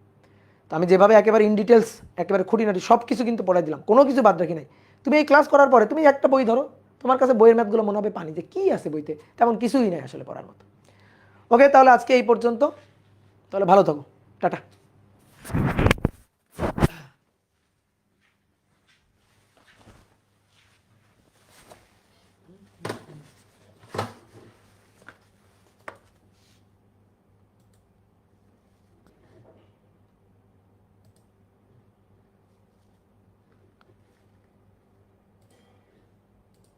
তো আমি যেভাবে একেবারে ইন ডিটেলস, একেবারে খুঁটিনাটি সব কিছু কিন্তু পড়াই দিলাম, কোনো কিছু বাদ রাখি নাই। তুমি এই ক্লাস করার পরে তুমি একটা বই ধরো, তোমার কাছে বইয়ের ম্যাথগুলো মনে হবে পানি, যে কী আছে বইতে, তেমন কিছুই নাই আসলে পড়ার মতো। ওকে, তাহলে আজকে এই পর্যন্ত, তাহলে ভালো থাকো, টাটা।